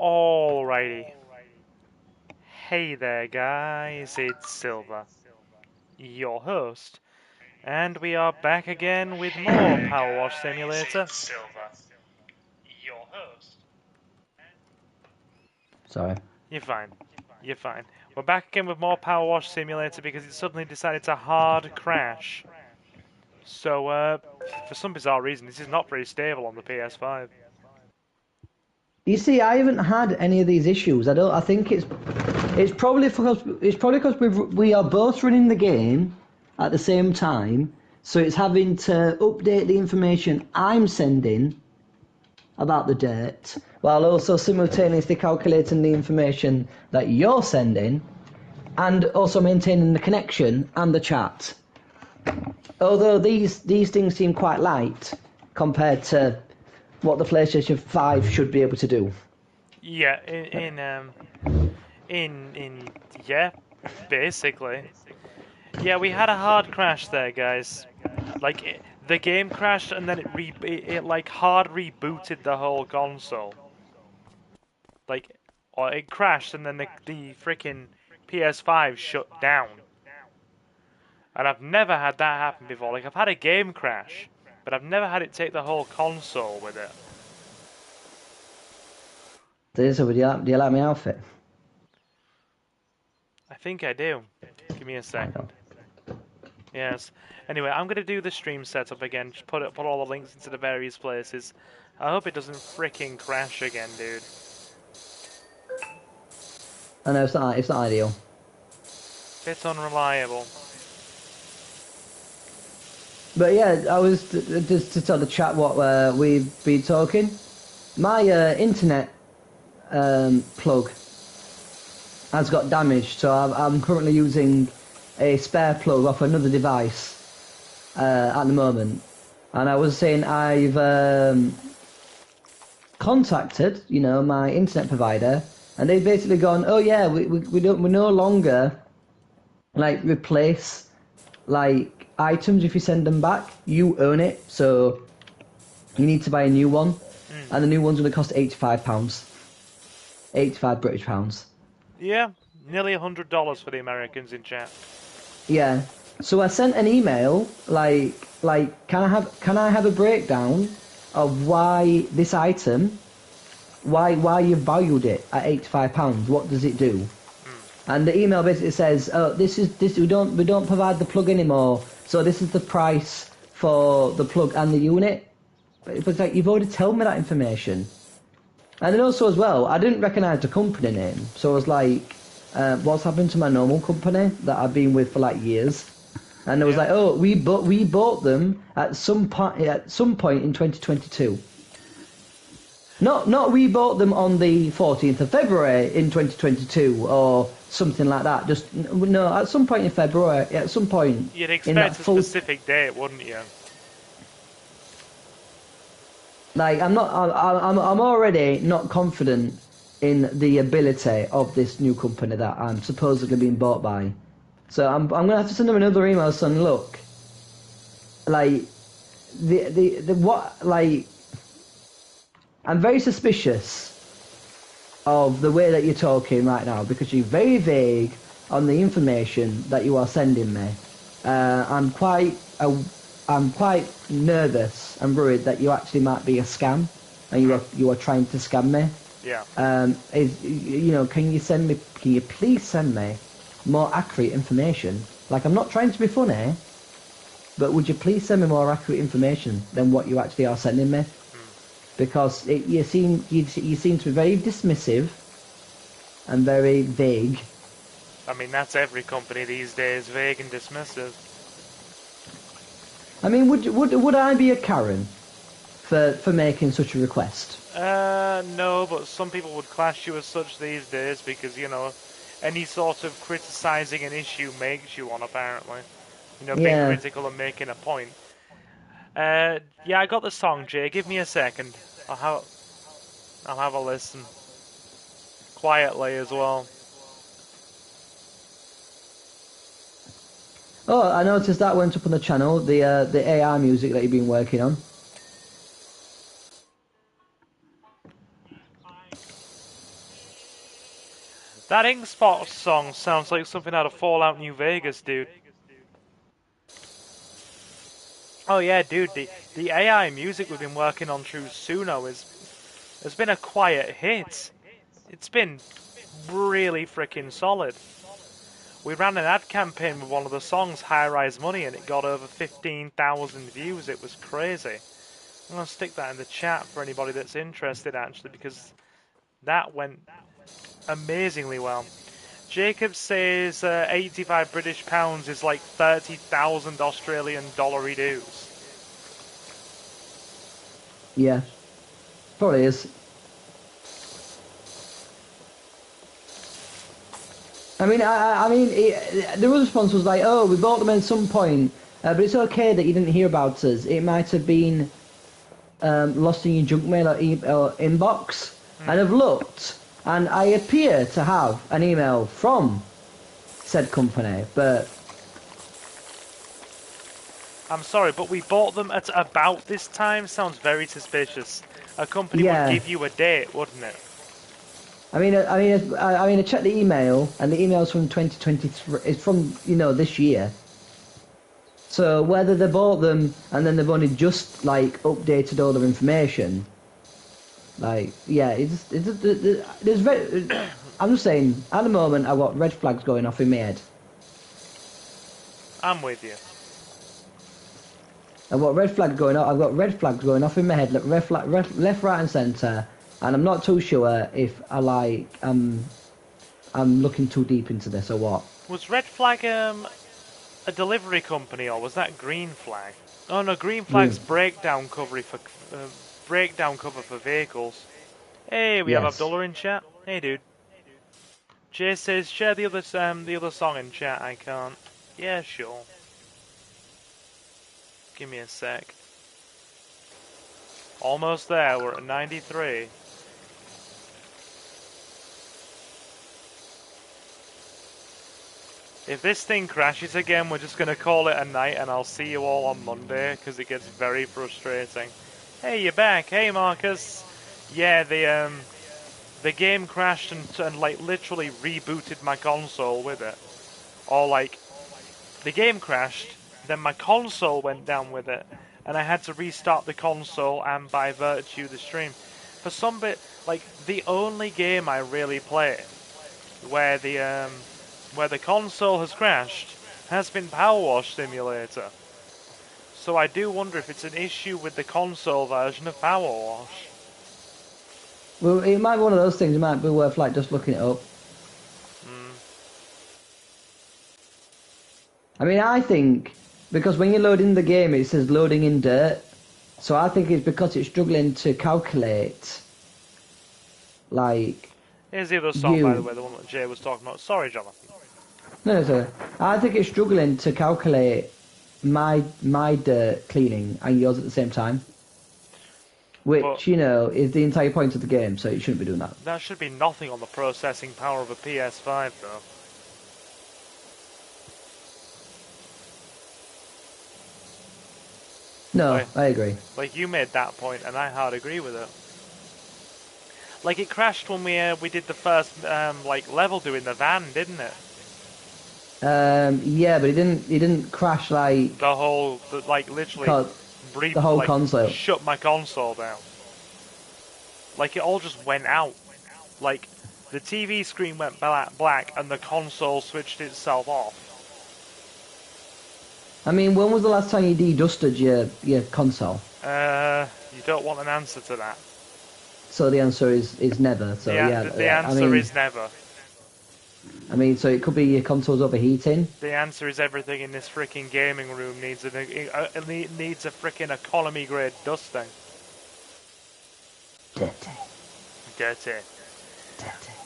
Alrighty. Hey there, guys, it's Silver, your host, and we are back again with more Power Wash Simulator. Sorry. You're fine. You're fine. We're back again with more Power Wash Simulator because it suddenly decided to hard crash. So, for some bizarre reason, this is not very stable on the PS5. You see, I haven't had any of these issues. I think it's probably because we are both running the game at the same time, so it's having to update the information I'm sending about the date, while also simultaneously calculating the information that you're sending, and also maintaining the connection and the chat. Although these things seem quite light compared to what the PlayStation 5 should be able to do. Yeah, yeah, basically. Yeah, we had a hard crash there, guys. Like, the game crashed and then it like hard rebooted the whole console. Like, or it crashed and then the freaking PS5 shut down. And I've never had that happen before. Like, I've had a game crash, but I've never had it take the whole console with it. So do you like my outfit? I think I do. Give me a second. Yes. Anyway, I'm going to do the stream setup again. Just put all the links into the various places. I hope it doesn't freaking crash again, dude. I know it's not ideal. Bit unreliable. But yeah, I was just to tell the chat what we've been talking. My internet plug has got damaged, so I'm currently using a spare plug off another device at the moment. And I was saying I've contacted, my internet provider, and they've basically gone, oh yeah, we no longer like replace like items if you send them back. You own it, so you need to buy a new one, and the new one's going to cost £85. 85 British pounds. Yeah, nearly $100 for the Americans in chat. Yeah. So I sent an email like can I have a breakdown of why this item, why you valued it at £85? What does it do? And the email basically says, oh, this we don't provide the plug anymore. So this is the price for the plug and the unit. But it was like, you've already told me that information. And then also as well, I didn't recognise the company name, so I was like, what's happened to my normal company that I've been with for like years? And it was like, oh, we bought them at some point in 2022. Not we bought them on the 14th of February in 2022 or something like that. Just no, at some point in February, at some point. You'd expect a specific date, wouldn't you? Like I'm already not confident in the ability of this new company that I'm supposedly being bought by. So I'm gonna have to send them another email saying, look, like I'm very suspicious of the way that you're talking right now because you're very vague on the information that you are sending me. I'm quite nervous and worried that you actually might be a scam, and you are trying to scam me. Yeah. Can you please send me more accurate information? Like, I'm not trying to be funny, but would you please send me more accurate information than what you actually are sending me? Because you seem to be very dismissive and very vague. I mean, that's every company these days, vague and dismissive. I mean, would I be a Karen for making such a request? No, but some people would class you as such these days because, any sort of criticising an issue makes you one, apparently. Being critical and making a point. Yeah, I got the song, Jay. Give me a second. I'll have a listen. Quietly as well. Oh, I noticed that went up on the channel, the AI music that you've been working on. That Inkspot song sounds like something out of Fallout New Vegas, dude. Oh yeah, dude, the AI music we've been working on through Suno has been a quiet hit. It's been really freaking solid. We ran an ad campaign with one of the songs, High Rise Money, and it got over 15,000 views. It was crazy. I'm going to stick that in the chat for anybody that's interested, actually, because that went amazingly well. Jacob says 85 British pounds is like 30,000 Australian dollary dues. Yeah, probably is. I mean, the response was like, "Oh, we bought them at some point, but it's okay that you didn't hear about us. It might have been lost in your junk mail or, or inbox." And I've looked, and I appear to have an email from said company, but I'm sorry, but we bought them at about this time. Sounds very suspicious. A company yeah. would give you a date, wouldn't it? I checked the email, and the email's from 2023. It's from this year. So whether they bought them and then they've only just like updated all their information, like yeah, there's I'm just saying at the moment I've got red flags going off in my head. I'm with you. I've got red flags going off. I've got red flags going off in my head, left, right, and centre, and I'm not too sure if I'm looking too deep into this or what. Was Red Flag a delivery company, or was that Green Flag? Oh no, Green Flag's breakdown cover for vehicles. Hey, we have Abdullah in chat. Hey, dude. Jay says share the other song in chat. I can't. Yeah, sure. Give me a sec. Almost there. We're at 93. If this thing crashes again, we're just going to call it a night, and I'll see you all on Monday, because it gets very frustrating. Hey, you're back. Hey, Marcus. Yeah, the game crashed and like literally rebooted my console with it. Or like, the game crashed, then my console went down with it, and I had to restart the console and by virtue the stream. For some bit, like the only game I really play where the console has crashed has been Power Wash Simulator. So I do wonder if it's an issue with the console version of Power Wash. Well, it might be one of those things. It might be worth like just looking it up. I mean, I think because when you load in the game, it says loading in dirt. So I think it's because it's struggling to calculate, like. Here's the other song, by the way, the one that Jay was talking about. Sorry, Jonathan. No, sir. I think it's struggling to calculate my dirt cleaning and yours at the same time. Which, is the entire point of the game, so it shouldn't be doing that. That should be nothing on the processing power of a PS5, though. No, I agree. Like, you made that point, and I hard agree with it. Like, it crashed when we did the first, level doing the van, didn't it? Yeah, but it didn't crash, like... The whole, literally... the whole console. Shut my console down. Like, it all just went out. Like, the TV screen went black, and the console switched itself off. I mean, when was the last time you dedusted your console? You don't want an answer to that. So the answer is never. So the answer is never. I mean, so it could be your console's overheating. The answer is everything in this freaking gaming room needs a freaking economy grade dusting. Dirty.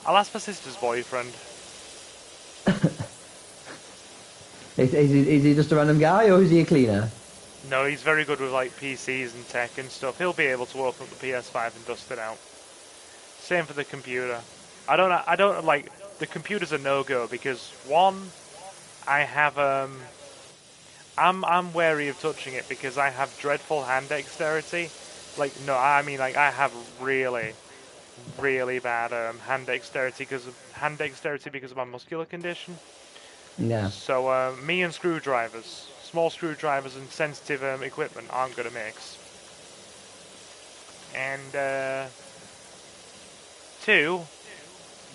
I'll ask my sister's boyfriend. Is he just a random guy, or is he a cleaner? No, he's very good with like PCs and tech and stuff. He'll be able to open up the PS5 and dust it out. Same for the computer. I don't like the computer's a no-go because one, I have I'm wary of touching it because I have dreadful hand dexterity. Like no, I mean like I have really really bad hand dexterity because of my muscular condition. Yeah. So me and screwdrivers, small screwdrivers and sensitive equipment aren't gonna mix. And two,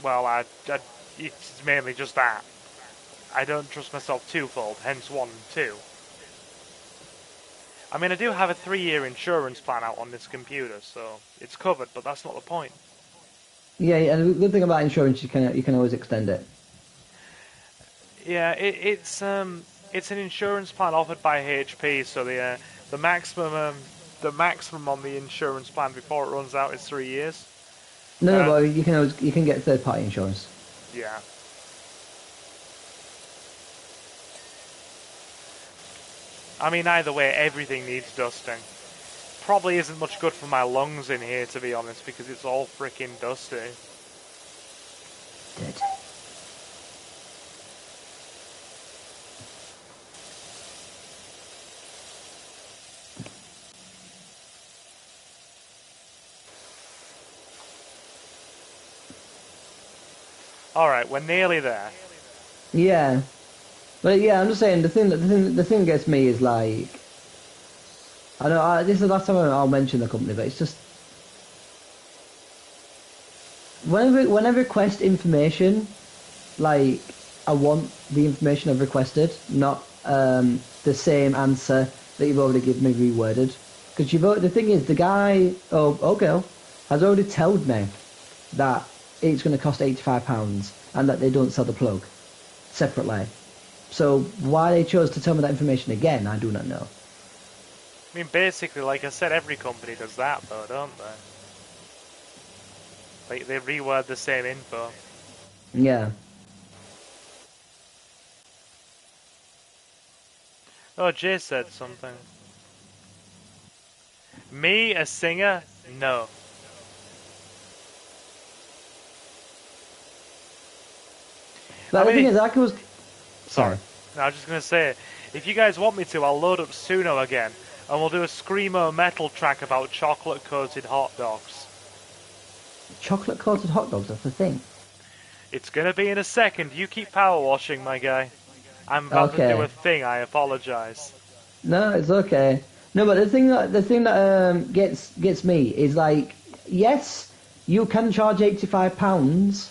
well, it's mainly just that. I don't trust myself twofold, hence 1 and 2. I mean, I do have a 3-year insurance plan out on this computer, so it's covered, but that's not the point. Yeah, and the good thing about insurance, you can always extend it. Yeah, it's an insurance plan offered by HP, so the maximum on the insurance plan before it runs out is 3 years. No, but you can get third party insurance. Yeah. I mean, either way, everything needs dusting. Probably isn't much good for my lungs in here, to be honest, because it's all freaking dusty. Dirty. Alright, we're nearly there. Yeah, but yeah, I'm just saying the thing that gets me is like, I know this is the last time I'll mention the company, but it's just when I request information, like I want the information I've requested, not the same answer that you've already given me reworded. Because the thing is, the guy or girl has already told me that it's going to cost £85 and that they don't sell the plug separately. So why they chose to tell me that information again, I do not know. I mean, basically, like I said, every company does that, though, don't they? Like, they reword the same info. Yeah. Oh, Jay said something. Me, a singer? No. But the thing is, I was... Sorry. No, I was just going to say, if you guys want me to, I'll load up Suno again, and we'll do a Screamo metal track about chocolate-coated hot dogs. Chocolate-coated hot dogs, that's the thing. It's going to be in a second. You keep power washing, my guy. I'm about to do a thing, I apologize. No, it's okay. No, but the thing that gets me is like, yes, you can charge £85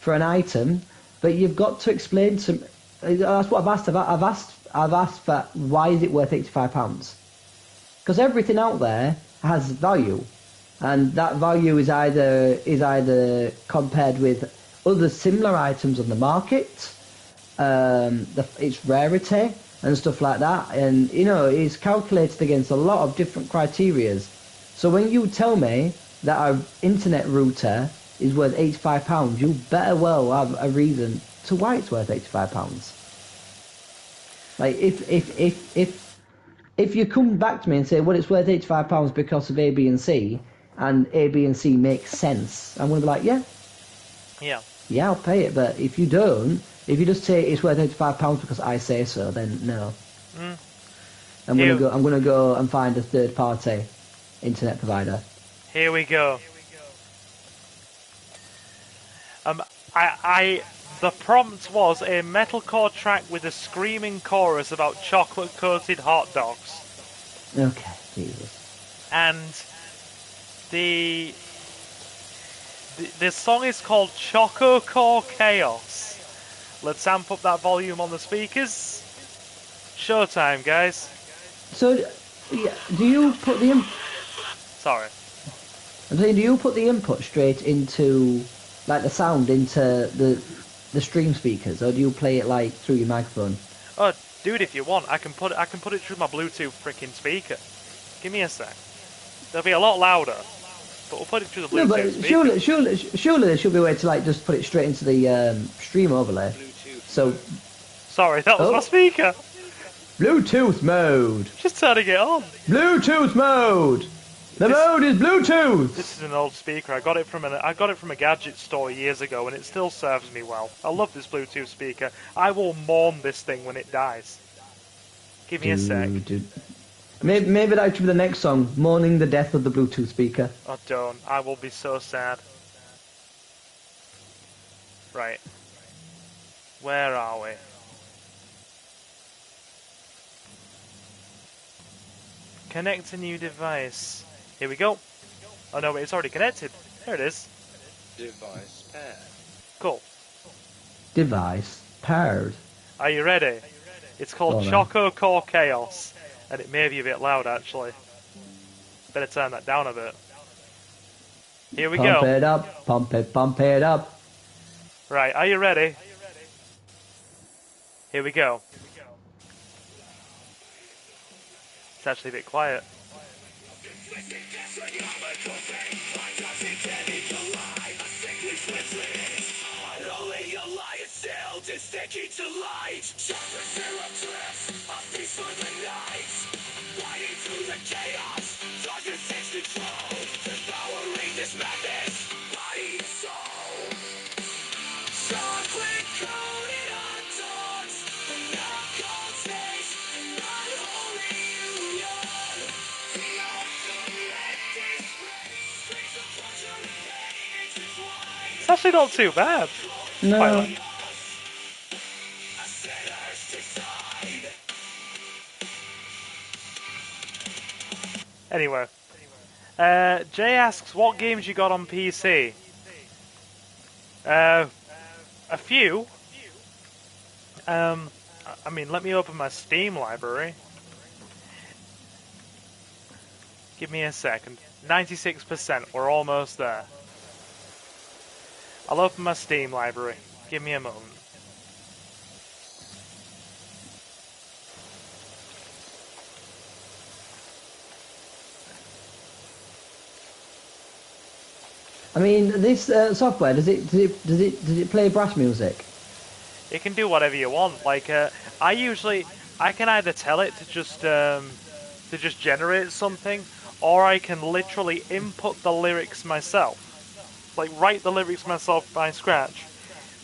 for an item, but you've got to explain to. That's what I've asked about. I've asked for why is it worth £85? Because everything out there has value, and that value is either compared with other similar items on the market, its rarity and stuff like that, and it's calculated against a lot of different criterias. So when you tell me that our internet router is worth £85, you better well have a reason to why it's worth £85. Like if you come back to me and say, well, it's worth £85 because of A, B, and C, and A, B, and C makes sense, I'm going to be like, yeah, I'll pay it. But if you don't, if you just say it's worth £85 because I say so, then no. I'm gonna go and find a third party internet provider. Here we go. The prompt was a metalcore track with a screaming chorus about chocolate-coated hot dogs. Okay, Jesus. And the song is called Choco Core Chaos. Let's amp up that volume on the speakers. Showtime, guys. So, yeah, do you put the Sorry. I'm saying, do you put the input straight into, like, the sound into the stream speakers, or do you play it like through your microphone? Oh, dude, if you want, I can put it through my Bluetooth freaking speaker. Give me a sec. They'll be a lot louder, but we'll put it through the Bluetooth speaker. Surely there should be a way to like just put it straight into the stream overlay. So. Sorry, that was my speaker. Bluetooth mode. Just turning it on. Bluetooth mode. The mode is Bluetooth. This is an old speaker. I got it from a gadget store years ago, and it still serves me well. I love this Bluetooth speaker. I will mourn this thing when it dies. Give me a sec. Maybe that should be the next song, mourning the death of the Bluetooth speaker. Oh, don't. I will be so sad. Right. Where are we? Connect a new device. Here we go. Oh no, wait, it's already connected. There it is. Device paired. Cool. Device paired. Are you ready? It's called Go on then. Choco Core Chaos. And it may be a bit loud, actually. Better turn that down a bit. Here we Pump go. it up, pump it up. Right, are you ready? Here we go. It's actually a bit quiet. It's actually not too bad. No. Quite like- Anyway. Jay asks, what games you got on PC? A few. I mean, let me open my Steam library. Give me a second. 96%, we're almost there. I'll open my Steam library. Give me a moment. I mean, this software does it play brass music? It can do whatever you want. Like, I can either tell it to just generate something, or I can literally input the lyrics myself. Like, write the lyrics myself by scratch.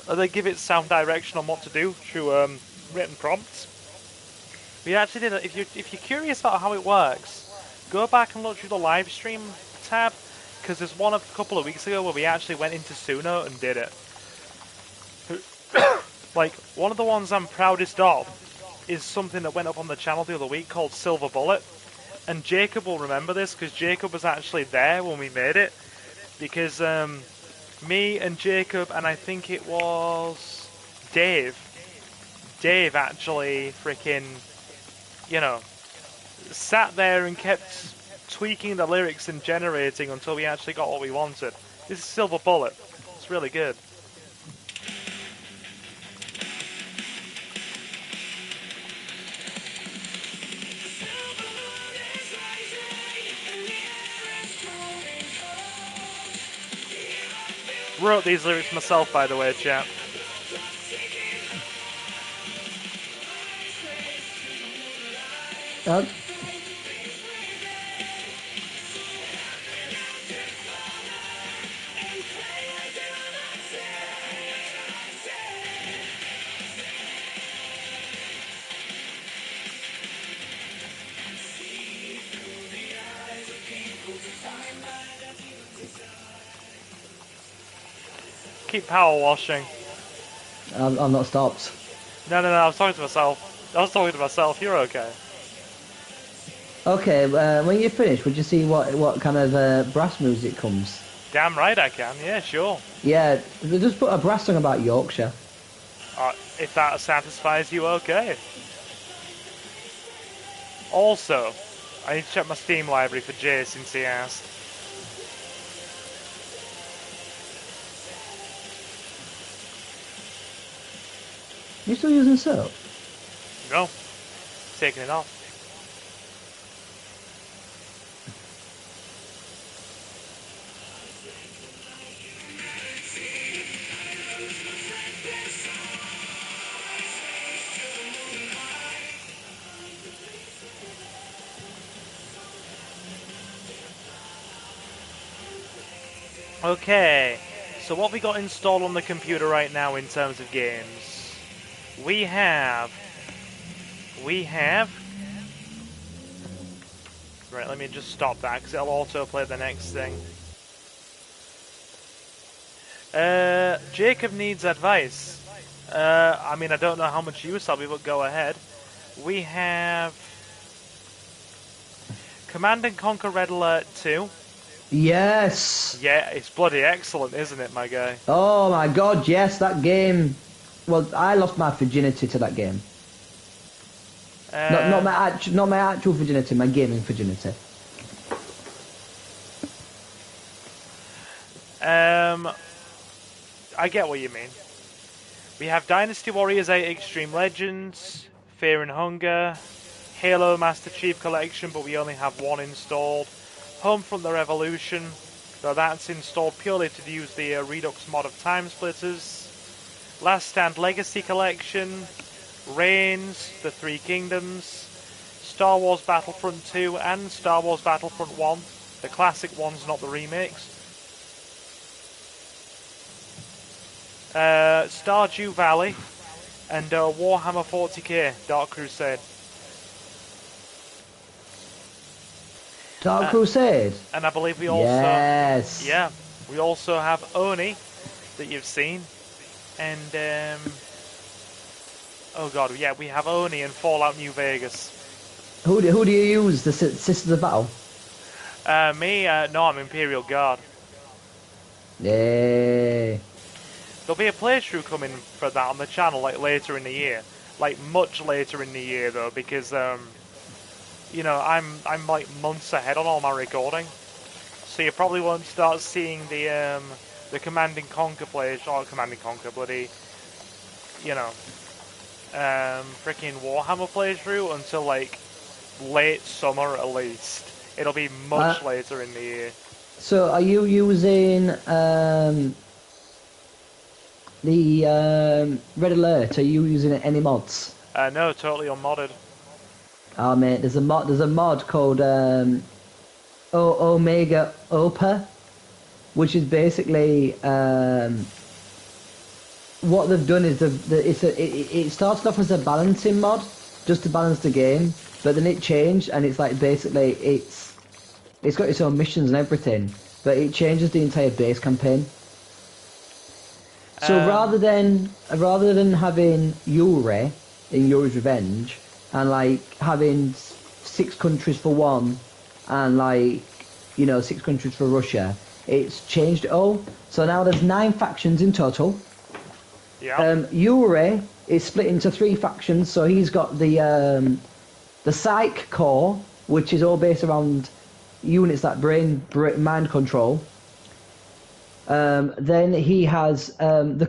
And then give it sound direction on what to do through written prompts. We actually did it. If you're curious about how it works, go back and look through the live stream tab, because there's one a couple of weeks ago where we actually went into Suno and did it. Like, one of the ones I'm proudest of is something that went up on the channel the other week called Silver Bullet. And Jacob will remember this, because Jacob was actually there when we made it. Because me and Jacob, and I think it was Dave actually freaking, sat there and kept tweaking the lyrics and generating until we actually got what we wanted. This is Silver Bullet. It's really good. Wrote these lyrics myself, by the way, chat. Keep power washing. I'm not stopped. No, I was talking to myself. You're okay. Okay, when you finish, would you see what kind of brass music comes? Damn right I can. Yeah, sure. Yeah, just put a brass song about Yorkshire. If that satisfies you, okay. Also, I need to check my Steam library for Jay since he asked. You still using soap? No. Taking it off. Okay, so what we got installed on the computer right now in terms of games? We have... Right, let me just stop that because it'll autoplay the next thing. Jacob needs advice. I mean, I don't know how much use I'll be, but go ahead. We have Command and Conquer Red Alert 2. Yes. Yeah, it's bloody excellent, isn't it, my guy? Oh my God, yes, that game. Well, I lost my virginity to that game. Not my actual virginity, my gaming virginity. I get what you mean. We have Dynasty Warriors 8 Extreme Legends, Fear and Hunger, Halo Master Chief Collection, but we only have one installed. Homefront The Revolution, though that's installed purely to use the Redux mod of Time Splitters. Last Stand Legacy Collection, Reigns, The Three Kingdoms, Star Wars Battlefront 2 and Star Wars Battlefront 1, the classic ones, not the remakes. Stardew Valley, and Warhammer 40k, Dark Crusade. Dark Crusade? And I believe we also... Yes! Yeah, we also have Oni, that you've seen, and... oh god, yeah, we have Oni and Fallout New Vegas. Who do you use? The Sisters of Battle? No, I'm Imperial Guard. Yay! There'll be a playthrough coming for that on the channel, like, later in the year. Like, much later in the year, though, because, you know, I'm like, months ahead on all my recording. So you probably won't start seeing the Command and Conquer playthrough, or Command and Conquer, bloody, you know, freaking Warhammer playthrough until, like, late summer at least. It'll be much later in the year. So are you using the Red Alert? Are you using any mods? No, totally unmodded. Oh mate, there's a mod called Omega Opa, which is basically what they've done is it started off as a balancing mod just to balance the game, but then it changed and it's like basically it's got its own missions and everything, but it changes the entire base campaign. So rather than having Yuri in Yuri's Revenge and like having 6 countries for one and like, you know, 6 countries for Russia, it's changed it all. So now there's 9 factions in total. Yeah. Yuri is split into 3 factions, so he's got the Psych Corps, which is all based around units that mind control. Then he has the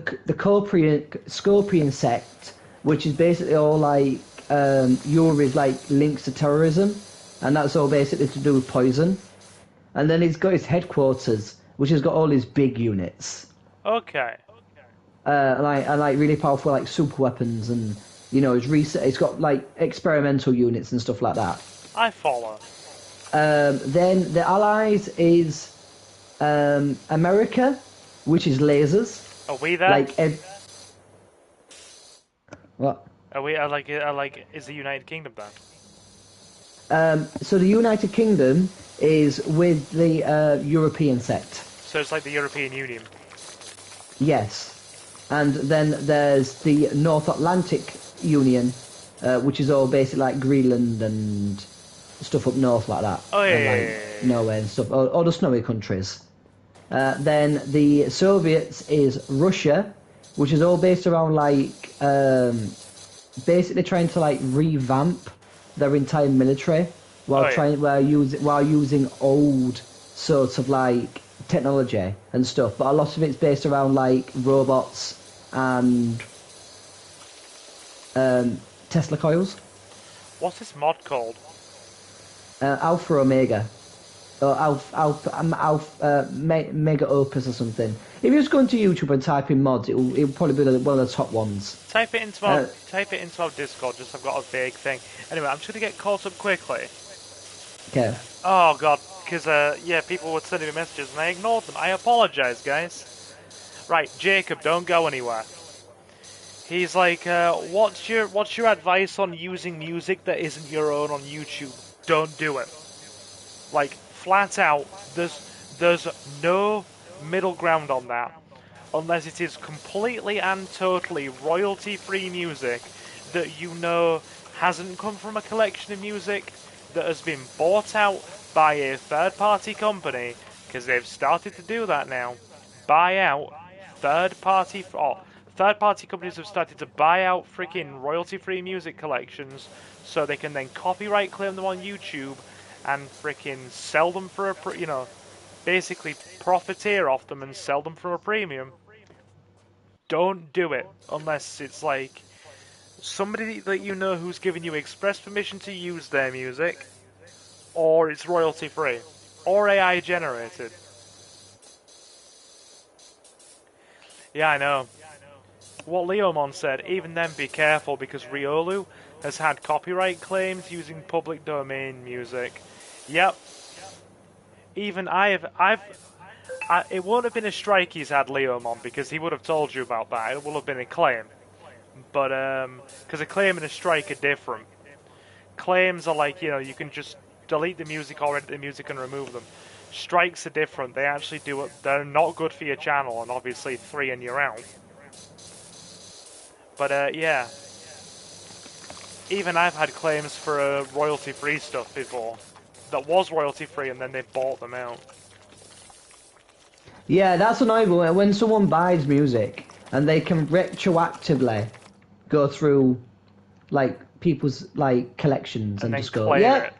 Scorpion sect, which is basically all like Yuri's like links to terrorism, and that's all basically to do with poison. And then he's got his headquarters, which has got all his big units. Okay. Like really powerful like super weapons, and you know it's got like experimental units and stuff like that. I follow. Then the Allies is America, which is lasers. Are we there? Like what? Are we like is the United Kingdom then? So the United Kingdom is with the European sect. So it's like the European Union. Yes. And then there's the North Atlantic Union, which is all basically like Greenland and stuff up north like that. Oh, yeah, and, like, yeah. Norway and stuff, all the snowy countries. Then the Soviets is Russia, which is all based around like basically trying to like revamp their entire military while using old sorts of like technology and stuff, but a lot of it's based around like robots and Tesla coils. What's this mod called? Alpha Omega, or Mega Opus or something. If you just go into YouTube and type in mods, it'll probably be one of the top ones. Type it into our Discord. Just I've got a vague thing. Anyway, I'm just gonna get caught up quickly. Okay. Oh god, because yeah, people were sending me messages and I ignored them. I apologise, guys. Right, Jacob, don't go anywhere. He's like, what's your advice on using music that isn't your own on YouTube? Don't do it. Like, flat out, there's no middle ground on that. unless it is completely and totally royalty-free music that you know hasn't come from a collection of music that has been bought out by a third-party company, because they've started to do that now. Buy out third-party companies have started to buy out freaking royalty-free music collections so they can then copyright claim them on YouTube and freaking sell them for basically profiteer off them and sell them for a premium. Don't do it unless it's like somebody that you know who's given you express permission to use their music, or it's royalty free, or AI generated. Yeah, I know. What Leomon said, even then be careful because Riolu has had copyright claims using public domain music. Yep. Even it won't have been a strike he's had Leomon because he would have told you about that. It will have been a claim. But, because a claim and a strike are different. Claims are like, you can just delete the music or edit the music and remove them. Strikes are different. They actually do it. They're not good for your channel, and obviously 3 and you're out. But, yeah. Even I've had claims for royalty-free stuff before. That was royalty-free, and then they bought them out. Yeah, that's annoying when someone buys music and they can retroactively go through like people's like collections and then just go, claim yeah, it.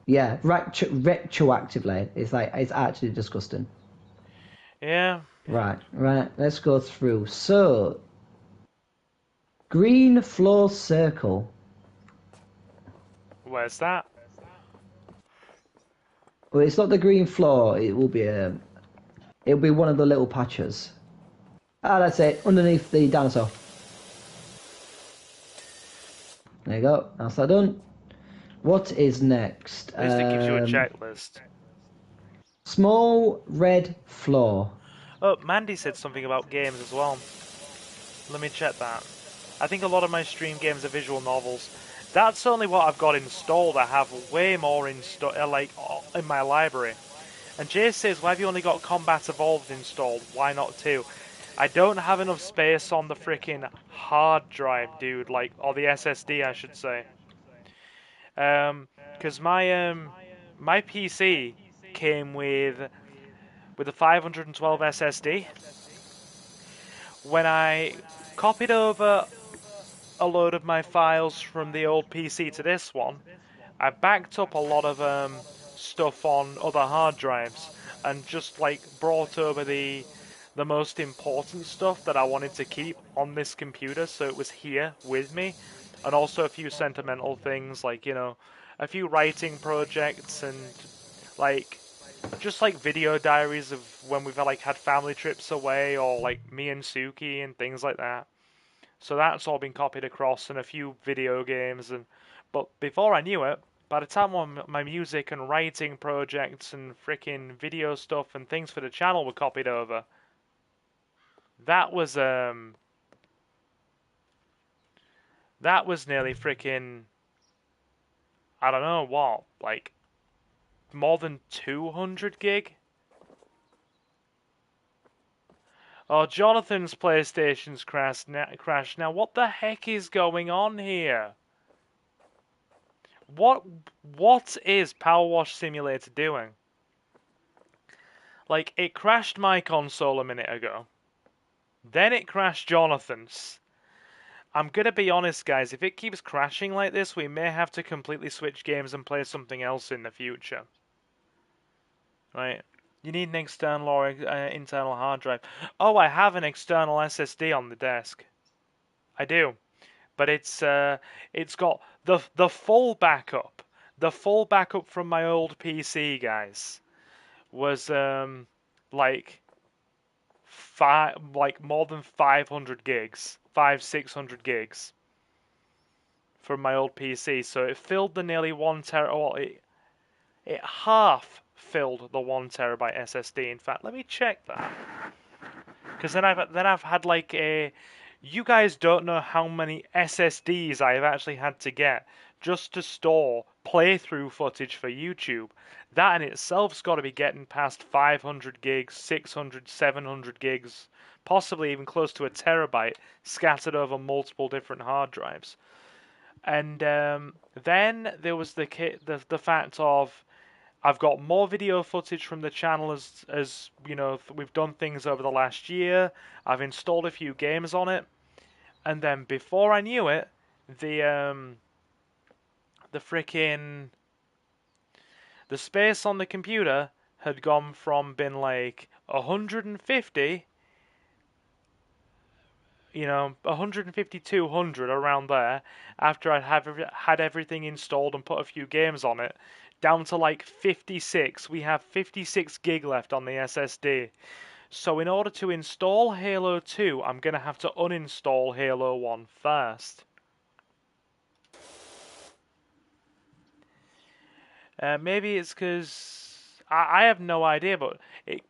yeah, retroactively. It's actually disgusting. Yeah. Right, let's go through. So, green floor circle. Where's that? Well, it's not the green floor. It'll be one of the little patches. That's it. Underneath the dinosaur. There you go. That's that done. What is next? At least it gives you a checklist. Small red floor. Oh, Mandy said something about games as well. Let me check that. I think a lot of my stream games are visual novels. That's only what I've got installed. I have way more in my library. And Jay says, why have you only got Combat Evolved installed? Why not 2? I don't have enough space on the freaking hard drive, dude. Or the SSD, I should say. Because my PC came with a 512 SSD. When I copied over a load of my files from the old PC to this one, I backed up a lot of stuff on other hard drives and just brought over the most important stuff that I wanted to keep on this computer, so it was here with me, and also a few sentimental things a few writing projects and just video diaries of when we've had family trips away, or me and Suki and things like that. So that's all been copied across, and a few video games. But before I knew it, by the time my music and writing projects and freaking video stuff and things for the channel were copied over, that was nearly freaking, I don't know what, more than 200 gig. Oh, Jonathan's PlayStation's crashed. Now, what the heck is going on here? What is Power Wash Simulator doing? It crashed my console a minute ago. Then it crashed Jonathan's. I'm gonna be honest, guys. If it keeps crashing like this, we may have to completely switch games and play something else in the future. Right? You need an external or internal hard drive. Oh, I have an external SSD on the desk. I do, but it's got the full backup. The full backup from my old PC, guys, was more than 500 gigs, 600 gigs from my old PC. So it filled the nearly 1 tera. Well, it half filled the 1 terabyte SSD. In fact, let me check that, because then I've had you guys don't know how many SSDs I've actually had to get just to store playthrough footage for YouTube. That in itself's got to be getting past 500 gigs, 600, 700 gigs, possibly even close to a terabyte, scattered over multiple different hard drives. And then there was the fact of I've got more video footage from the channel as you know we've done things over the last year. I've installed a few games on it, and then before I knew it, the freaking the space on the computer had gone from being like 150, 150, 200 around there, after I'd had everything installed and put a few games on it, down to like 56. We have 56 gig left on the SSD. So in order to install Halo 2, I'm going to have to uninstall Halo 1 first. Maybe it's because I have no idea, but it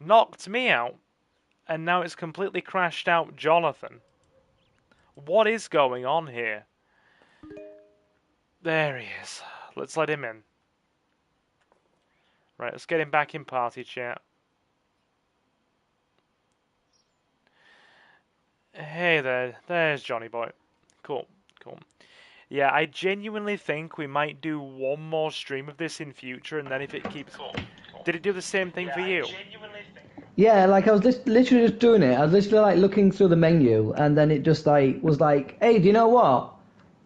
knocked me out, and now it's completely crashed out Jonathan. What is going on here? There he is. Let's let him in. Right, let's get him back in party chat. Hey there, there's Johnny Boy. Cool. Yeah, I genuinely think we might do one more stream of this in future, and then if it keeps... Did it do the same thing for you? Yeah, like I was literally just doing it. I was literally like looking through the menu, and then it just like was like, hey, do you know what?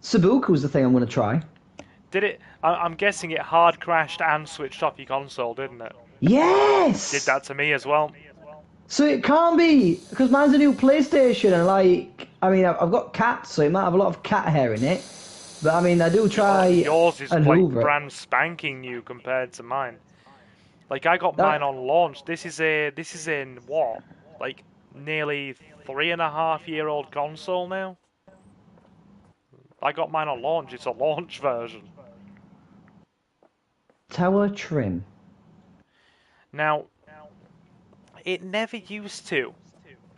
Sudoku's the thing I'm going to try. Did it... I'm guessing it hard crashed and switched off your console, didn't it? Yes! Did that to me as well. So it can't be, because mine's a new PlayStation, and like, I mean, I've got cats, so it might have a lot of cat hair in it. But I mean, I do try. Yours is and like hoover it. brand spanking new compared to mine. Like I got mine on launch. This is in what? Like nearly 3.5-year-old console now. I got mine on launch. It's a launch version. Tower trim. Now, it never used to,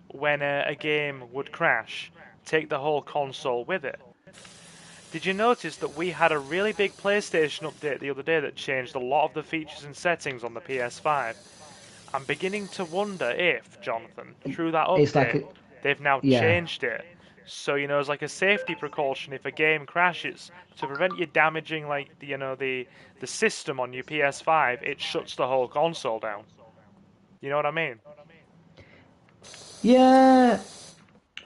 when a game would crash, take the whole console with it. Did you notice that we had a really big PlayStation update the other day that changed a lot of the features and settings on the PS5? I'm beginning to wonder if, Jonathan, through that update, they've now changed it. So, as like a safety precaution, if a game crashes, to prevent you damaging like the system on your PS5, it shuts the whole console down. You know what I mean? Yeah,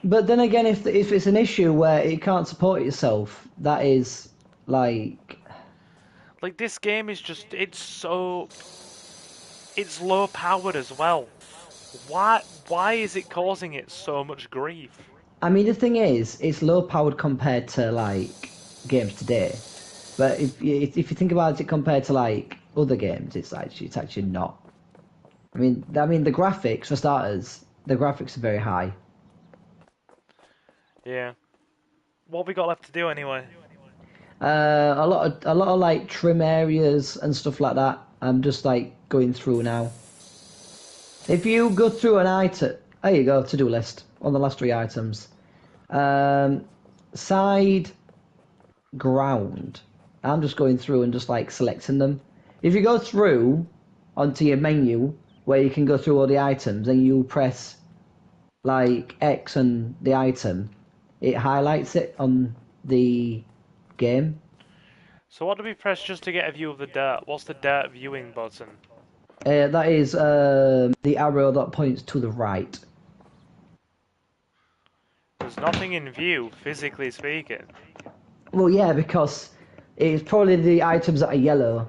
but then again, if it's an issue where it can't support itself, that is like this game is just it's low powered as well. Why is it causing it so much grief? I mean, the thing is, it's low powered compared to like games today. But if you think about it compared to like other games, it's actually not. I mean the graphics, for starters, the graphics are very high. Yeah. What have we got left to do anyway? A lot of like trim areas and stuff like that. I'm just like going through now. If you go through an item, there you go, to-do list on the last 3 items. Side, ground. I'm just going through and just like selecting them. If you go through onto your menu where you can go through all the items and you press like X and the item, it highlights it on the game. So what do we press just to get a view of the dirt? What's the dirt viewing button? That is the arrow that points to the right. There's nothing in view, physically speaking. Well, yeah, because it's probably the items that are yellow.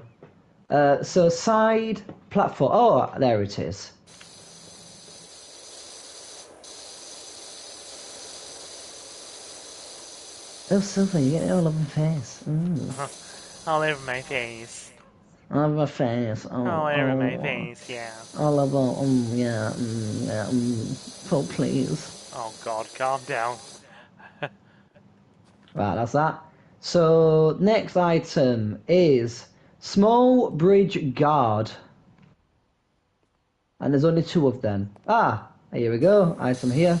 So side platform. Oh, there it is. Oh, Sylvan, you get it all over my face. All over my face. All over my face. All over my face, yeah. All over, yeah, oh, please. Oh God, calm down. Right, that's that. So, next item is small bridge guard. And there's only 2 of them. Ah, here we go. Item here.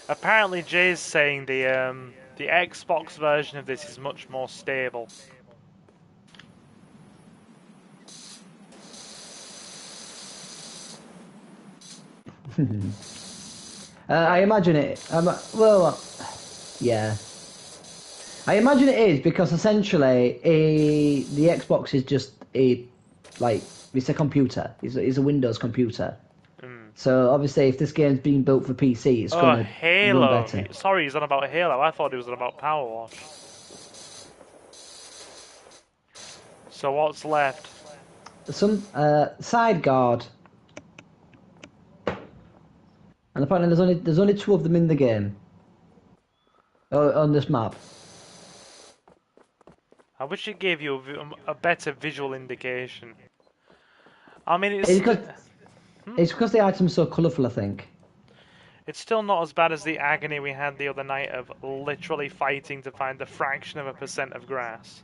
Apparently, Jay's saying the Xbox version of this is much more stable. I imagine it. Well, yeah. I imagine it is because essentially the Xbox is just like it's a computer. It's a Windows computer. Mm. So obviously, if this game's being built for PC, it's Oh, gonna run Halo. better. Sorry, he's on about Halo. I thought he was on about Power Wash. So what's left? Some side guard, and apparently there's only two of them in the game. On this map. I wish it gave you a better visual indication. I mean, It's because the item's so colourful, I think. it's still not as bad as the agony we had the other night of literally fighting to find the fraction of a percent of grass.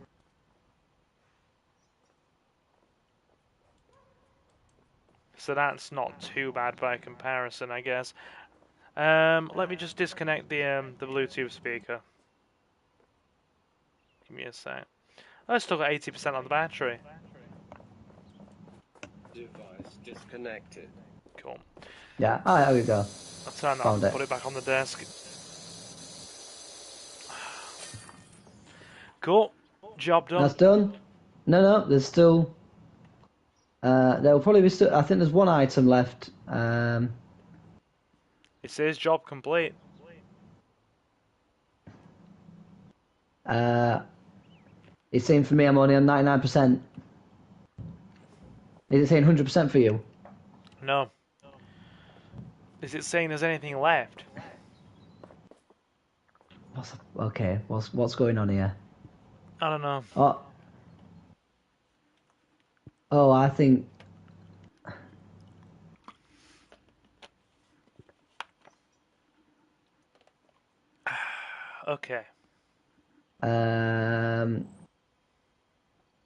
So that's not too bad by comparison, I guess. Let me just disconnect the Bluetooth speaker. Give me a sec. Oh, I still got 80% on the battery. Device disconnected. Cool. Yeah. Ah, there we go. I'll turn that Found off, it. put it back on the desk. Cool. Job done. That's done. No, there's still. There will probably be still. I think there's one item left. It says job complete. It's saying for me I'm only on 99%. Is it saying 100% for you? No. Is it saying there's anything left? Okay, what's going on here? I don't know. Oh, I think. Okay.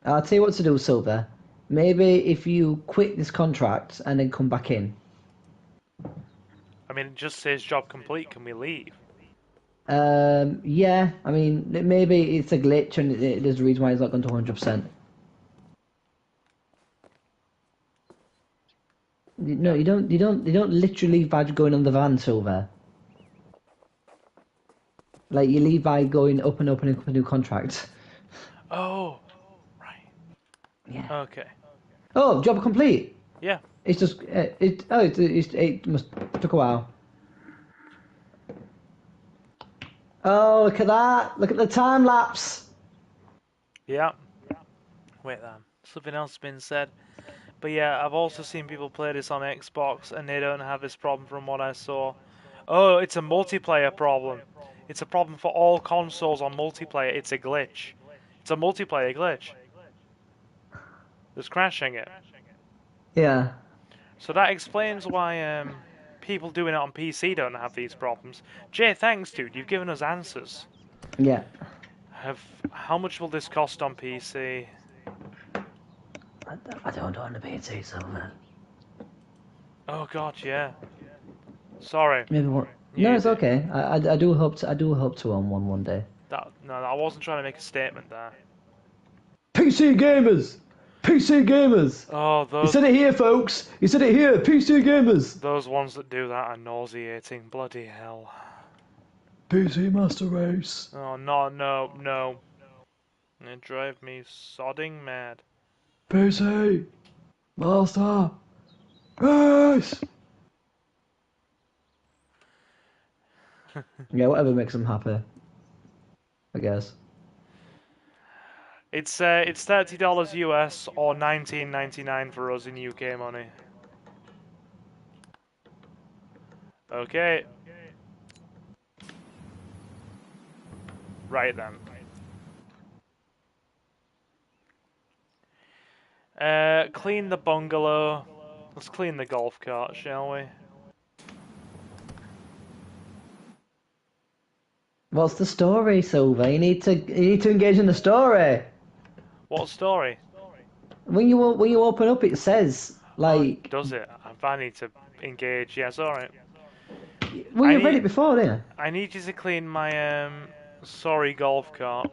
I'll tell you what to do, Silver. Maybe if you quit this contract and then come back in. I mean, it just says job complete. Can we leave? Yeah, I mean, maybe it's a glitch and there's a reason why it's not gone to 100%. No, you don't literally leave by going on the van, Silver. Like, you leave by going up and opening up a new contract. Oh, right. Yeah. Okay. Oh, job complete. Yeah. It's just it must took a while. Oh, look at that! Look at the time lapse. Yeah. Wait, something else has been said. But yeah, I've also seen people play this on Xbox and they don't have this problem from what I saw. Oh, it's a multiplayer problem. It's a problem for all consoles on multiplayer. It's a glitch. It's a multiplayer glitch. It's crashing it. Yeah. So that explains why people doing it on PC don't have these problems. Jay, thanks, dude. You've given us answers. Yeah. How much will this cost on PC? I don't want to be a PC, Silver. Oh God, yeah. Sorry. Maybe what? You No, it's did. okay. I do hope to own one day. No, I wasn't trying to make a statement there. PC gamers. PC gamers. Oh, You said it here, folks. You said it here. PC gamers. those ones that do that are nauseating. Bloody hell. PC Master Race. Oh, no. They drive me sodding mad. PC Master Race. Yeah, whatever makes them happy. I guess. It's $30 US or $19.99 for us in UK money. Okay. Right then. Clean the bungalow. Let's clean the golf cart, shall we? What's the story, Silver? You need to engage in the story. What story? When you open up, it says like Does it? I need to engage. Yes, alright. Well, you've read it before, didn't you? I need you to clean my sorry golf cart.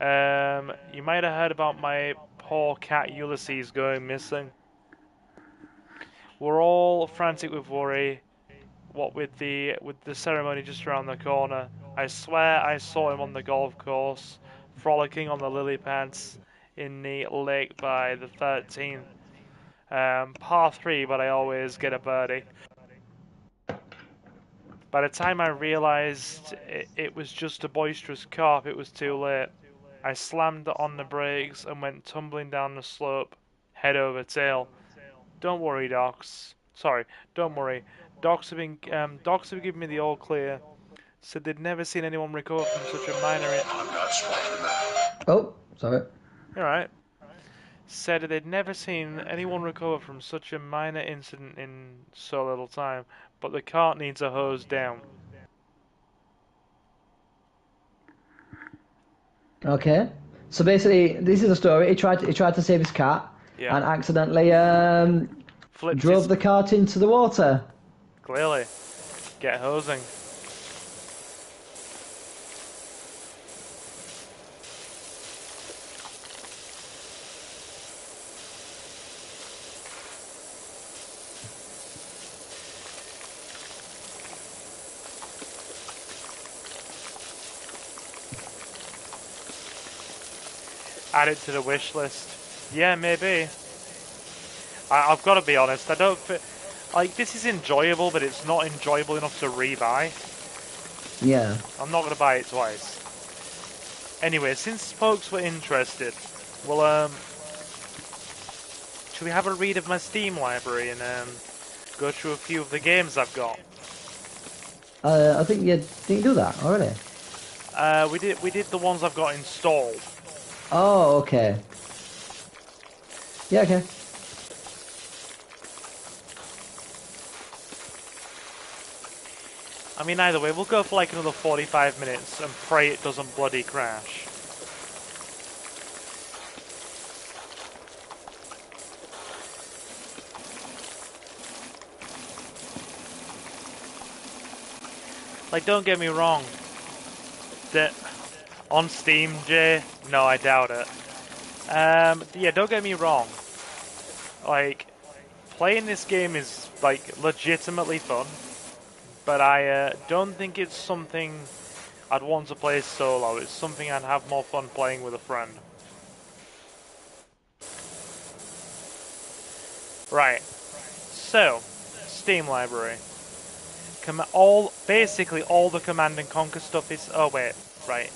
You might have heard about my poor cat Ulysses going missing. We're all frantic with worry. What with the ceremony just around the corner. I swear I saw him on the golf course, frolicking on the lily pads in the lake by the 13th. Par 3, but I always get a birdie. By the time I realised it was just a boisterous carp, it was too late. I slammed on the brakes and went tumbling down the slope, head over tail. Don't worry, docs. Sorry, don't worry. Docs have given me the all clear. Said they'd never seen anyone recover from such a minor. I'm not smart enough. Oh, sorry. All right. Said they'd never seen anyone recover from such a minor incident in so little time, but the cart needs a hose down. Okay. So basically, this is a story. He tried to save his cat Yeah. and accidentally Flipped drove his... the cart into the water. Clearly. Get hosing. Add it to the wish list. Yeah, maybe. I've got to be honest. I don't like this is enjoyable, but it's not enjoyable enough to rebuy. Yeah. I'm not gonna buy it twice. Anyway, since folks were interested, well, should we have a read of my Steam library and go through a few of the games I've got? I think you didn't do that already. We did the ones I've got installed. Oh, okay. Yeah, okay. I mean, either way, we'll go for like another 45 minutes and pray it doesn't bloody crash. Like, don't get me wrong. That on Steam, Jay? No, I doubt it. Yeah, don't get me wrong. Like, playing this game is like legitimately fun, but I don't think it's something I'd want to play solo. It's something I'd have more fun playing with a friend. Right. So, Steam library. Basically all the Command and Conquer stuff is... Oh, wait. Right.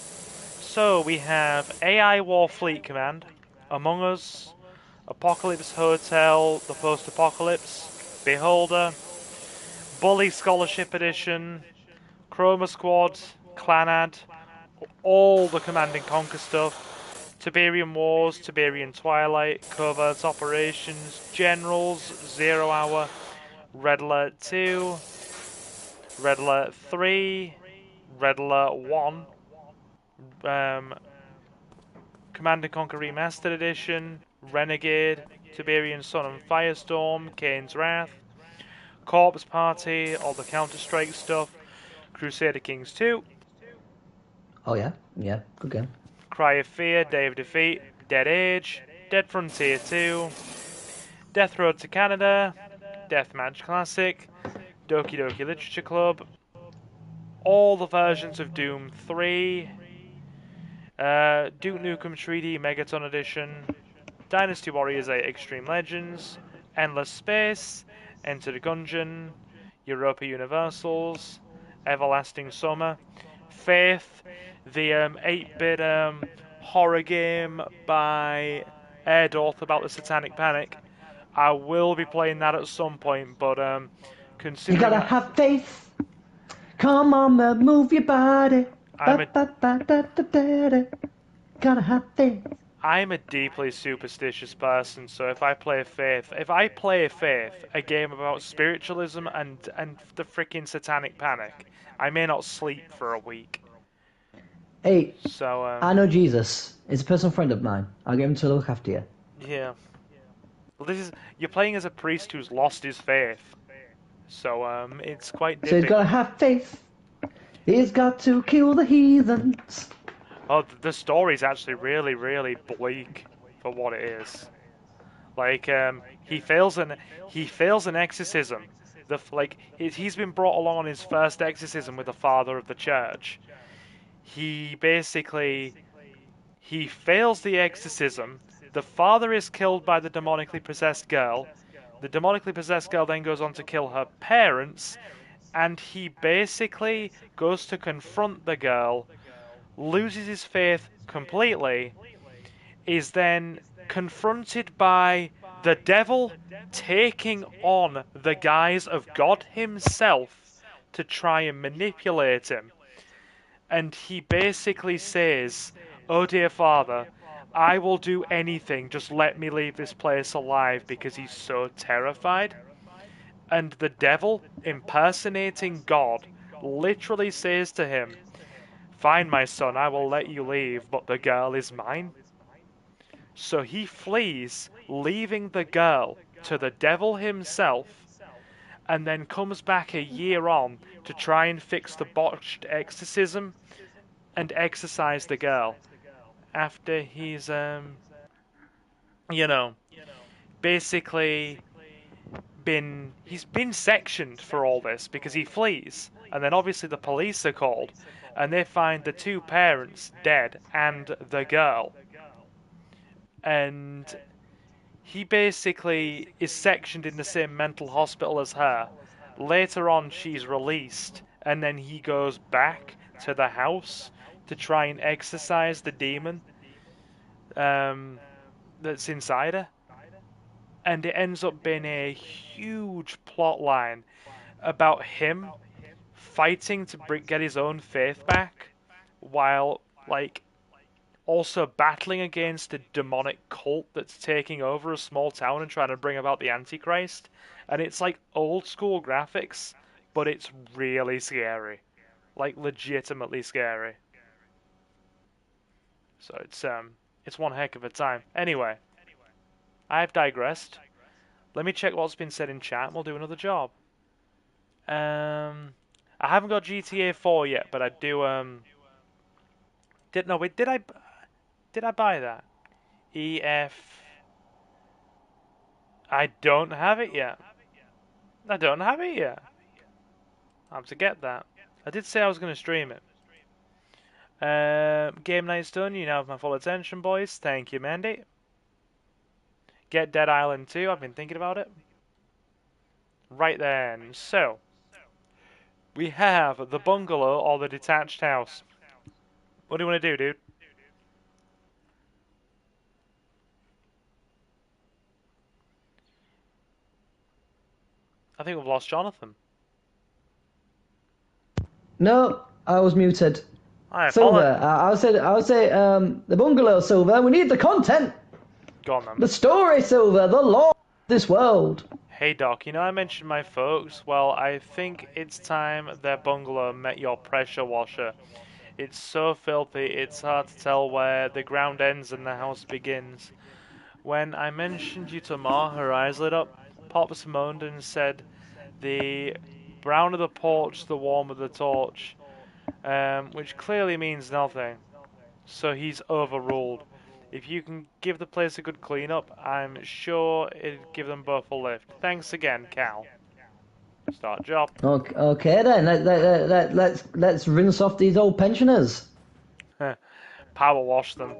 So, we have AI War Fleet Command, Among Us, Apocalypse Hotel, The Post-Apocalypse, Beholder, Bully Scholarship Edition, Chroma Squad, Clanad, all the Command and Conquer stuff, Tiberian Wars, Tiberian Twilight, Covert Operations, Generals, Zero Hour, Red Alert 2, Red Alert 3, Red Alert 1, Command and Conquer Remastered Edition, Renegade, Tiberian Sun and Firestorm, Kane's Wrath, Corpse Party, all the Counter-Strike stuff, Crusader Kings 2, Oh yeah, yeah, good game. Cry of Fear, Day of Defeat, Dead Age, Dead Frontier 2, Death Road to Canada, Deathmatch Classic, Doki Doki Literature Club, all the versions of Doom 3, Duke Nukem 3D Megaton Edition, Dynasty Warriors 8 Extreme Legends, Endless Space, Enter the Gungeon, Europa Universals, Everlasting Summer, Faith, the 8-bit horror game by Airdorth about the Satanic Panic. I will be playing that at some point, but You considering gotta have faith. Come on, man, move your body. I'm a- Ba-ba-ba-da-da-da-da. Gotta have faith. I'm a deeply superstitious person, so if I play Faith, a game about spiritualism and the freaking Satanic Panic, I may not sleep for a week. Hey, So I know Jesus. He's a personal friend of mine. I'll get him to look after you. yeah. Well, you're playing as a priest who's lost his faith. So it's quite So he's difficult. got to have faith. He's got to kill the heathens. Oh, the story's actually really, really bleak for what it is. Like, he fails an exorcism. He's been brought along on his first exorcism with the father of the church. He basically he fails the exorcism. The father is killed by the demonically possessed girl. The demonically possessed girl then goes on to kill her parents, and he basically goes to confront the girl, loses his faith completely, is then confronted by the devil taking on the guise of God himself to try and manipulate him. And he basically says, "Oh dear Father, I will do anything, just let me leave this place alive," because he's so terrified. And the devil, impersonating God, literally says to him, "Fine, my son, I will let you leave, but the girl is mine." So he flees, leaving the girl to the devil himself, and then comes back a year on to try and fix the botched exorcism and exorcise the girl. After he's, basically he's been sectioned for all this because he flees, and then obviously the police are called, and they find the two parents dead and the girl. And he basically is sectioned in the same mental hospital as her. Later on, she's released, and then he goes back to the house to try and exorcise the demon that's inside her. And it ends up being a huge plot line about him fighting to get his own faith back, while, like, also battling against a demonic cult that's taking over a small town and trying to bring about the Antichrist. And it's like old school graphics, but it's really scary. Like, legitimately scary. So it's one heck of a time. Anyway, I've digressed. Let me check what's been said in chat and we'll do another job. I haven't got GTA 4 yet, but I do did I buy that? EF. I don't have it yet. I don't have it yet. I have to get that. I did say I was going to stream it. Game night's done. You now have my full attention, boys. Thank you, Mandy. Get Dead Island 2. I've been thinking about it. Right then. So, we have the bungalow or the detached house. What do you want to do, dude? I think we've lost Jonathan. No, I was muted. Silver, I would say, the bungalow, Silver. We need the content. Go on, man. The story, Silver. The lore of this world. Hey, Doc, you know I mentioned my folks? Well, I think it's time their bungalow met your pressure washer. It's so filthy, it's hard to tell where the ground ends and the house begins. When I mentioned you to Ma, her eyes lit up. Pops moaned and said, "The browner the porch, the warmer the torch," which clearly means nothing. So he's overruled. If you can give the place a good clean up, I'm sure it'd give them both a lift. Thanks again, Cal. Start job. Okay then. Let's rinse off these old pensioners. Power wash them.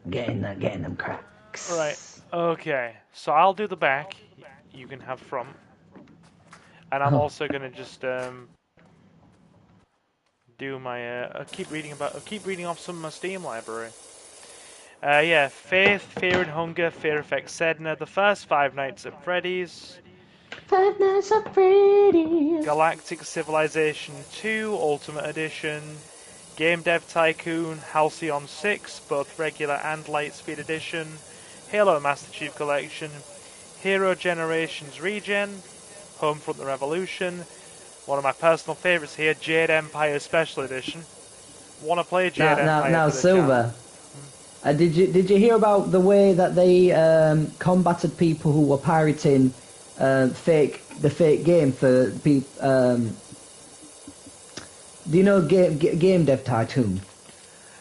Getting them cracks. Right. Okay. So I'll do the back. You can have front. And I'm also gonna just do my keep reading off some of my Steam library. Yeah, Faith, Fear and Hunger, Fear Effect Sedna, The First Five Nights at Freddy's, Five Nights at Freddy's, Galactic Civilization 2 Ultimate Edition, Game Dev Tycoon, Halcyon 6, both regular and Lightspeed Edition, Halo Master Chief Collection, Hero Generations Regen, Homefront: The Revolution, one of my personal favourites here, Jade Empire Special Edition. Want to play Jade Empire? Now, Silver. Did you hear about the way that they combated people who were pirating the fake game for people. Do you know Game Dev Tycoon?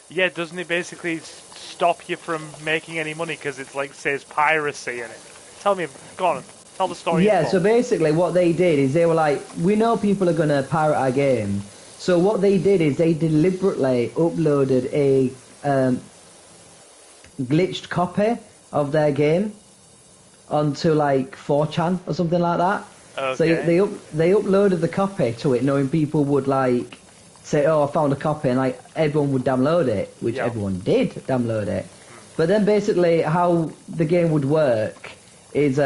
Yeah, doesn't it basically stop you from making any money because it's like says piracy in it? Tell me, go on, tell the story. Yeah, in so full. basically what they did is they were like, we know people are going to pirate our game. So what they did is they deliberately uploaded a glitched copy of their game onto like 4chan or something like that. So Okay. they uploaded the copy to it knowing people would like say, oh, I found a copy, and like everyone would download it, which Yeah. everyone did download it. But then basically how the game would work is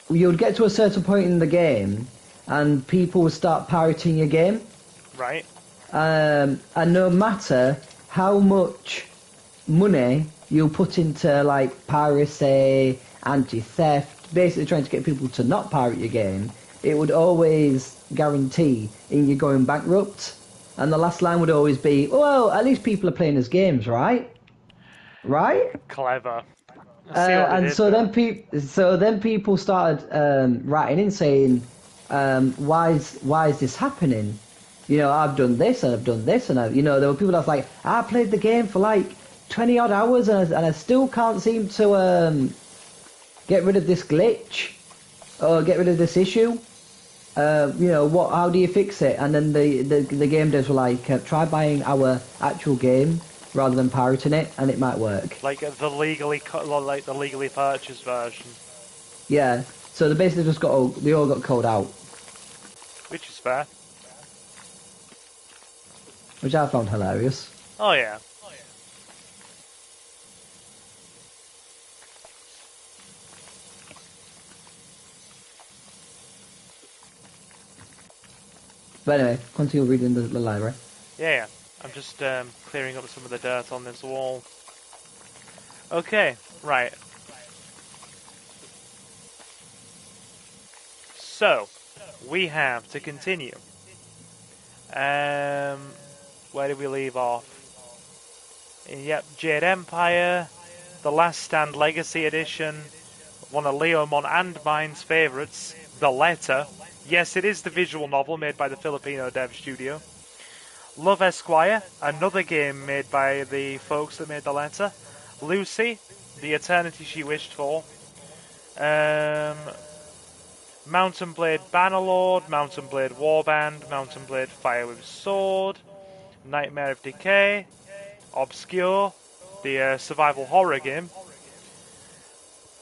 you'd get to a certain point in the game and people would start pirating your game. Right. And no matter how much money you put into like piracy, anti-theft, basically trying to get people to not pirate your game, it would always guarantee in you going bankrupt. And the last line would always be, well, at least people are playing as games, right? Right? Clever. I see what they And did so there. then people started writing in saying, why is this happening? You know, I've done this and I've done this, and there were people that was like, I played the game for like 20 odd hours and I still can't seem to get rid of this glitch or get rid of this issue. How do you fix it? And then the game devs were like, try buying our actual game rather than pirating it, and it might work. Like the legally purchased version, Yeah. So they basically they all got called out, which is fair. which I found hilarious. Oh yeah. But anyway, continue reading the library. Yeah. I'm just clearing up some of the dirt on this wall. Okay, right. So, we have to continue. Where did we leave off? Yep, Jade Empire, The Last Stand Legacy Edition, one of Leomon and mine's favourites, The Letter. Yes, it is the visual novel made by the Filipino dev studio. Love Esquire, another game made by the folks that made The Letter. Lucy, The Eternity She Wished For. Mountain Blade Bannerlord, Mountain Blade Warband, Mountain Blade Fire with Sword, Nightmare of Decay, Obscure, the survival horror game,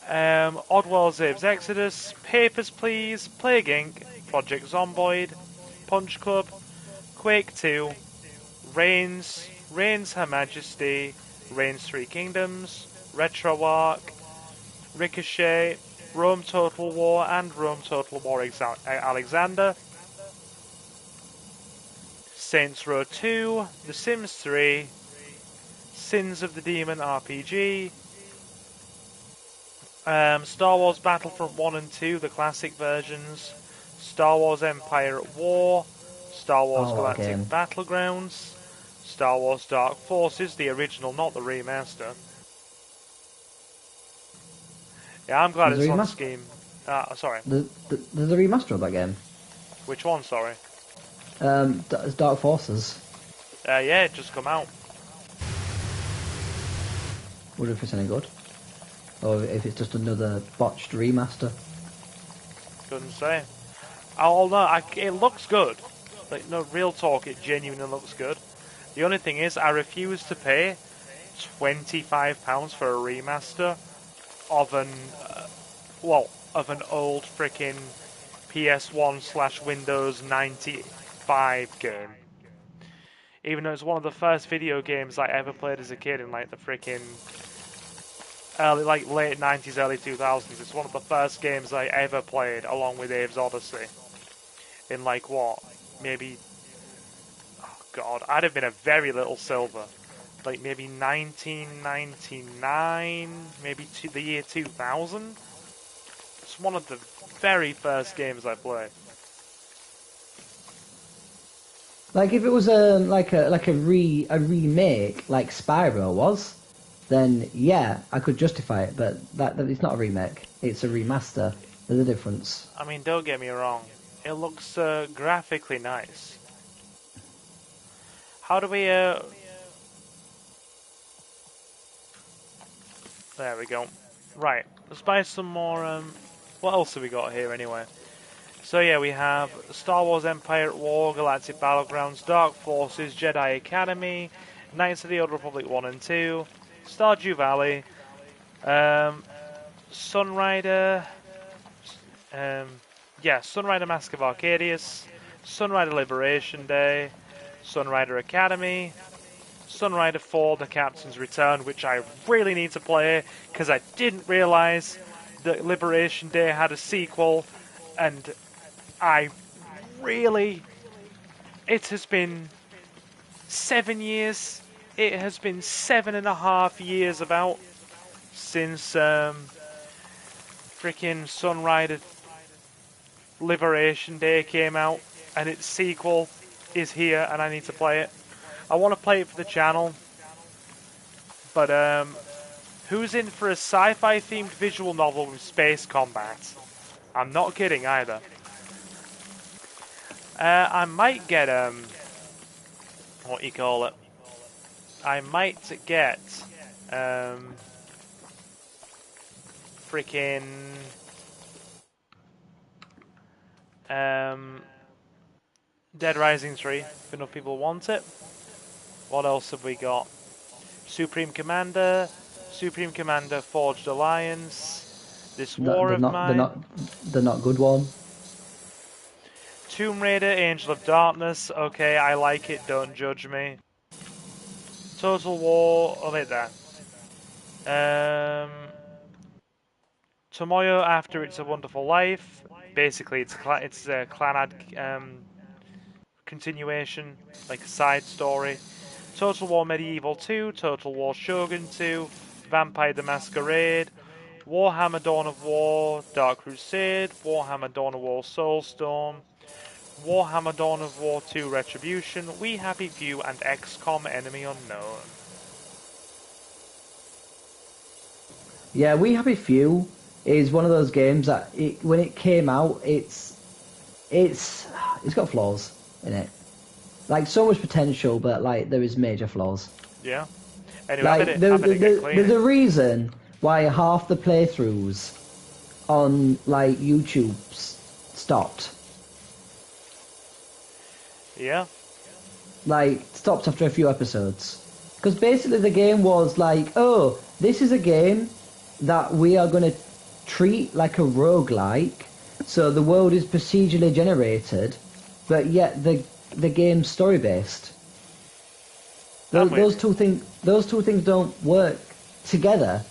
Oddworld Abe's Exodus, Papers, Please, Plague Inc., Project Zomboid, Punch Club, Quake 2, Reigns, Her Majesty, Reigns 3 Kingdoms, RetroArch, Ricochet, Rome Total War, and Rome Total War Alexander, Saints Row 2, The Sims 3, Sins of the Demon RPG, Star Wars Battlefront 1 and 2, the classic versions, Star Wars Empire at War, Star Wars Galactic Battlegrounds, Star Wars Dark Forces, the original, not the remaster. Yeah, I'm glad it's on Steam. Sorry. There's a remaster of that game. Which one, sorry? It's Dark Forces. Yeah, it just come out. Wonder if it's any good. Or if it's just another botched remaster. Couldn't say. Oh no, it looks good. Like, no, real talk, it genuinely looks good. The only thing is, I refuse to pay £25 for a remaster of an old frickin' PS1/Windows 95 game. Even though it's one of the first video games I ever played as a kid in like the frickin' late 90s, early 2000s. It's one of the first games I ever played along with Abe's Odyssey. In like what? Maybe, oh god, I'd have been a very little silver. Like maybe 1999, maybe the year 2000. It's one of the very first games I played. Like if it was a remake like Spyro was, then yeah, I could justify it. But that it's not a remake. It's a remaster. There's a difference. I mean, don't get me wrong. It looks graphically nice. How do we... There we go. Right, let's buy some more... What else have we got here, anyway? So yeah, we have Star Wars Empire at War, Galactic Battlegrounds, Dark Forces, Jedi Academy, Knights of the Old Republic 1 and 2, Stardew Valley, Sunrider, Sunrider Mask of Arcadius, Sunrider Liberation Day, Sunrider Academy, Sunrider 4 The Captain's Return, which I really need to play because I didn't realise that Liberation Day had a sequel, and I really... It has been 7 years. It has been 7.5 years about since freaking Sunrider Liberation Day came out, and its sequel is here, and I need to play it. I want to play it for the channel, but who's in for a sci-fi themed visual novel with space combat? I'm not kidding either. I might get what you call it? I might get freaking Dead Rising 3 if enough people want it. What else have we got? Supreme Commander Forged Alliance, This War of Mine. They're not good one. Tomb Raider, Angel of Darkness. Okay, I like it, don't judge me. Total War, oh wait there. Tomoyo After It's a Wonderful Life. Basically, it's a Clanad continuation, like a side story. Total War Medieval 2, Total War Shogun 2, Vampire the Masquerade, Warhammer Dawn of War, Dark Crusade, Warhammer Dawn of War Soulstorm, Warhammer Dawn of War 2 Retribution, We Happy Few, and XCOM Enemy Unknown. Yeah, We Happy Few is one of those games that when it came out, it's got flaws in it. Like, so much potential, but like there is major flaws. Yeah. Anyway, like, there's a reason why half the playthroughs on like YouTube stopped. Yeah. Like, stopped after a few episodes. Because basically the game was like, oh, this is a game that we are going to treat like a roguelike. So the world is procedurally generated, but yet the game's story based. Those two things don't work together.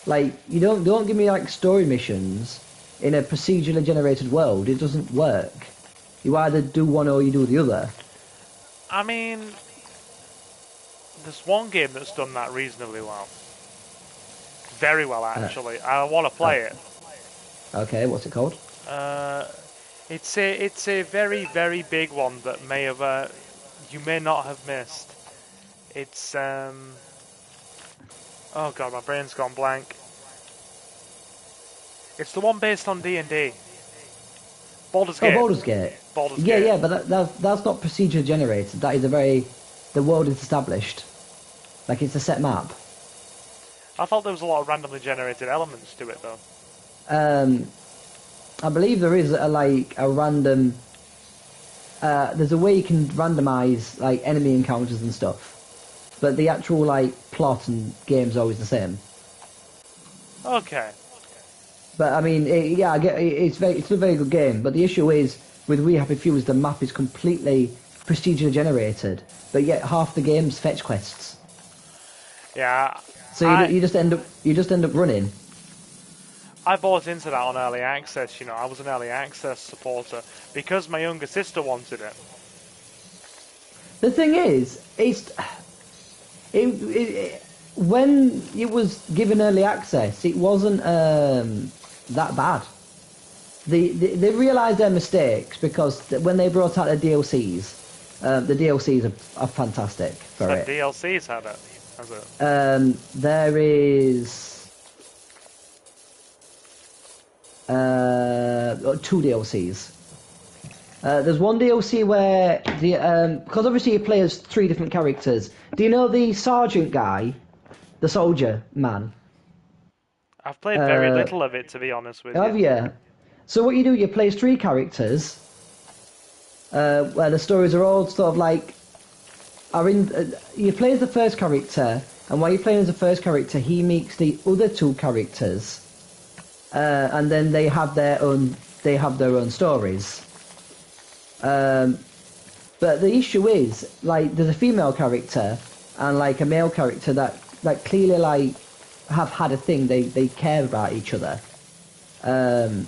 Like, you don't give me like story missions in a procedurally generated world. It doesn't work. You either do one or you do the other. I mean, there's one game that's done that reasonably well. Very well, actually. I want to play it. Okay, what's it called? It's a very, very big one that you may not have missed. It's oh god, my brain's gone blank. It's the one based on D&D. Baldur's Gate. Oh, Baldur's Gate. Baldur's Gate. Yeah, but that's not procedure generated. That is the world is established. Like, it's a set map. I thought there was a lot of randomly generated elements to it, though. I believe there is a random. There's a way you can randomize like enemy encounters and stuff, but the actual like plot and game's always the same. Okay. But I mean, I get it's a very good game. But the issue is with We Happy Few is the map is completely procedurally generated, but yet half the game's fetch quests. Yeah. So you just end up running. I bought into that on early access. You know, I was an early access supporter because my younger sister wanted it. The thing is, when it was given early access, it wasn't that bad. They realised their mistakes because when they brought out the DLCs are fantastic for it. The DLCs had it, has it? There is two DLCs. There's one DLC where because obviously you play as three different characters. Do you know the sergeant guy, the soldier man? I've played very little of it, to be honest with Have you. you? So what you do, you play as three characters, where the stories are all sort of like are in. You play as the first character, and while you're playing as the first character, he meets the other two characters, and then they have their own stories. But the issue is, like, there's a female character and like a male character that clearly like have had a thing. They care about each other. And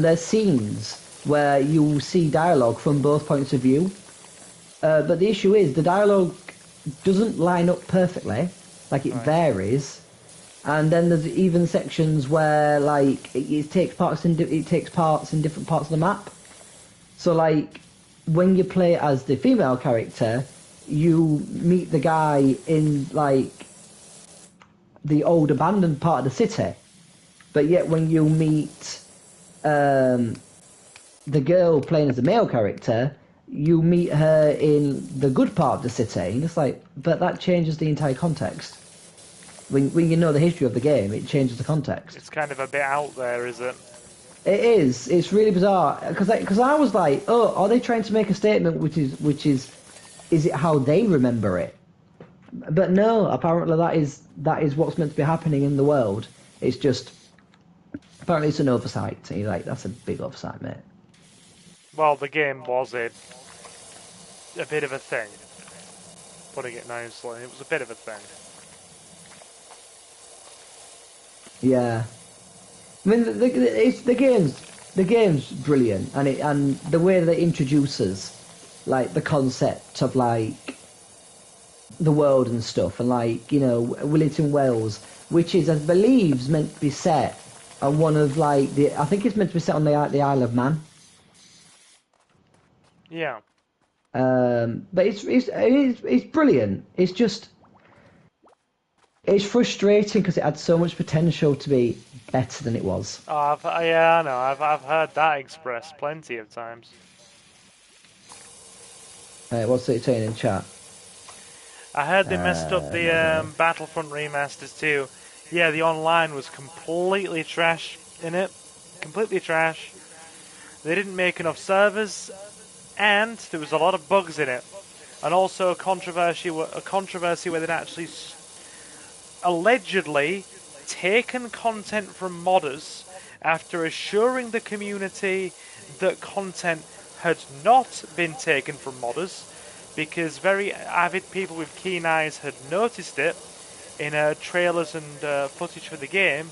there's scenes where you see dialogue from both points of view. But the issue is the dialogue doesn't line up perfectly. Like it varies. And then there's even sections where like it takes parts in different parts of the map. So like when you play as the female character, you meet the guy in like the old abandoned part of the city. But yet when you meet the girl playing as the male character, you meet her in the good part of the city. And it's like, but that changes the entire context. When you know the history of the game, it changes the context. It's kind of a bit out there, is it? It is. It's really bizarre because I was like, oh, are they trying to make a statement which is it how they remember it? But no, apparently that is what's meant to be happening in the world. It's just apparently it's an oversight. And you're like, that's a big oversight, mate. Well, the game was a bit of a thing. Putting it nicely, it was a bit of a thing. Yeah. I mean, the game's brilliant, and the way that it introduces, like, the concept of, like, the world and stuff, and, like, you know, Willington Wells, which is, I believe, meant to be set on one of, like, I think it's meant to be set on the Isle of Man. Yeah. But it's brilliant. It's just, it's frustrating because it had so much potential to be better than it was. Oh, I know. I've heard that expressed plenty of times. What's it saying in chat? I heard they messed up the Battlefront remasters too. Yeah, the online was completely trash in it. Completely trash. They didn't make enough servers, and there was a lot of bugs in it. And also a controversy where they'd actually allegedly taken content from modders after assuring the community that content had not been taken from modders, because very avid people with keen eyes had noticed it in trailers and footage for the game,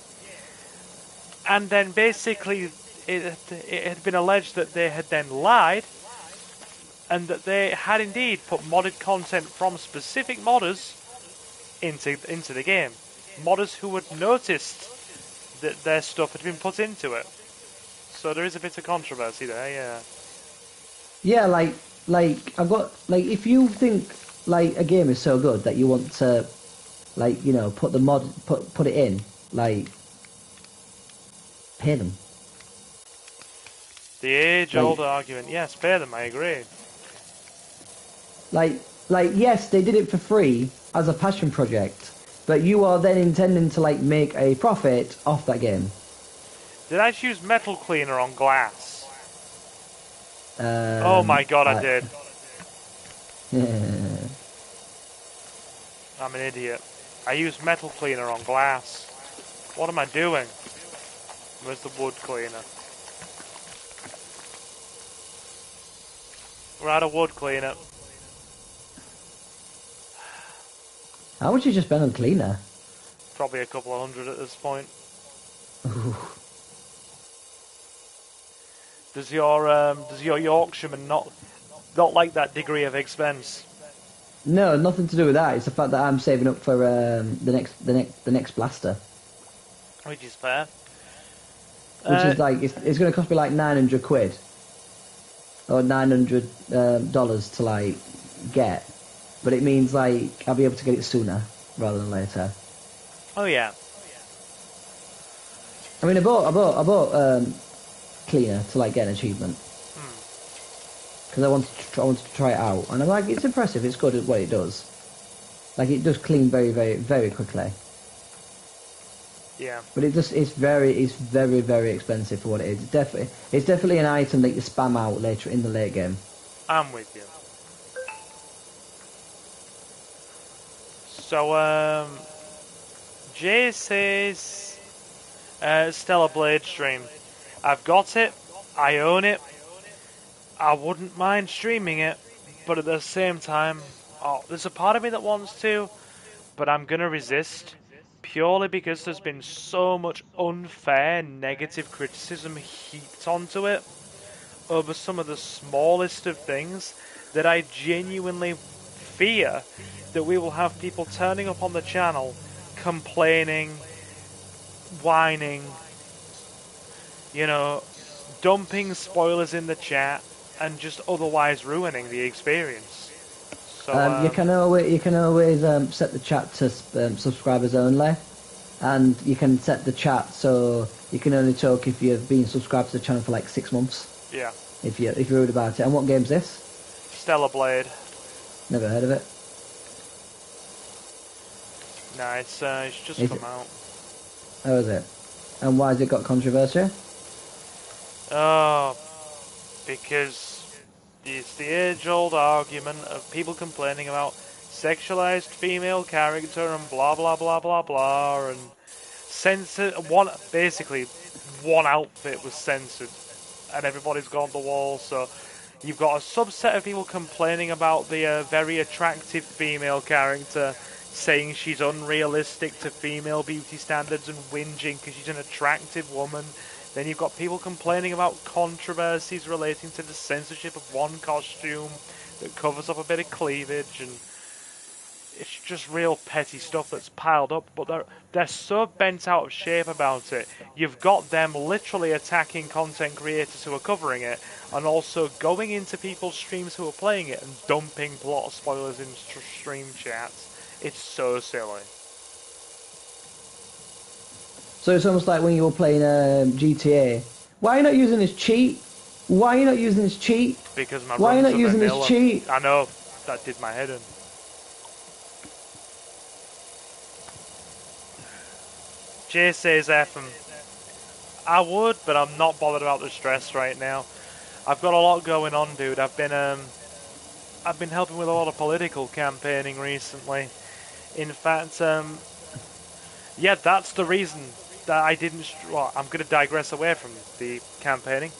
and then basically it had been alleged that they had then lied and that they had indeed put modded content from specific modders into the game. Modders who had noticed that their stuff had been put into it. So there is a bit of controversy there, yeah. Yeah, like I've got, like, if you think like a game is so good that you want to, like, you know, put it in, like, pay them. The age-old argument. Yes, pay them, I agree. Like yes, they did it for free as a passion project, but you are then intending to, like, make a profit off that game. Did I choose Metal Cleaner on glass? Oh my god, I did. I'm an idiot. I used Metal Cleaner on glass. What am I doing? Where's the wood cleaner? We're out of wood cleaner. How much you just spend on cleaner? Probably a couple of hundred at this point. Does your Yorkshireman not like that degree of expense? No, nothing to do with that. It's the fact that I'm saving up for the next blaster. Which is fair. Which is like it's going to cost me like £900 or $900 to, like, get, but it means, like, I'll be able to get it sooner rather than later. Oh yeah. I mean, I bought Cleaner to like get an achievement because I wanted to try it out, and I'm like, it's impressive. It's good at what it does. Like it does clean very, very, very quickly. Yeah. But it's very, very expensive for what it is. It's definitely an item that you spam out later in the late game. I'm with you. So, Jay says, Stellar Blade stream. I've got it. I own it. I wouldn't mind streaming it, but at the same time, there's a part of me that wants to, but I'm gonna resist. Purely because there's been so much unfair, negative criticism heaped onto it over some of the smallest of things that I genuinely fear that we will have people turning up on the channel, complaining, whining, dumping spoilers in the chat, and just otherwise ruining the experience. So, you can always set the chat to subscribers only, and you can set the chat so you can only talk if you've been subscribed to the channel for like 6 months. Yeah. If you're worried about it. And what game's this? Stellar Blade. Never heard of it. No, it's just come out. How is it? And why has it got controversy? Oh, because it's the age-old argument of people complaining about sexualized female character and blah blah blah blah blah, and basically one outfit was censored and everybody's gone to the wall. So you've got a subset of people complaining about the very attractive female character, saying she's unrealistic to female beauty standards and whinging because she's an attractive woman. Then you've got people complaining about controversies relating to the censorship of one costume that covers up a bit of cleavage, and it's just real petty stuff that's piled up, but they're so bent out of shape about it. You've got them literally attacking content creators who are covering it, and also going into people's streams who are playing it and dumping plot spoilers in stream chats. It's so silly. So it's almost like when you were playing GTA. Why are you not using this cheat? Why are you not using this cheat? Because my Why are you runs not are using vanilla. this cheat? I know, that did my head in. Jay says I would, but I'm not bothered about the stress right now. I've got a lot going on, dude. I've been helping with a lot of political campaigning recently. In fact, yeah, that's the reason that I didn't. Well, I'm going to digress away from the campaigning.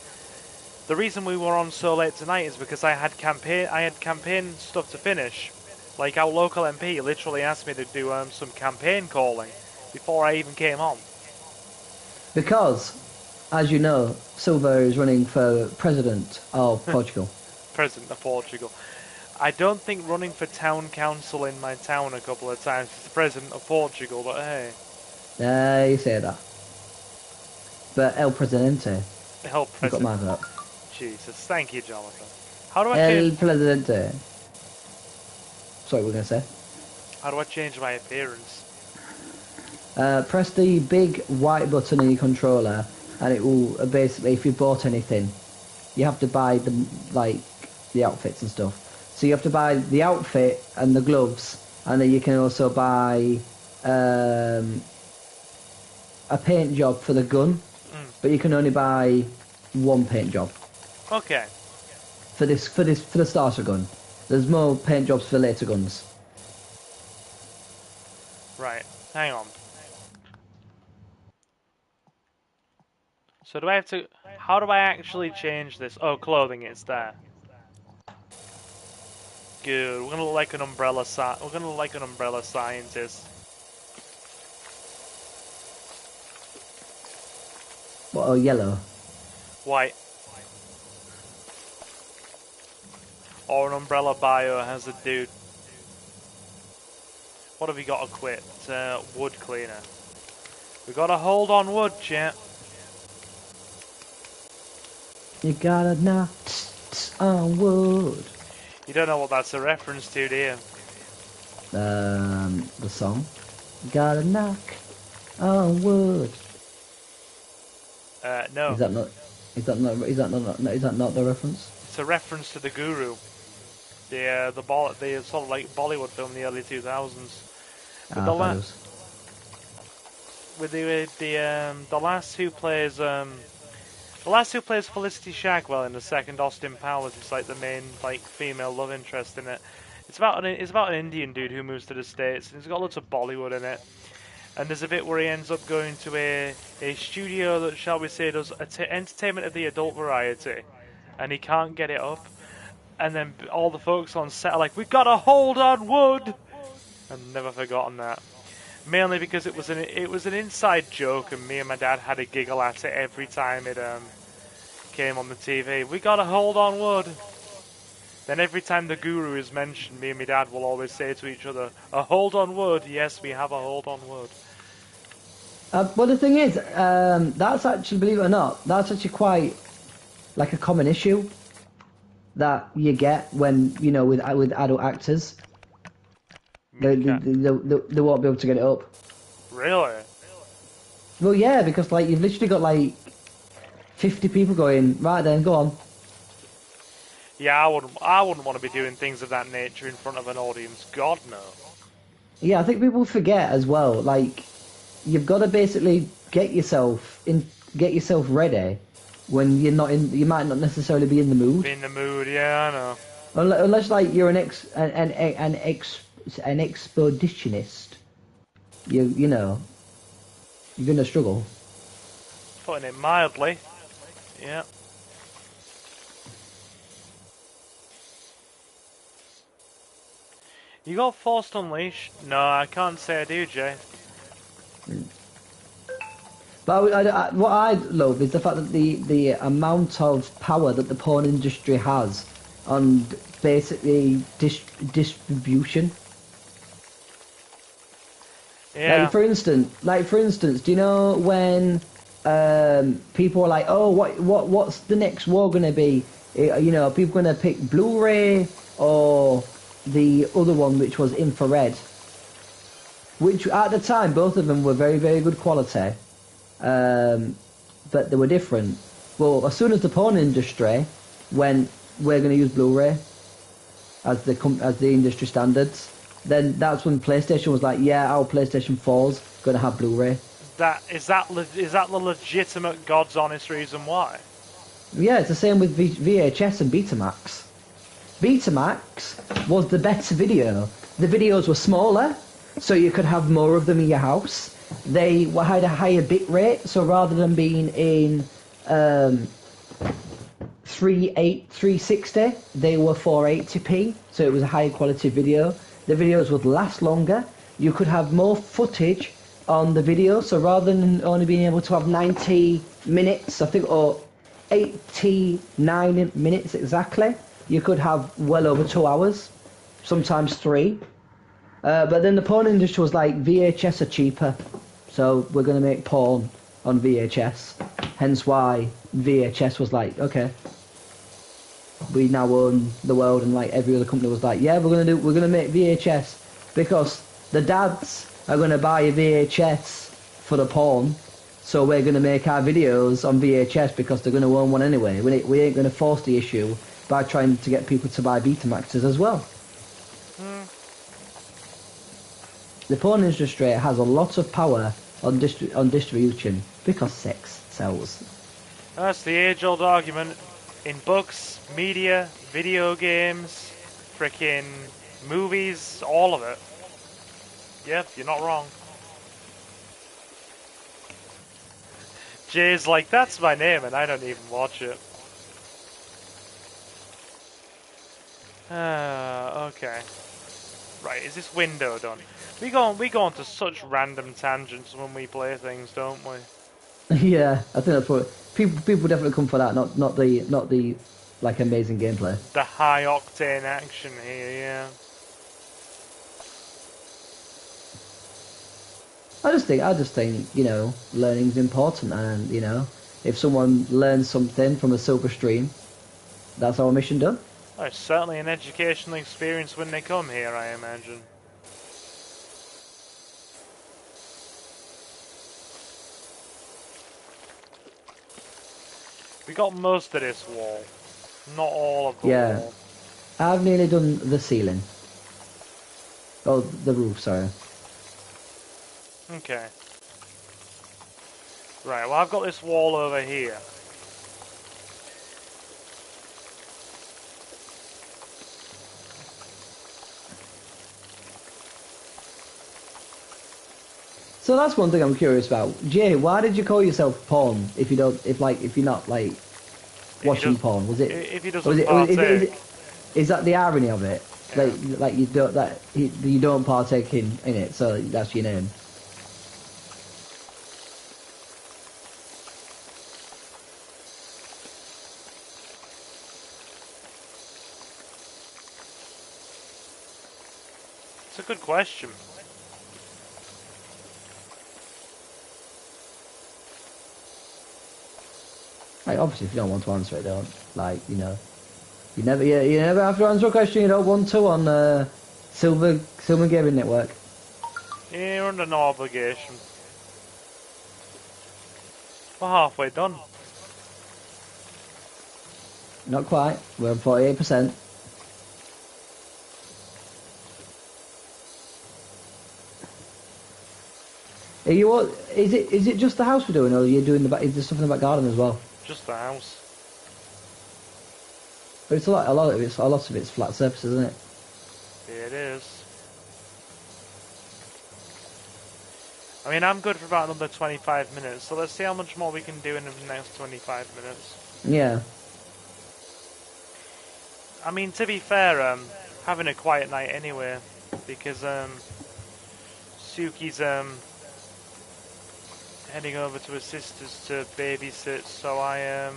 The reason we were on so late tonight is because I had campaign stuff to finish. Like our local MP literally asked me to do some campaign calling before I even came on. Because, as you know, Silva is running for president of Portugal. President of Portugal. I don't think running for town council in my town a couple of times is the president of Portugal, but hey. You say that. But El Presidente. El You've got President. my vote. Jesus, thank you, Jonathan. How do I El change? Presidente. Sorry, what were we going to say? How do I change my appearance? Press the big white button in your controller, and it will basically, if you bought anything, you have to buy the outfits and stuff. So you have to buy the outfit and the gloves, and then you can also buy a paint job for the gun, but you can only buy one paint job. Okay. For the starter gun. There's more paint jobs for later guns. Right. Hang on. So do I have to? How do I actually change this? Oh, clothing. It's there. Good. We're gonna look like an umbrella. We're gonna look like an umbrella scientist. What? Oh, yellow. White. Or an umbrella biohazard dude. What have we got equipped? Wood cleaner. We gotta hold on wood, chat. You gotta knock on wood. You don't know what that's a reference to, do you? The song. You gotta knock on wood. No. Is that not? Is that not? Is that not? Is that not the reference? It's a reference to the Guru, the sort of like Bollywood film in the early 2000s. With Ah, I the thought it la was. with the last who plays Felicity Shagwell in the second Austin Powers. It's like the main like female love interest in it. It's about an Indian dude who moves to the States, and it's got lots of Bollywood in it. And there's a bit where he ends up going to a studio that, shall we say, does entertainment of the adult variety, and he can't get it up. And then all the folks on set are like, "We've got to hold on wood." I've never forgotten that. Mainly because it was an inside joke, and me and my dad had a giggle at it every time it came on the TV. We got to hold on wood. Then every time the Guru is mentioned, me and my dad will always say to each other, "A hold on wood." Yes, we have a hold on wood. Well, the thing is, that's actually, believe it or not, that's actually quite like a common issue that you get when with adult actors. They won't be able to get it up. Really? Well, yeah, because like you've literally got like 50 people going, right then, go on. Yeah, I wouldn't want to be doing things of that nature in front of an audience. God no. Yeah, I think people forget as well. Like, you've got to basically get yourself ready when you're not in. You might not necessarily be in the mood. Be in the mood, yeah, I know. Unless like you're an expeditionist, you know you're gonna struggle. Putting it mildly. Yeah. You got Forced Unleashed? No, I can't say I do, Jay. But what I love is the fact that the amount of power that the porn industry has on basically distribution. Yeah. Like for instance, do you know when people are like, oh, what's the next war gonna be? People gonna pick Blu-ray or the other one, which was infrared, which at the time both of them were very, very good quality, but they were different. Well, as soon as the porn industry went, we're going to use Blu-ray as the industry standards, then that's when PlayStation was like, yeah, our PlayStation 4's going to have Blu-ray. Is that the legitimate, God's honest reason why? Yeah, it's the same with VHS and Betamax. Betamax was the better video. The videos were smaller, so you could have more of them in your house. They had a higher bit rate, so rather than being in 360, they were 480p, so it was a higher quality video. The videos would last longer. You could have more footage on the video, so rather than only being able to have 90 minutes, I think, or 89 minutes exactly, you could have well over 2 hours, sometimes 3. But then the porn industry was like, VHS are cheaper, so we're going to make porn on VHS. Hence why VHS was like, okay, we now own the world, and like every other company was like, yeah, we're going to make VHS because the dads are going to buy a VHS for the porn, so we're going to make our videos on VHS because they're going to own one anyway. We ain't going to force the issue by trying to get people to buy Betamaxes as well. The porn industry has a lot of power on distribution because sex sells. That's the age-old argument in books, media, video games, frickin' movies, all of it. Yep, you're not wrong. Jay's like, that's my name, and I don't even watch it. Okay. Right, is this window done? We go on to such random tangents when we play things, don't we? Yeah, I think that's what people definitely come for that, not the like amazing gameplay. The high octane action here, yeah. I just think learning's important, and if someone learns something from a silver stream, that's our mission done. Well, it's certainly an educational experience when they come here, I imagine. We got most of this wall, not all of the Yeah. wall. I've nearly done the ceiling. Oh, the roof, sorry. Okay. Right, well I've got this wall over here. So that's one thing I'm curious about. Jay, why did you call yourself porn if you're not like watching does- porn? Was it? If he Was doesn't it? partake. Is that the irony of it? Yeah. Like you don't partake in it, so that's your name. It's a good question. Like obviously, if you don't want to answer it, don't. Like you never have to answer a question you don't want to on Silver Gaming Network. Yeah, you're under no obligation. We're halfway done. Not quite. We're on 48%. Are you all, is it just the house we're doing, or are you doing the back? Is there stuff in the back garden as well? Just the house. But it's a lot of it's flat surface, isn't it? Yeah, it is. I mean, I'm good for about another 25 minutes, so let's see how much more we can do in the next 25 minutes. Yeah. I mean, to be fair, having a quiet night anyway, because Suki's heading over to her sister's to babysit, so I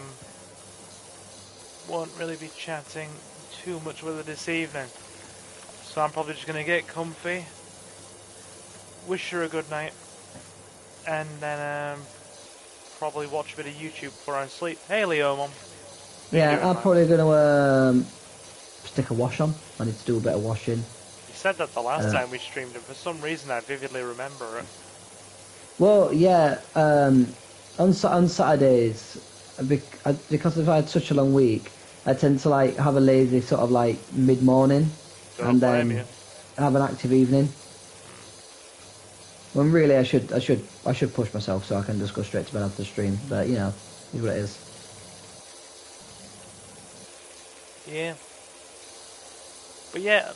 won't really be chatting too much with her this evening. So I'm probably just gonna get comfy, wish her a good night, and then probably watch a bit of YouTube before I sleep. Hey Leo, Mom. Yeah, doing, I'm man? probably gonna stick a wash on. I need to do a bit of washing. You said that the last time we streamed, and for some reason I vividly remember it. Well, yeah, on Saturdays, because I've had such a long week, I tend to like have a lazy sort of like mid-morning, Don't and blame then you. have an active evening. When really I should push myself so I can just go straight to bed after the stream. But you know, is what it is. Yeah. But yeah,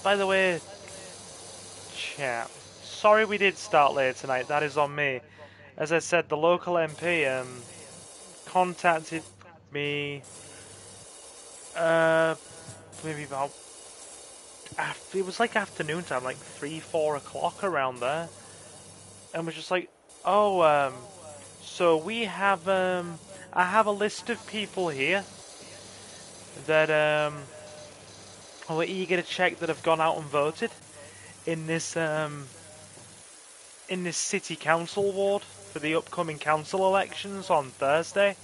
by the way, chat. Sorry we did start late tonight, that is on me. As I said, the local MP contacted me maybe about it was like afternoon time, like 3-4 o'clock around there, and was just like, oh so we have I have a list of people here that are eager to check that have gone out and voted in this city council ward for the upcoming council elections on Thursday,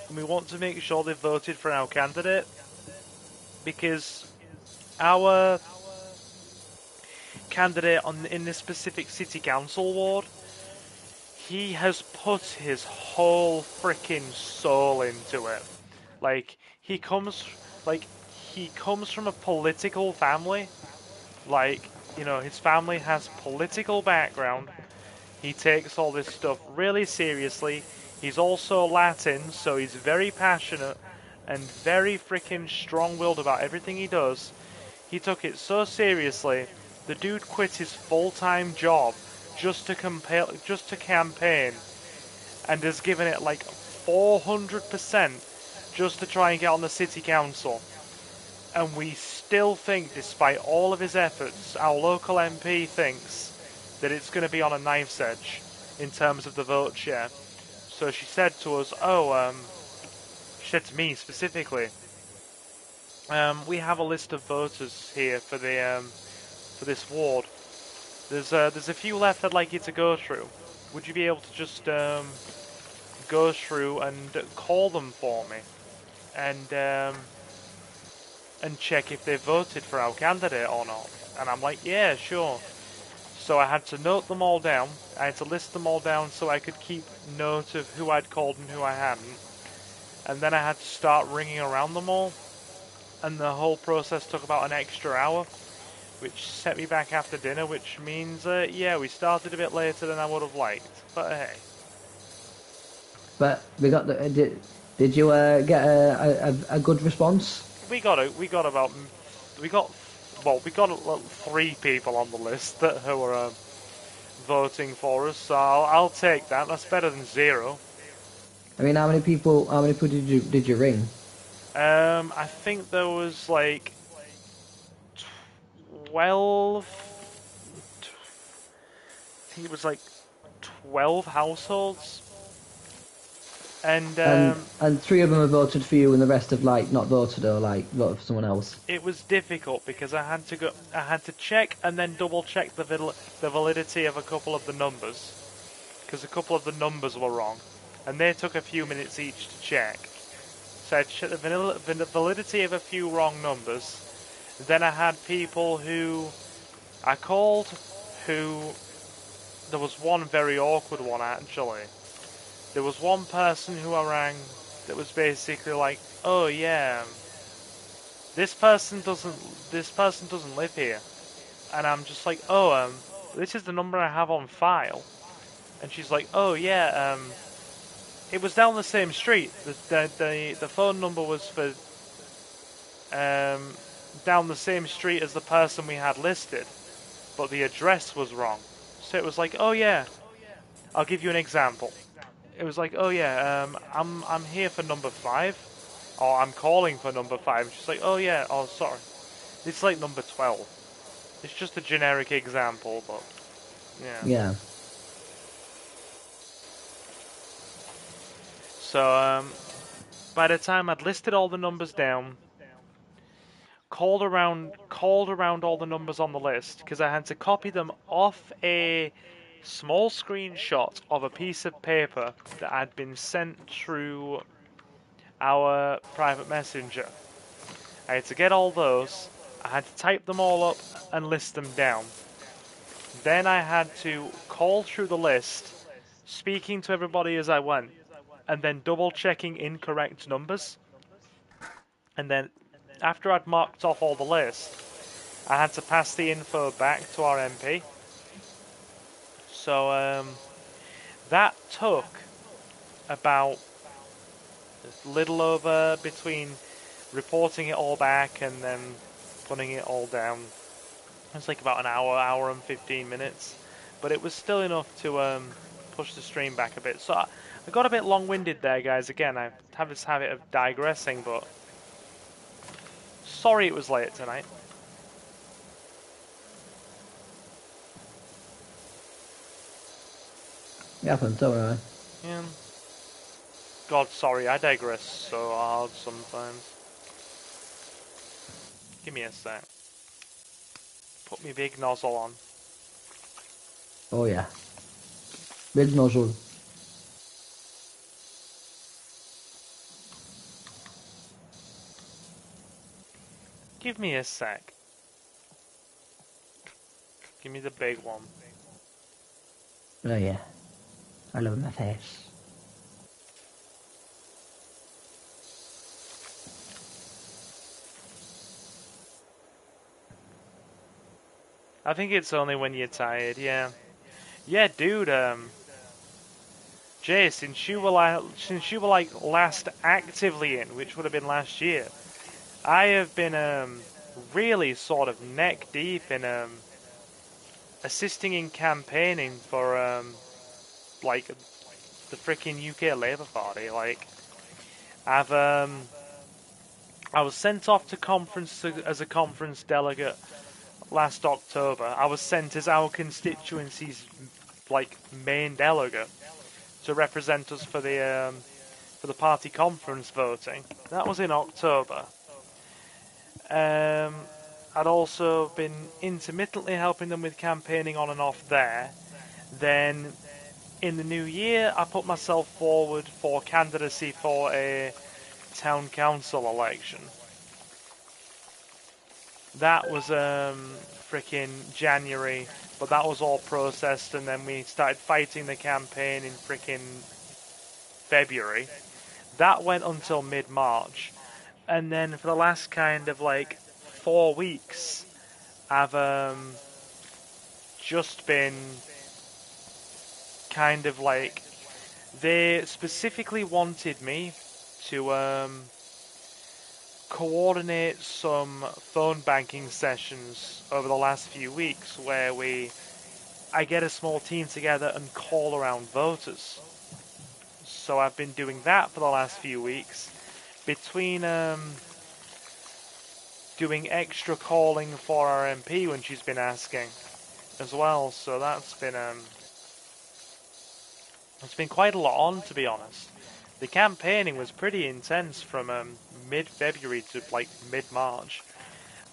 and we want to make sure they've voted for our candidate, because our candidate in this specific city council ward, he has put his whole freaking soul into it. Like he comes from a political family. Like, you know, his family has political background. He takes all this stuff really seriously. He's also Latin, so he's very passionate and very freaking strong-willed about everything he does. He took it so seriously, the dude quit his full-time job just to campaign, and has given it like 400% just to try and get on the city council. And we still think, despite all of his efforts, our local MP thinks that it's going to be on a knife's edge in terms of the vote share. So she said to us, she said to me specifically, we have a list of voters here for this ward. There's a few left I'd like you to go through. Would you be able to just go through and call them for me, and check if they voted for our candidate or not? And I'm like, yeah, sure. So I had to note them all down. I had to list them all down so I could keep note of who I'd called and who I hadn't. and then I had to start ringing around them all, and the whole process took about an extra hour, which set me back after dinner, which means, yeah, we started a bit later than I would have liked, but hey. But we got the. Did you get a good response? We got about, we got, well, we got 3 people on the list who were voting for us, so I'll take that. That's better than 0. I mean, how many people did you ring? I think there was like 12. I think it was like 12 households, and And 3 of them have voted for you, and the rest have like not voted or like voted for someone else. it was difficult because I had to check and then double check the validity of a couple of the numbers, because a couple of the numbers were wrong, and they took a few minutes each to check. So I checked the validity of a few wrong numbers. Then I had people who I called, there was one very awkward one actually. There was one person who I rang that was basically like, oh yeah, this person doesn't live here. And I'm just like, oh, this is the number I have on file. And she's like, oh yeah, it was down the same street. The phone number was for down the same street as the person we had listed, but the address was wrong. So it was like, oh yeah, I'll give you an example. It was like, oh yeah, I'm here for number 5, or I'm calling for number 5. She's like, oh yeah, oh sorry, it's like number 12. It's just a generic example, but yeah. Yeah. So by the time I'd listed all the numbers down, called around all the numbers on the list, because I had to copy them off a small screenshot of a piece of paper that had been sent through our private messenger. I had to get all those, I had to type them all up and list them down. Then I had to call through the list, speaking to everybody as I went, and then double checking incorrect numbers. And then after I'd marked off all the list, I had to pass the info back to our MP. So that took about a little over, between reporting it all back and then putting it all down, it was like about an hour and 15 minutes. But it was still enough to push the stream back a bit. So I got a bit long-winded there, guys. Again, I have this habit of digressing, but sorry it was late tonight. It happens, don't worry. Yeah. God, sorry, I digress so hard sometimes. Give me a sec. Put me big nozzle on. Oh yeah. Big nozzle. Give me a sec. Give me the big one. Oh yeah. I love my face. I think it's only when you're tired, yeah. Yeah, dude, Jay, since you were like last actively in, which would have been last year, I have been really sort of neck deep in assisting in campaigning for like the freaking UK Labour Party. Like, I was sent off to conference as a conference delegate last October. I was sent as our constituency's like main delegate to represent us for the party conference voting. That was in October. I'd also been intermittently helping them with campaigning on and off there. Then in the new year, I put myself forward for candidacy for a town council election. That was freaking January, but that was all processed, and then we started fighting the campaign in freaking February. That went until mid-March. And then for the last kind of like 4 weeks, I've just been kind of like, they specifically wanted me to coordinate some phone banking sessions over the last few weeks where I get a small team together and call around voters. So I've been doing that for the last few weeks. Between doing extra calling for our MP when she's been asking as well. So that's been it's been quite a lot on, to be honest. The campaigning was pretty intense from mid-February to like mid-March.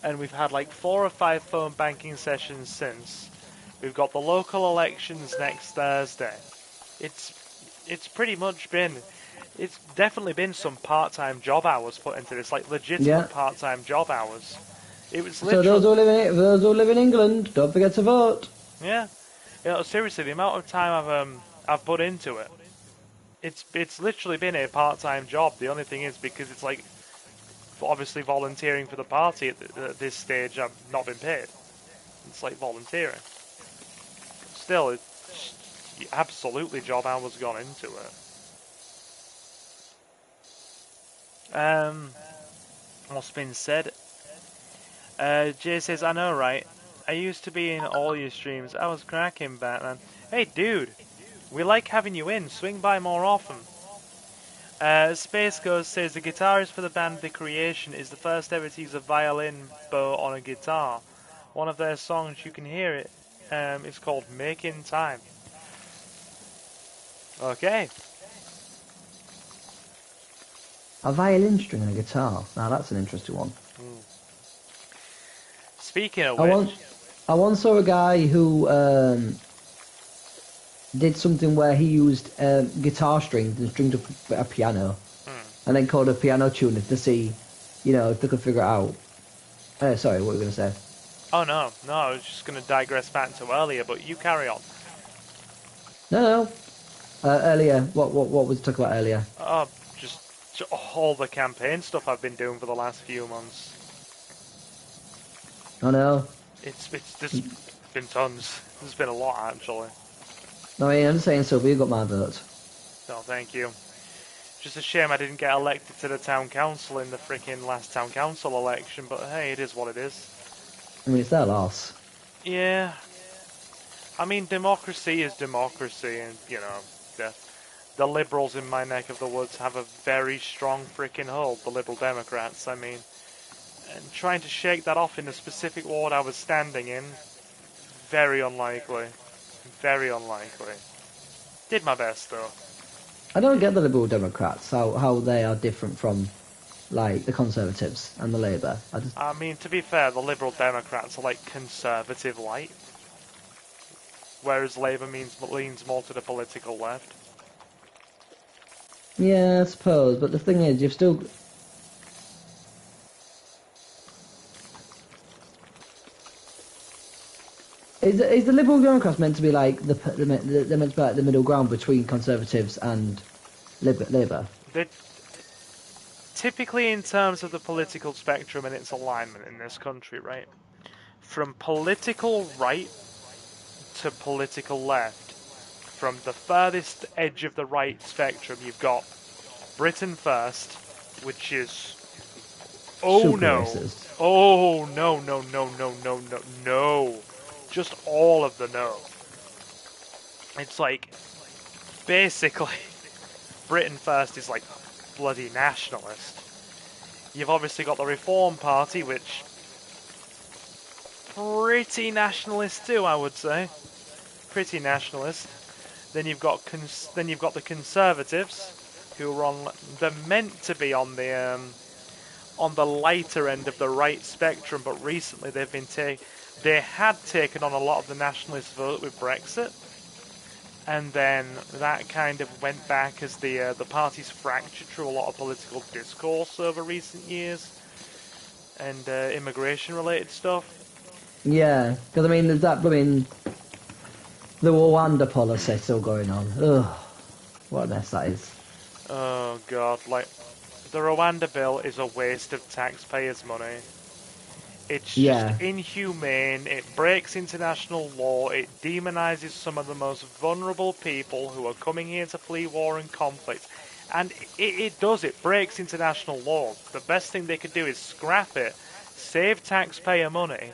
And we've had like 4 or 5 phone banking sessions since. We've got the local elections next Thursday. It's pretty much been, it's definitely been some part-time job hours put into this, like legitimate part-time job hours. It was literally... So those who live in England, don't forget to vote. Yeah, you know, seriously, the amount of time I've put into it, it's literally been a part-time job. The only thing is, because it's like obviously volunteering for the party at this stage, I've not been paid. It's like volunteering. Still, it's absolutely job hours gone into it. What's been said? Jay says, I know, right? I used to be in all your streams. I was cracking, Batman. Hey, dude, we like having you in. Swing by more often. Space Ghost says the guitarist for the band The Creation is the first ever to use a violin bow on a guitar. One of their songs, you can hear it. It's called Making Time. Okay. A violin string and a guitar. Now that's an interesting one. Speaking of which... I once saw a guy who did something where he used guitar strings and stringed up a piano, and then called a piano tuner to see, you know, if they could figure it out. Sorry, what were you going to say? Oh no, I was just going to digress back to earlier, but you carry on. No. Earlier, what was talk about earlier? Oh, just all the campaign stuff I've been doing for the last few months. I know. There's been tons. There's been a lot, actually. No, I mean, I'm just saying, Sylvia got my vote. No, thank you. Just a shame I didn't get elected to the town council in the freaking last town council election, but hey, it is what it is. I mean, it's their loss. Yeah. I mean, democracy is democracy, and, you know, the Liberals in my neck of the woods have a very strong freaking hold, the Liberal Democrats, I mean. And trying to shake that off in the specific ward I was standing in, very unlikely. Very unlikely. Did my best, though. I don't get the Liberal Democrats, how they are different from, like, the Conservatives and the Labour. I mean, to be fair, the Liberal Democrats are like conservative light, whereas Labour leans more to the political left. Yeah, I suppose, but the thing is, you've still... Is the Liberal Democrats meant to be like they're meant to be like the middle ground between Conservatives and Labour? Typically, in terms of the political spectrum and its alignment in this country, right? From political right to political left, from the furthest edge of the right spectrum, you've got Britain First, which is Super racist. Oh no. Just all of the no. It's like, basically, Britain First is like bloody nationalist. You've obviously got the Reform Party, which pretty nationalist too, I would say. Pretty nationalist. Then you've got the Conservatives, who are they're meant to be on the lighter end of the right spectrum, but recently they had taken on a lot of the nationalist vote with Brexit, and then that kind of went back as the parties fractured through a lot of political discourse over recent years, and immigration-related stuff. Yeah, because I mean, there's that. I mean, the Rwanda policy still going on. Ugh, what a mess that is. Oh god, like the Rwanda bill is a waste of taxpayers' money. It's just Yeah. inhumane, it breaks international law, it demonizes some of the most vulnerable people who are coming here to flee war and conflict. And it breaks international law. The best thing they could do is scrap it, save taxpayer money,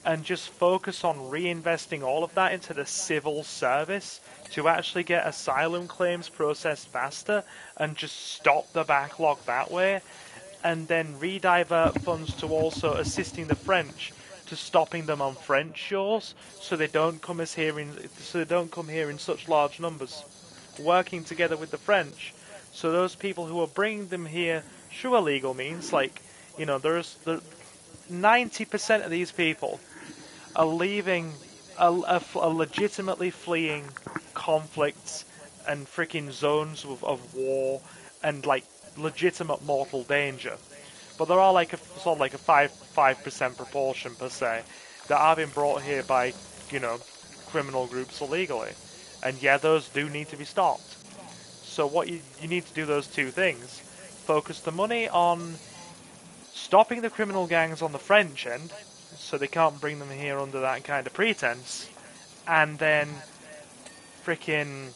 and just focus on reinvesting all of that into the civil service to actually get asylum claims processed faster and just stop the backlog that way, and then redivert funds to also assisting the French to stopping them on French shores so they don't come here in such large numbers, working together with the French. So those people who are bringing them here through illegal means, like, there's 90% of these people are leaving, are legitimately fleeing conflicts and freaking zones of war and like legitimate mortal danger. But there are like a sort of like a 5% proportion per se that are being brought here by, criminal groups illegally. And yeah, those do need to be stopped. So what you need to do those two things. Focus the money on stopping the criminal gangs on the French end, so they can't bring them here under that kind of pretense, and then freaking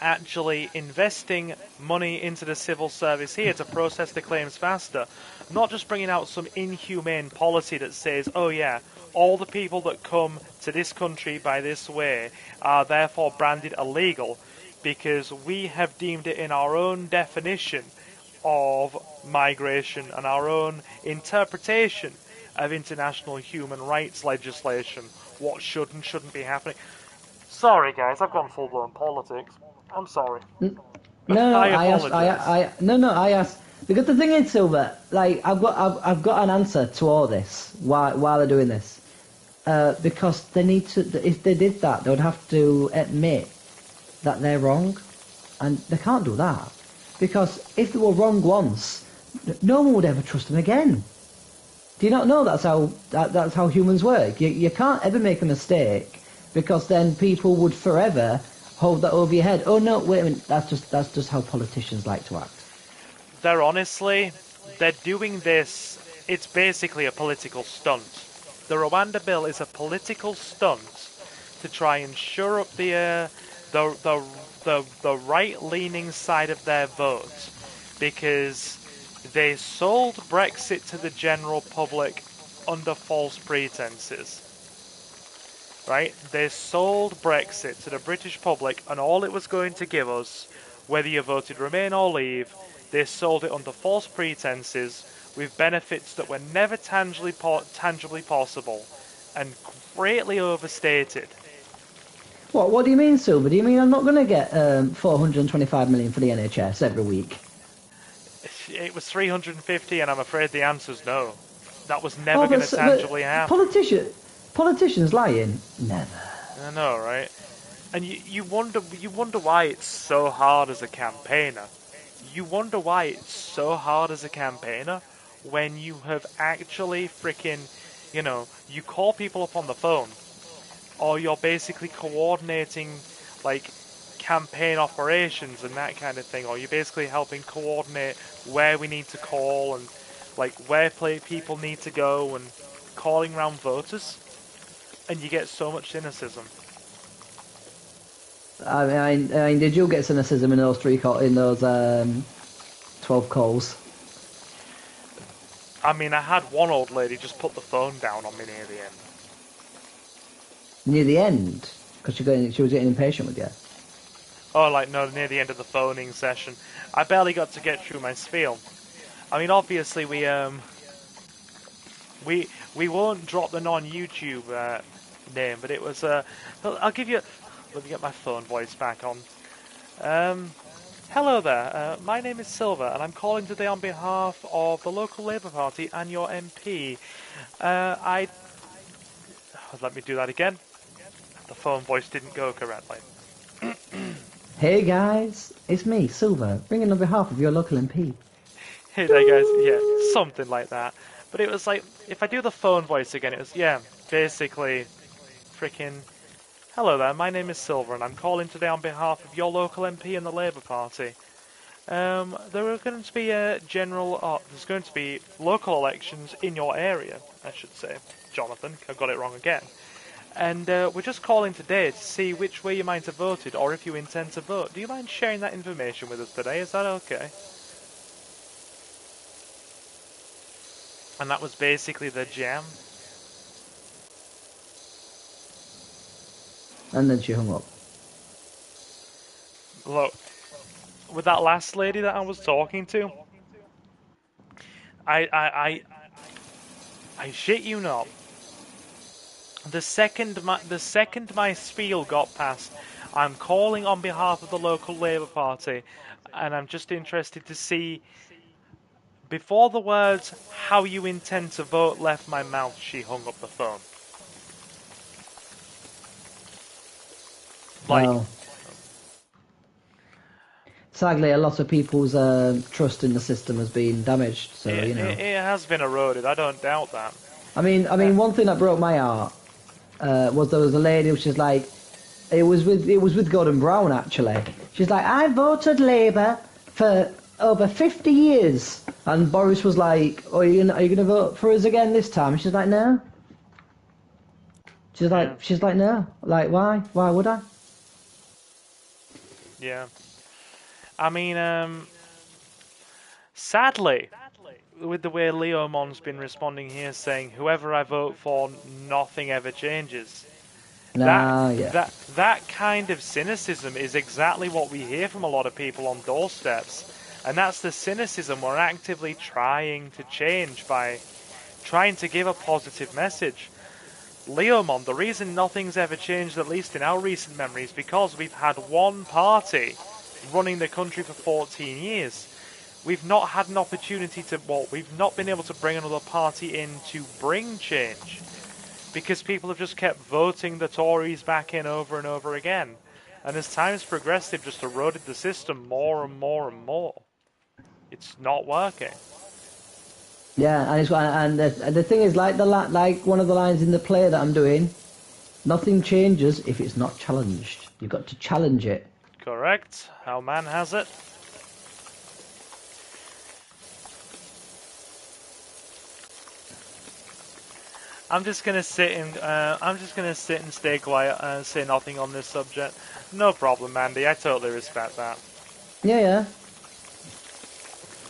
actually investing money into the civil service here to process the claims faster, not just bringing out some inhumane policy that says, oh yeah, all the people that come to this country by this way are therefore branded illegal because we have deemed it in our own definition of migration and our own interpretation of international human rights legislation, what should and shouldn't be happening. Sorry guys, I've gone full-blown politics. I'm sorry. No, I I asked. apologize. No, I asked because the thing is, Silver. Like, I've got an answer to all this. Why they're doing this? Because they need to. If they did that, they would have to admit that they're wrong, and they can't do that because if they were wrong once, no one would ever trust them again. Do you not know that's how humans work? You can't ever make a mistake because then people would forever hold that over your head. Oh no, wait a minute, that's just how politicians like to act. They're doing this. It's basically a political stunt. The Rwanda bill is a political stunt to try and shore up the right-leaning side of their vote, because they sold Brexit to the general public under false pretenses. Right? They sold Brexit to the British public, and all it was going to give us, whether you voted Remain or Leave, they sold it under false pretenses with benefits that were never tangibly possible and greatly overstated. What do you mean, Silver? Do you mean I'm not going to get 425 million for the NHS every week? It was 350, and I'm afraid the answer's no. That was never going to tangibly happen. Politicians lying? Never. I know, right? And you wonder why it's so hard as a campaigner. You wonder why it's so hard as a campaigner when you have actually freaking, you call people up on the phone, or you're basically coordinating like campaign operations and that kind of thing, or you're basically helping coordinate where we need to call and like where people need to go and calling around voters, and you get so much cynicism. I mean, did you get cynicism in those 12 calls? I mean, I had one old lady just put the phone down on me near the end. Near the end? Because she was getting impatient with you? Oh, like, no, near the end of the phoning session. I barely got to get through my spiel. I mean, obviously, we won't drop the non-YouTube name, but it was, I'll give you, let me get my phone voice back on. Hello there, my name is Silver, and I'm calling today on behalf of the local Labour Party and your MP. Let me do that again. The phone voice didn't go correctly. Hey guys, it's me, Silver, ringing on behalf of your local MP. Hey there guys, yeah, something like that. But it was like, if I do the phone voice again, it was, yeah, basically, freaking, hello there, my name is Silver, and I'm calling today on behalf of your local MP and the Labour Party. There are going to be there's going to be local elections in your area, I should say. Jonathan, I got it wrong again. And we're just calling today to see which way you might have voted, or if you intend to vote. Do you mind sharing that information with us today? Is that okay? And that was basically the jam. And then she hung up. Look, with that last lady that I was talking to, I shit you not. The second my spiel got passed, I'm calling on behalf of the local Labour Party, and I'm just interested to see, before the words "how you intend to vote" left my mouth, she hung up the phone. Like, Well, sadly, a lot of people's trust in the system has been damaged. So you know, it has been eroded. I don't doubt that. I mean, one thing that broke my heart was there was a lady which is like, it was with Gordon Brown actually. She's like, I voted Labour for over 50 years, and Boris was like, oh, are you gonna vote for us again this time? And she's like, no. She's like, no. Like, why? Why would I? Yeah. I mean, sadly, with the way Leomon's been responding here, saying, whoever I vote for, nothing ever changes. That kind of cynicism is exactly what we hear from a lot of people on doorsteps. And that's the cynicism we're actively trying to change by trying to give a positive message. Leomon, the reason nothing's ever changed, at least in our recent memory, is because we've had one party running the country for 14 years. We've not had an opportunity to, we've not been able to bring another party in to bring change. Because people have just kept voting the Tories back in over and over again. And as time's progressed, they've just eroded the system more and more and more. It's not working. Yeah, and the thing is, like one of the lines in the play that I'm doing, nothing changes if it's not challenged. You've got to challenge it. Correct. How man has it. I'm just gonna sit and stay quiet and say nothing on this subject. No problem, Andy. I totally respect that. Yeah.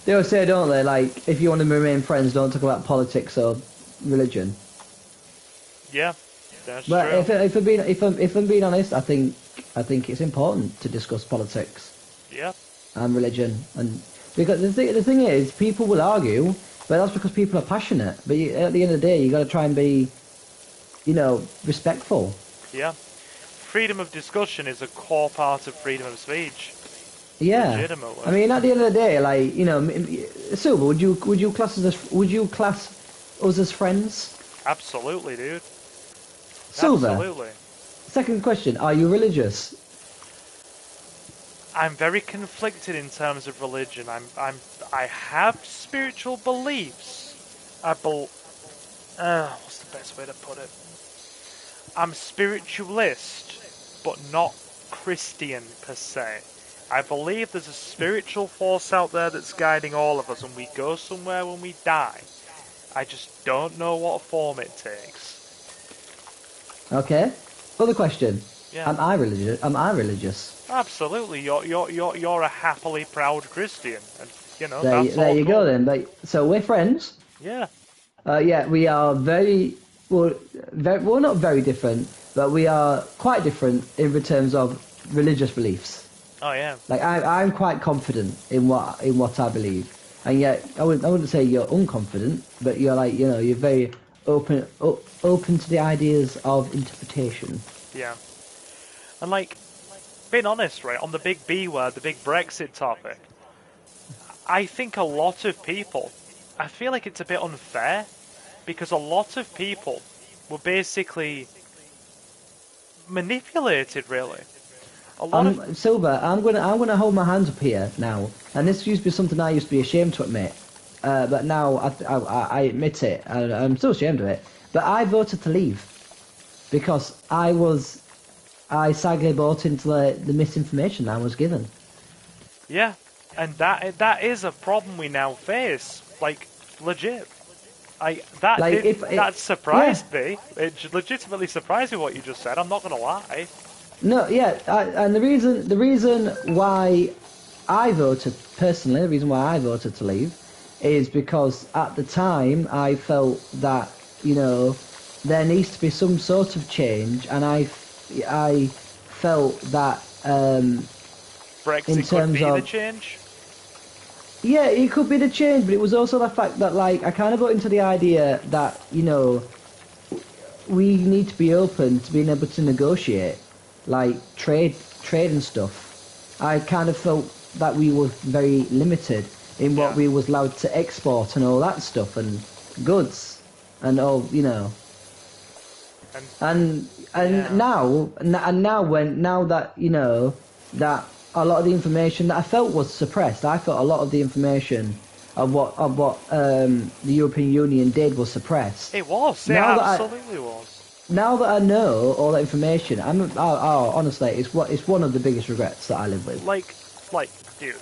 They always say, don't they? Like, if you want to remain friends, don't talk about politics or religion. Yeah, that's but true. If I'm being honest, I think it's important to discuss politics. Yeah. And religion, and because the thing is, people will argue, but that's because people are passionate. But at the end of the day, you got to try and be, respectful. Yeah. Freedom of discussion is a core part of freedom of speech. Yeah. Legitimately. I mean, at the end of the day, like, Silver, would you class us as friends? Absolutely, dude. Silver. Absolutely. Second question: are you religious? I'm very conflicted in terms of religion. I have spiritual beliefs. What's the best way to put it? I'm spiritualist, but not Christian per se. I believe there's a spiritual force out there that's guiding all of us, and we go somewhere when we die. I just don't know what form it takes. Okay. Other question. Yeah. Am I religious? Absolutely. You're a happily proud Christian, and there you go then. So we're friends. Yeah. Yeah, we are very not very different, but we are quite different in terms of religious beliefs. Oh yeah. Like I'm quite confident in what I believe, and yet I wouldn't say you're unconfident, but you're like you're very open to the ideas of interpretation. Yeah. And like, being honest, right, on the big B word, the big Brexit topic, I think a lot of people, I feel like it's a bit unfair, because a lot of people were basically manipulated, really. Silver, I'm gonna hold my hands up here now, and this used to be something I used to be ashamed to admit, but now I admit it, and I'm still ashamed of it. But I voted to leave because I sadly bought into the misinformation I was given. Yeah, and that is a problem we now face. Like, legit. That surprised me. It legitimately surprised me what you just said. I'm not gonna lie. No, yeah, and the reason why I voted personally, the reason why I voted to leave, is because at the time I felt that there needs to be some sort of change, and I felt that Brexit in could terms be of the change. yeah, it could be the change, but it was also the fact that like I kind of got into the idea that we need to be open to being able to negotiate, like trade and stuff. I kind of felt that we were very limited in what Yeah. we was allowed to export and all that stuff and goods and all, and Yeah. now that that a lot of the information that I felt was suppressed, I felt a lot of the information of what the European Union did was suppressed. It was. It Now that absolutely was. Now that I know all that information, honestly, it's one of the biggest regrets that I live with. Like, dude,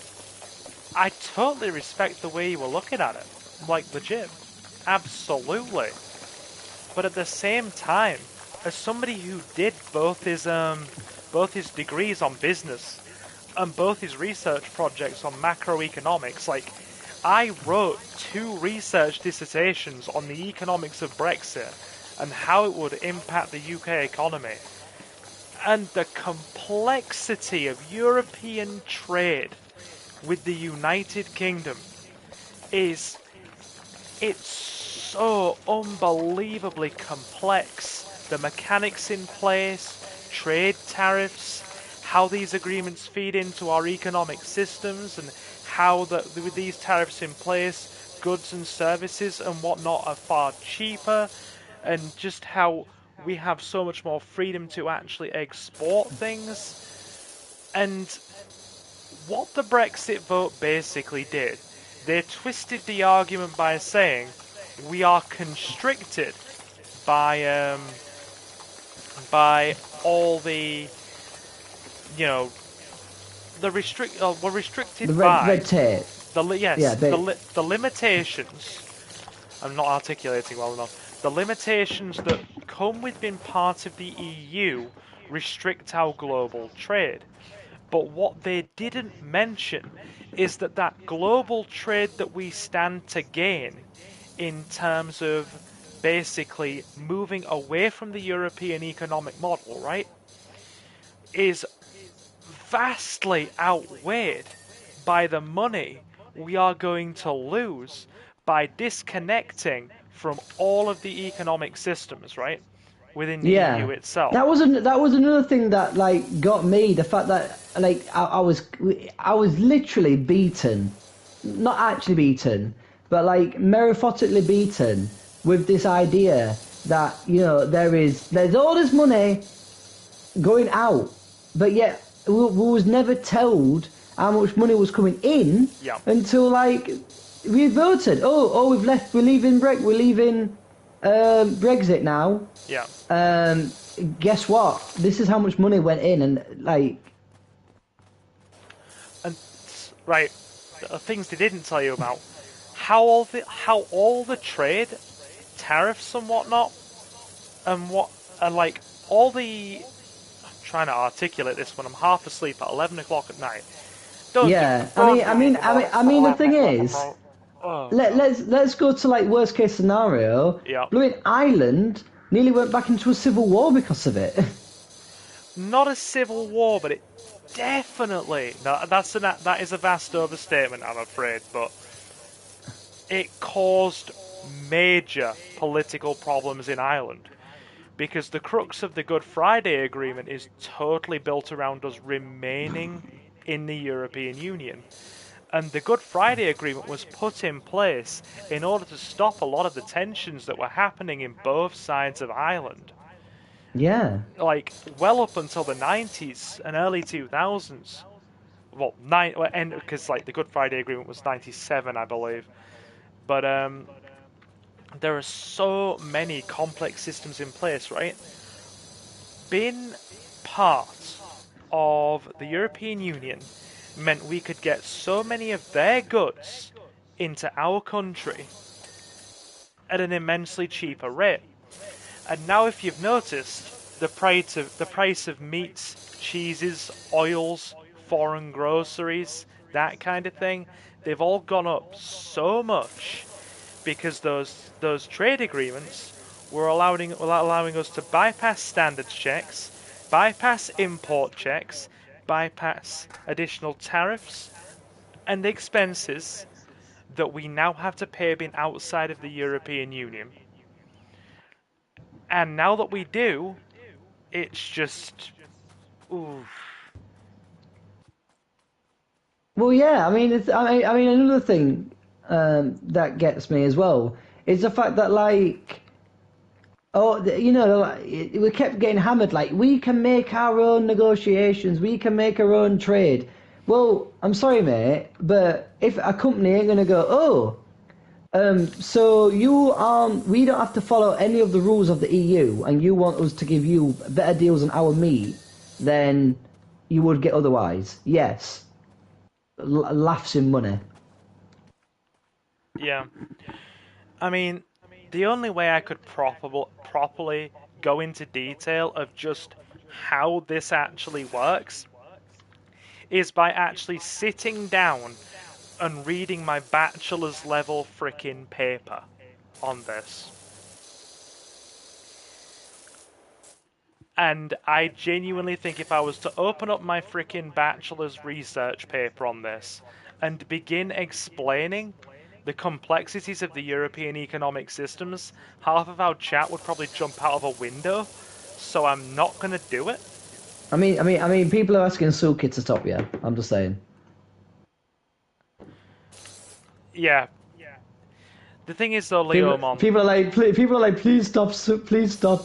I totally respect the way you were looking at it. Like, legit. Absolutely. But at the same time, as somebody who did both his degrees on business and both his research projects on macroeconomics, like, I wrote 2 research dissertations on the economics of Brexit and how it would impact the UK economy. And the complexity of European trade with the United Kingdom it's so unbelievably complex. The mechanics in place, trade tariffs, how these agreements feed into our economic systems, and how with these tariffs in place, goods and services and whatnot are far cheaper, and just how we have so much more freedom to actually export things. And what the Brexit vote basically did, they twisted the argument by saying we are constricted by all the we're restricted The by red tape. the limitations. I'm not articulating well enough. The limitations that come with being part of the EU restrict our global trade. But what they didn't mention is that global trade that we stand to gain in terms of basically moving away from the European economic model, right, is vastly outweighed by the money we are going to lose by disconnecting from all of the economic systems, right, within the EU itself. That was another thing that like got me, the fact that like I was literally beaten, not actually beaten, but like meriphotically beaten with this idea that there's all this money going out, but yet we was never told how much money was coming in until like we voted. We're leaving Brexit now. Yeah. Guess what? This is how much money went in, and like. And right, things they didn't tell you about how all the trade, tariffs and whatnot, and like all the. I'm trying to articulate this when I'm half asleep at 11 o'clock at night. I mean, the thing is. Let's go to like worst case scenario. Yeah. Blue Ireland nearly went back into a civil war because of it. Not a civil war, but it definitely. No, that is a vast overstatement, I'm afraid, but it caused major political problems in Ireland because the crux of the Good Friday Agreement is totally built around us remaining in the European Union. And the Good Friday Agreement was put in place in order to stop a lot of the tensions that were happening in both sides of Ireland. Yeah. Like, well up until the 90s and early 2000s. Well, because like the Good Friday Agreement was 97, I believe. But there are so many complex systems in place, right? Being part of the European Union meant we could get so many of their goods into our country at an immensely cheaper rate. And now, if you've noticed, the price of meats, cheeses, oils, foreign groceries, that kind of thing, they've all gone up so much because those trade agreements were allowing us to bypass standards checks, bypass import checks, bypass additional tariffs and expenses that we now have to pay being outside of the European Union. And now that we do, it's just... ooh. Well, yeah, I mean, I mean, another thing that gets me as well is the fact that, like, you know, like, we kept getting hammered. Like, we can make our own negotiations, we can make our own trade. Well, I'm sorry, mate, but if a company ain't gonna go, so we don't have to follow any of the rules of the EU, and you want us to give you better deals on our meat than you would get otherwise. Yes. Laughs in money. Yeah. I mean, the only way I could properly go into detail of just how this actually works is by actually sitting down and reading my bachelor's level frickin' paper on this. And I genuinely think if I was to open up my frickin' bachelor's research paper on this and begin explaining the complexities of the European economic systems, half of our chat would probably jump out of a window, so I'm not gonna do it. I mean, people are asking Suki to stop you. I'm just saying. Yeah. The thing is though, Leo, Mom, people are like, please stop, please stop.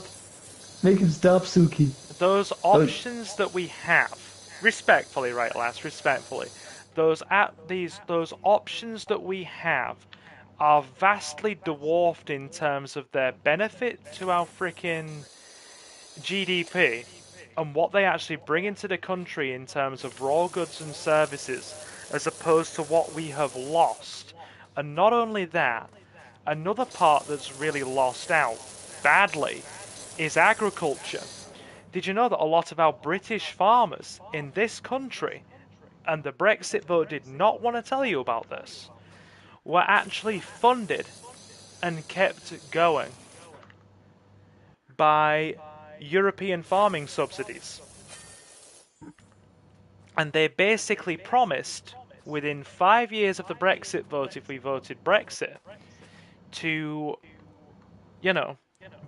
Make him stop, Suki. those options that we have, respectfully, right, lass, respectfully, those options that we have are vastly dwarfed in terms of their benefit to our freaking GDP and what they actually bring into the country in terms of raw goods and services, as opposed to what we have lost. And not only that, another part that's really lost out badly is agriculture. Did you know that a lot of our British farmers in this country, and the Brexit vote did not want to tell you about this, were actually funded and kept going by European farming subsidies? And they basically promised within 5 years of the Brexit vote, if we voted Brexit, to, you know,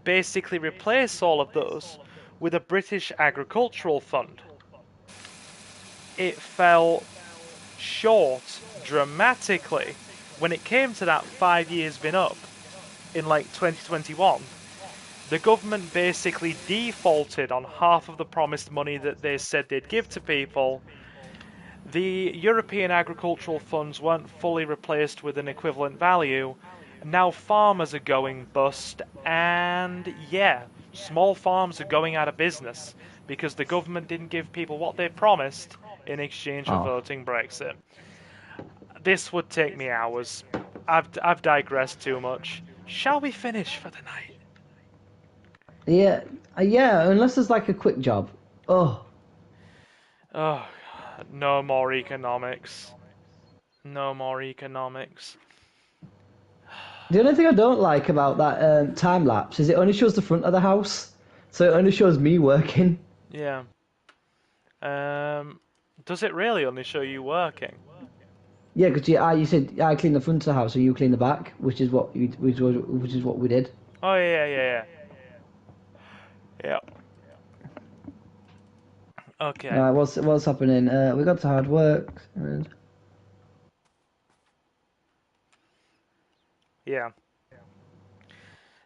basically replace all of those with a British agricultural fund. It fell short dramatically when it came to that 5 years been up in like 2021. The government basically defaulted on half of the promised money that they said they'd give to people. The European agricultural funds weren't fully replaced with an equivalent value. Now farmers are going bust, and yeah, small farms are going out of business because the government didn't give people what they promised in exchange for voting Brexit. This would take me hours. I've digressed too much. Shall we finish for the night? Yeah, yeah. Unless there's like a quick job. Oh. Oh, no more economics. No more economics. The only thing I don't like about that time lapse is it only shows the front of the house, so it only shows me working. Yeah. Does it really only show you working? Yeah, because you said I clean the front of the house, so you clean the back, which is what we did. Oh yeah. Yep. Okay. What's happening? We got to hard work. Yeah.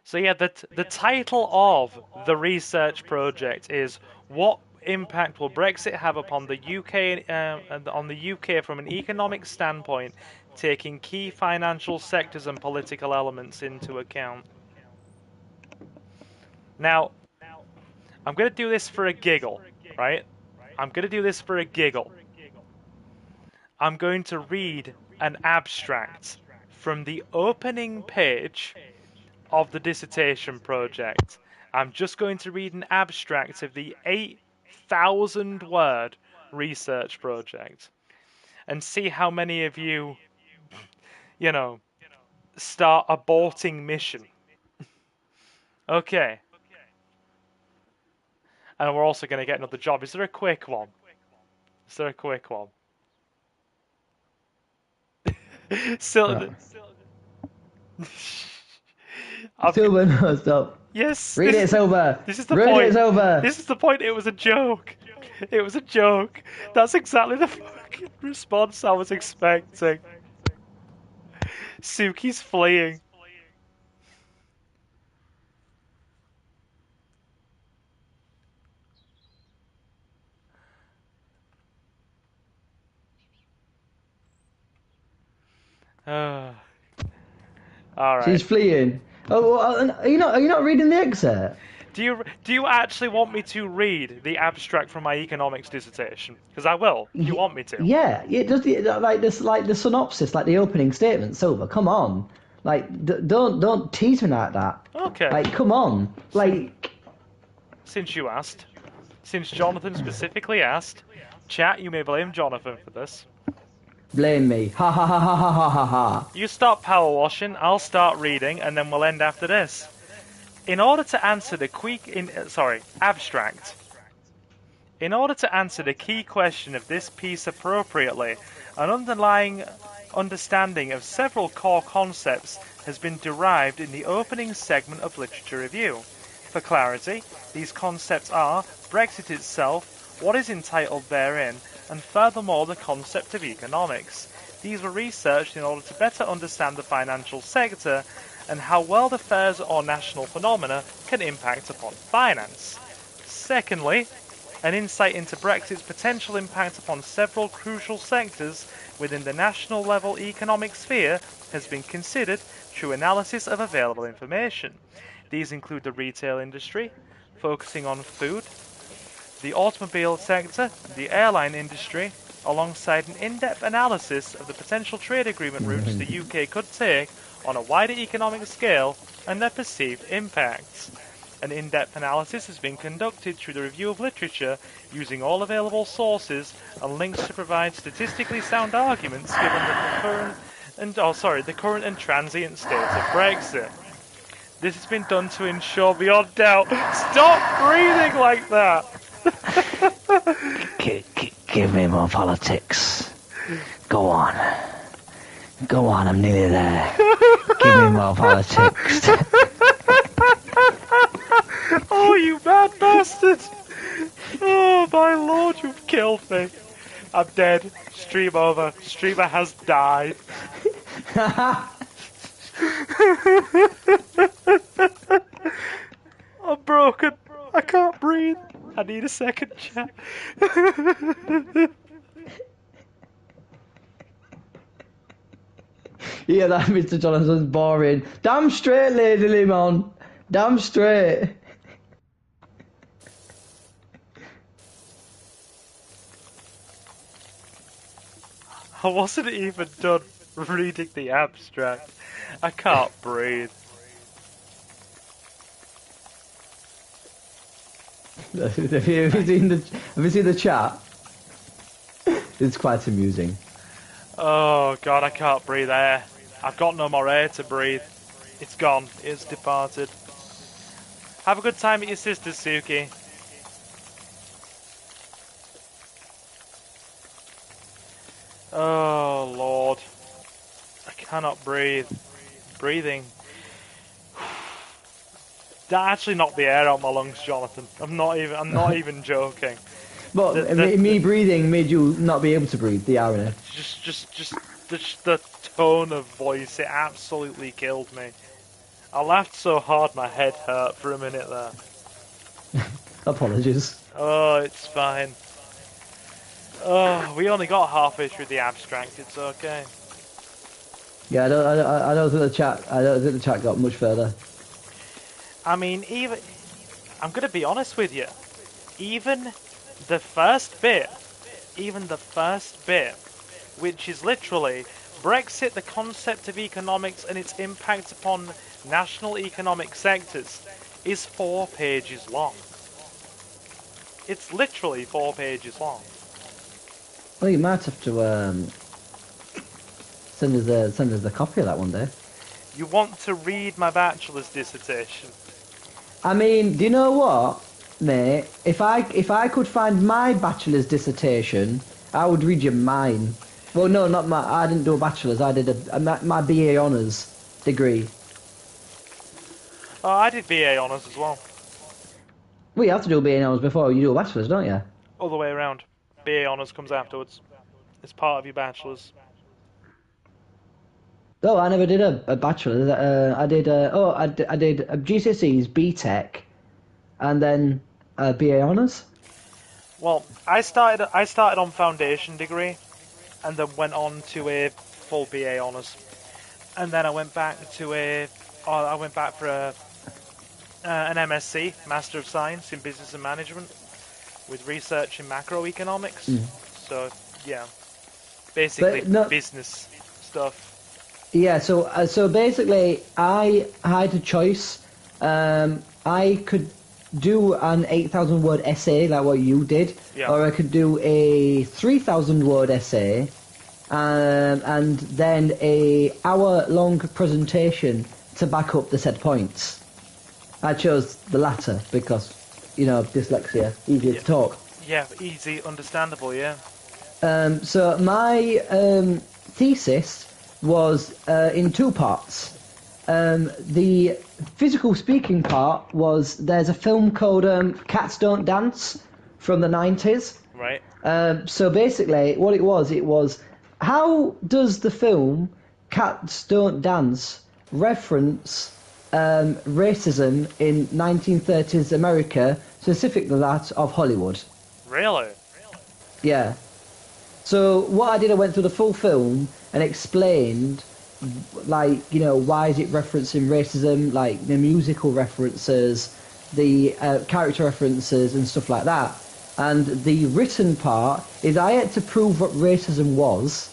So yeah, the title of the research project is "What Impact Will Brexit Have Upon the UK on the UK from an Economic Standpoint, Taking Key Financial Sectors and Political Elements into Account." Now, I'm going to do this for a giggle, right? I'm going to do this for a giggle. I'm going to read an abstract from the opening page of the dissertation project. I'm just going to read an abstract of the 8,000 word research project and see how many of you, start aborting mission. Okay. And we're also going to get another job. Is there a quick one? Is there a quick one? Still, Silver, no, stop. yes. Read it, Silver. This is the Read point. it, Silver. This is the point. It was a joke. It was a joke. That's exactly the fucking response I was expecting. Suki's fleeing. All right. She's fleeing. Oh, are you not reading the excerpt? Do you actually want me to read the abstract from my economics dissertation? Because I will. You want me to? Yeah, it does like the synopsis, like the opening statement. Silver, come on, like don't tease me like that. Okay. Like, come on, like. Since you asked, since Jonathan specifically asked, chat, you may blame Jonathan for this. Blame me. Ha ha ha ha ha ha ha ha. You start power washing, I'll start reading, and then we'll end after this. In order to answer the abstract. In order to answer the key question of this piece appropriately, an underlying understanding of several core concepts has been derived in the opening segment of literature review. For clarity, these concepts are Brexit itself, what is entitled therein, and furthermore the concept of economics. These were researched in order to better understand the financial sector and how world affairs or national phenomena can impact upon finance. Secondly, an insight into Brexit's potential impact upon several crucial sectors within the national level economic sphere has been considered through analysis of available information. These include the retail industry, focusing on food, the automobile sector, the airline industry, alongside an in-depth analysis of the potential trade agreement routes the UK could take on a wider economic scale and their perceived impacts. An in-depth analysis has been conducted through the review of literature using all available sources and links to provide statistically sound arguments given the current and transient state of Brexit. This has been done to ensure beyond doubt. Stop breathing like that! Give me more politics. Go on. Go on, I'm nearly there. Give me more politics. Oh, you mad bastard! Oh, my lord, you've killed me. I'm dead. Stream over. Streamer has died. I'm broken. I can't breathe. I need a second chat. Yeah, that Mr. Jonathan's boring. Damn straight, Lady Limon. Damn straight. I wasn't even done reading the abstract. I can't breathe. Have you seen the chat? It's quite amusing. Oh god, I can't breathe air. I've got no more air to breathe. It's gone. It's departed. Have a good time at your sister's, Suki. Oh lord. I cannot breathe. Breathing. That actually knocked the air out my lungs, Jonathan. I'm not even joking. But me breathing made you not be able to breathe, the irony. Just the tone of voice, it absolutely killed me. I laughed so hard my head hurt for a minute there. Apologies. Oh, it's fine. Oh, we only got halfway through the abstract, it's okay. Yeah, I don't think the chat got much further. I mean, I'm gonna be honest with you. Even the first bit which is literally Brexit, the concept of economics and its impact upon national economic sectors, is 4 pages long. It's literally 4 pages long. Well, you might have to send us a copy of that one day. You want to read my bachelor's dissertation? I mean, do you know what, mate? If I could find my bachelor's dissertation, I would read you mine. Well, no, not my. I didn't do a bachelor's. I did my BA honours degree. Oh, I did BA honours as well. Well, you have to do a BA honours before you do a bachelor's, don't you? All the way around. BA honours comes afterwards. It's part of your bachelor's. Oh, I never did a bachelor's. I did GCSEs, BTEC, and then BA honours. Well, I started on foundation degree, and then went on to a full BA honours, and then I went back for an MSc, Master of Science in Business and Management, with research in macroeconomics. So yeah, basically business stuff. Yeah, so basically, I had a choice. I could do an 8,000 word essay like what you did, or I could do a 3,000 word essay, and then a hour-long presentation to back up the said points. I chose the latter because, dyslexia, easier to talk. Yeah, easy, understandable, yeah. So my thesis was in 2 parts. The physical speaking part was, there's a film called Cats Don't Dance from the 90s. Right. So basically, what it was, how does the film Cats Don't Dance reference racism in 1930s America, specifically that of Hollywood? Really? Yeah. So what I did, I went through the full film and explained, why is it referencing racism, like the musical references, the character references and stuff like that. And the written part is I had to prove what racism was,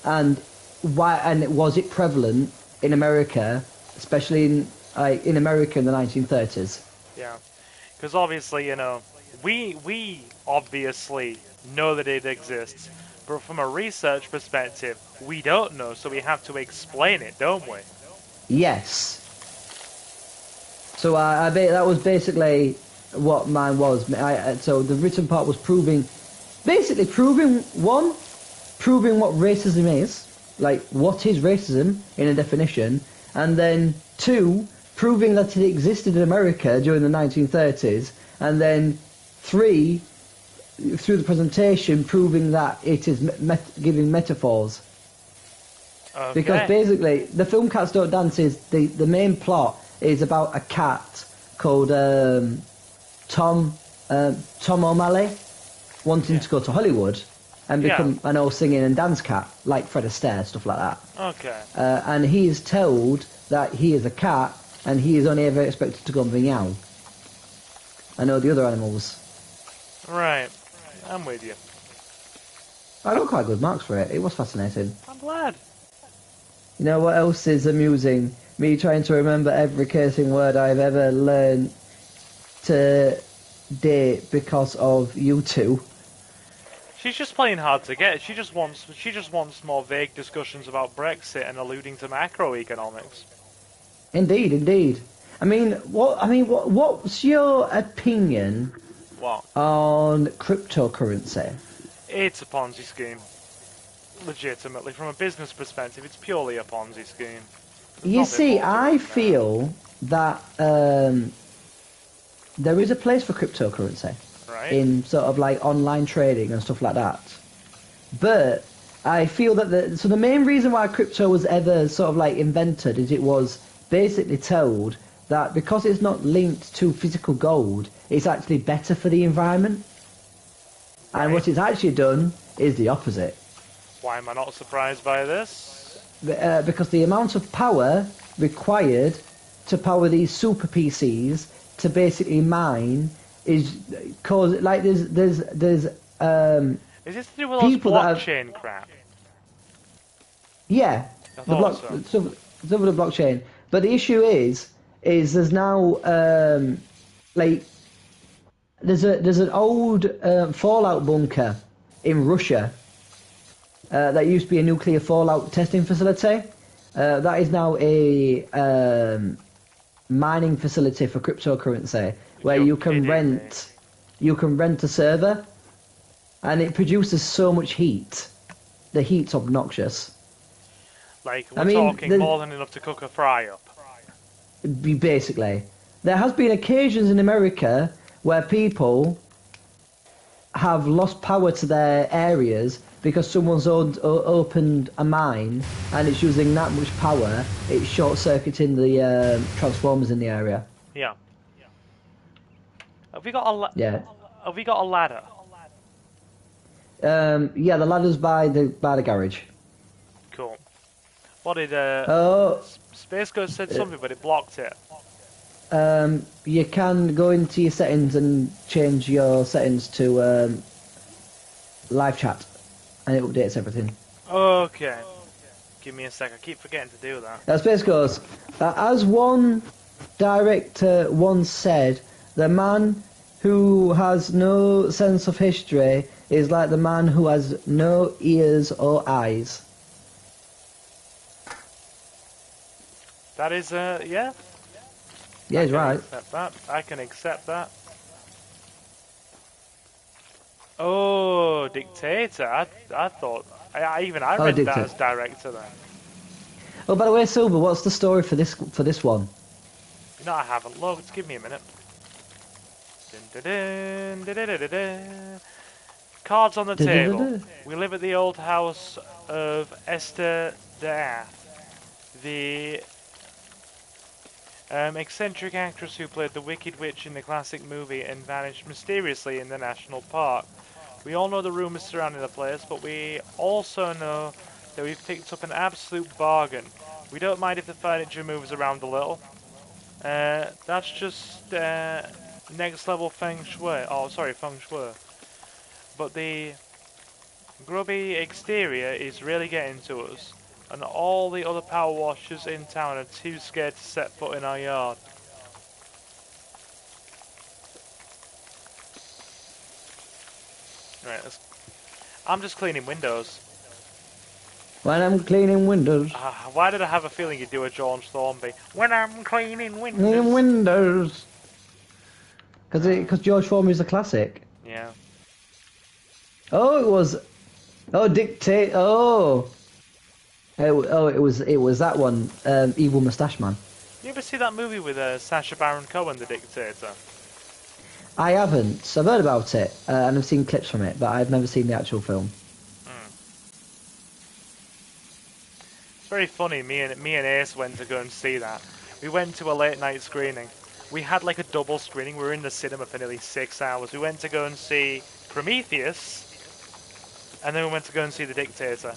and why, and was it prevalent in America, especially in America in the 1930s. Yeah, because obviously, we obviously know that it exists, but from a research perspective, we don't know, so we have to explain it, don't we? Yes. So that was basically what mine was. So the written part was proving what racism is, like what is racism in a definition, and then 2, proving that it existed in America during the 1930s, and then 3, through the presentation, proving that it is giving metaphors. Okay. Because basically, the film Cats Don't Dance is, the main plot is about a cat called Tom O'Malley wanting to go to Hollywood and become an old singing and dance cat, like Fred Astaire, stuff like that. Okay. And he is told that he is a cat and he is only ever expected to go and meow. I know the other animals. Right. I'm with you. I got quite good marks for it. It was fascinating. I'm glad. You know what else is amusing? Me trying to remember every cursing word I've ever learned to date because of you two. She's just playing hard to get. She just wants more vague discussions about Brexit and alluding to macroeconomics. Indeed. What's your opinion What? on cryptocurrency? It's a Ponzi scheme. Legitimately, from a business perspective, it's purely a Ponzi scheme. You see, I feel that there is a place for cryptocurrency. Right. In sort of like online trading and stuff like that. But I feel that the main reason why crypto was ever sort of like invented is it was basically told that because it's not linked to physical gold, it's actually better for the environment. Right. And what it's actually done is the opposite. Why am I not surprised by this? Because the amount of power required to power these super PCs to basically mine is cause like there's Is this to do with all this blockchain crap? Yeah, I the thought block, so. stuff with the blockchain. But the issue is there's now like there's an old fallout bunker in Russia that used to be a nuclear fallout testing facility. That is now a mining facility for cryptocurrency where You're you can kidding me. rent a server, and it produces so much heat. The heat's obnoxious. Like, I we're mean, talking more than enough to cook a fry up. basically, there has been occasions in America where people have lost power to their areas because someone's opened a mine and it's using that much power, it's short-circuiting the transformers in the area. Yeah. Have we got a Yeah. have we got a ladder? Yeah, the ladder's by the garage. Cool. What did Oh, Space Ghost said something, but it blocked it. you can go into your settings and change your settings to live chat, and it updates everything. Okay. Give me a sec. I keep forgetting to do that. Space Ghost, as one director once said, the man who has no sense of history is like the man who has no ears or eyes. That is yeah. Yeah, he's right. Accept that. I can accept that. Oh, dictator. I thought I read that Dictator. as director then. Oh, by the way, Silver, what's the story for this one? No, I haven't looked. Give me a minute. Dun, dun, dun, dun, dun, dun, dun. Cards on the table. We live at the old house of Esther Death, the eccentric actress who played the Wicked Witch in the classic movie and vanished mysteriously in the national park. We all know the rumours surrounding the place, but we also know that we've picked up an absolute bargain. We don't mind if the furniture moves around a little. That's just next level feng shui. Oh, sorry, feng shui. But the grubby exterior is really getting to us, and all the other power washers in town are too scared to set foot in our yard. Right, I'm just cleaning windows. When I'm cleaning windows. Why did I have a feeling you'd do a George Thornby? When I'm cleaning windows. Cleaning windows. Because George Foreman is a classic. Yeah. Oh, it was. Oh, dictate. Oh. It was that one. Evil Moustache Man. You ever see that movie with Sacha Baron Cohen, The Dictator? I haven't. I've heard about it and I've seen clips from it, but I've never seen the actual film. It's very funny. Me and Ace went to go and see that. We went to a late night screening. We had like a double screening. We were in the cinema for nearly 6 hours. We went to go and see Prometheus, and then we went to go and see The Dictator.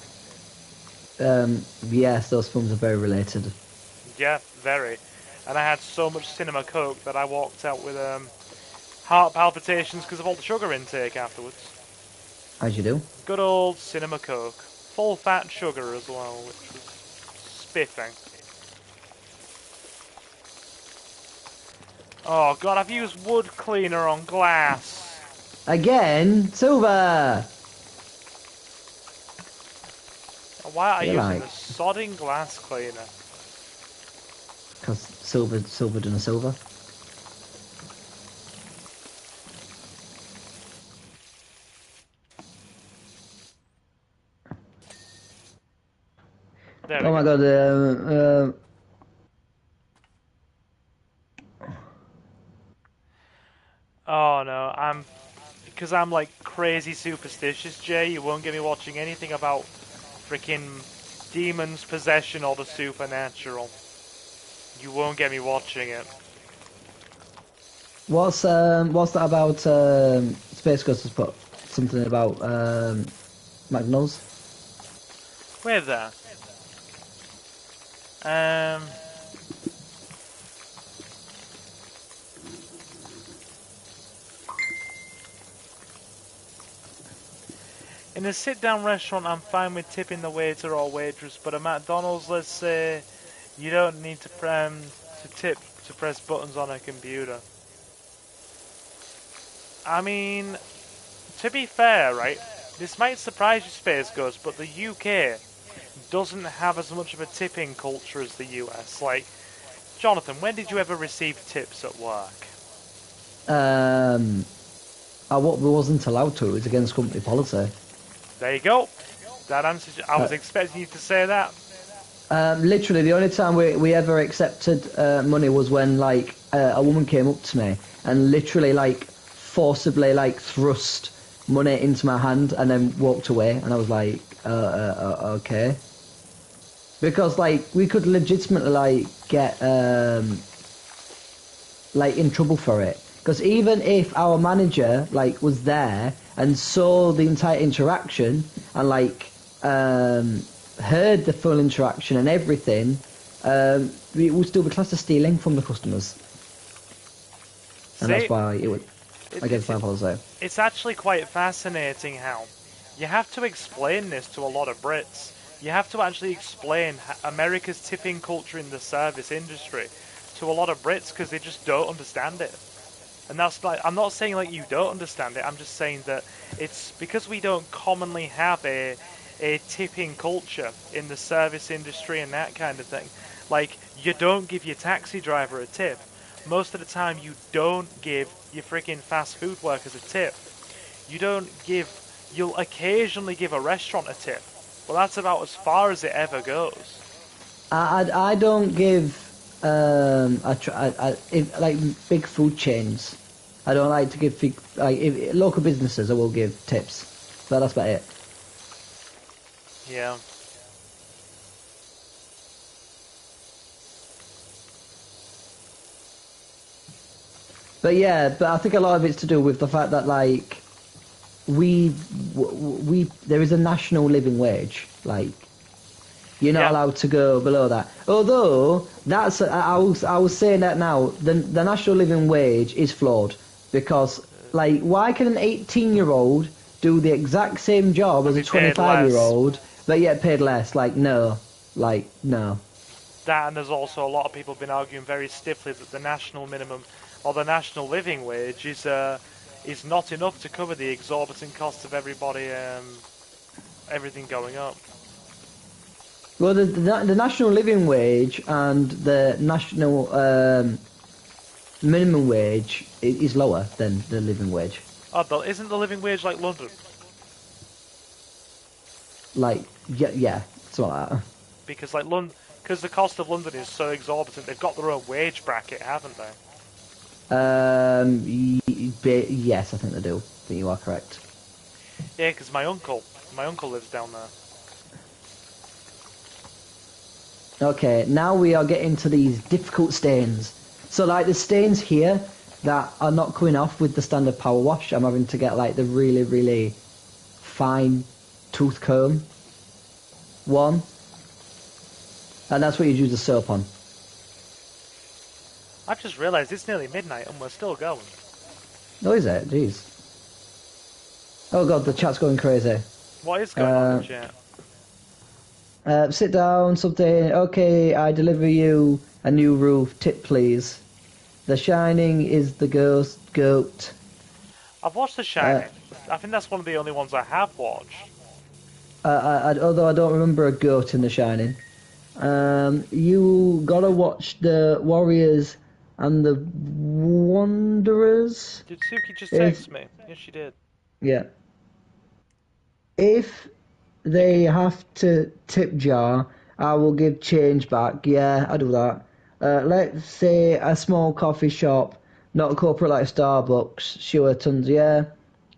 Yes, those films are very related. Yeah, very. And I had so much cinema coke that I walked out with heart palpitations because of all the sugar intake afterwards. As you do. Good old cinema coke. Full fat sugar as well, which was spiffing. Oh god, I've used wood cleaner on glass. Again, Silver! Why are you using like- the sodding glass cleaner? Because silver done a silver. There we Oh my go. god, Oh no, because I'm like crazy superstitious, Jay, you won't get me watching anything about freaking demons, possession, or the supernatural. You won't get me watching it. what's that about Space Ghost has put? Something about Magnus? Where there? In in a sit-down restaurant, I'm fine with tipping the waiter or waitress, but at McDonald's, let's say, you don't need to tip to press buttons on a computer. I mean, to be fair, right, this might surprise you, Space Ghost, but the UK doesn't have as much of a tipping culture as the US. Like, Jonathan, when did you ever receive tips at work? I wasn't allowed to. It was against company policy. There you go. That answers. I was expecting you to say that. Literally, the only time we ever accepted money was when like a woman came up to me and literally like forcibly like thrust money into my hand and then walked away, and I was like, okay, because like we could legitimately like get like in trouble for it. Because even if our manager like was there and saw the entire interaction and like heard the full interaction and everything, it would still be classed as stealing from the customers. And that's why it would against my policy. It's actually quite fascinating how you have to explain this to a lot of Brits. You have to actually explain America's tipping culture in the service industry to a lot of Brits because they just don't understand it. And that's like, I'm not saying like you don't understand it, I'm just saying that it's because we don't commonly have a tipping culture in the service industry and that kind of thing. Like, you don't give your taxi driver a tip. Most of the time you don't give your freaking fast food workers a tip. You'll occasionally give a restaurant a tip, but that's about as far as it ever goes. I don't give like big food chains. I don't like to give local businesses. I will give tips, but that's about it. Yeah. But I think a lot of it's to do with the fact that like we there is a national living wage. Like, you're not allowed to go below that. Although that's I was saying that now the national living wage is flawed, because like, why can an 18-year-old do the exact same job as a 25-year-old but yet paid less? Like, no. That, and there's also a lot of people been arguing very stiffly that the national minimum or the national living wage is not enough to cover the exorbitant costs of everything going up. Well, the national living wage and the national minimum wage is lower than the living wage. Oh, isn't the living wage like London? Like, yeah, something like that. Because like because the cost of London is so exorbitant, they've got their own wage bracket, haven't they? Yes, I think they do. I think you are correct. Yeah, because my uncle lives down there. Okay, now we are getting to these difficult stains. So like the stains here that are not coming off with the standard power wash, I'm having to get like the really, really fine tooth comb one. And that's what you use the soap on. I've just realised it's nearly midnight and we're still going. Oh, is it? Jeez. Oh god, the chat's going crazy. What is going on in the chat? Sit down, something. Okay, I deliver you a new roof. Tip, please. The Shining is the goat. I've watched The Shining. I think that's one of the only ones I have watched. Although I don't remember a goat in The Shining. You gotta watch The Warriors and the Wanderers. Did Suki just text me? Yes, she did. Yeah. If they have to tip jar, I will give change back. Yeah, I do that. Let's say a small coffee shop, not a corporate like Starbucks. Sure, tons. Yeah.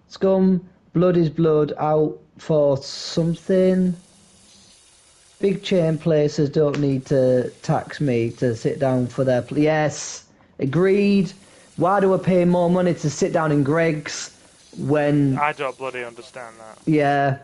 Scum, blood is blood. Out for something. Big chain places don't need to tax me to sit down for their... Yes, agreed. Why do I pay more money to sit down in Greg's when... I don't bloody understand that. Yeah.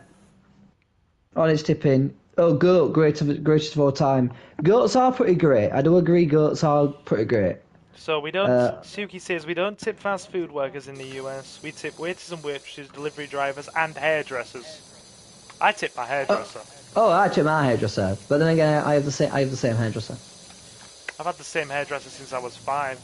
Honest tipping. Oh, goat, greatest of all time. Goats are pretty great. I do agree, goats are pretty great. So we don't... Suki says we don't tip fast food workers in the US. We tip waiters and waitresses, delivery drivers, and hairdressers. I tip my hairdresser. Oh, actually, my hairdresser. But then again, I have the same hairdresser. I've had the same hairdresser since I was 5.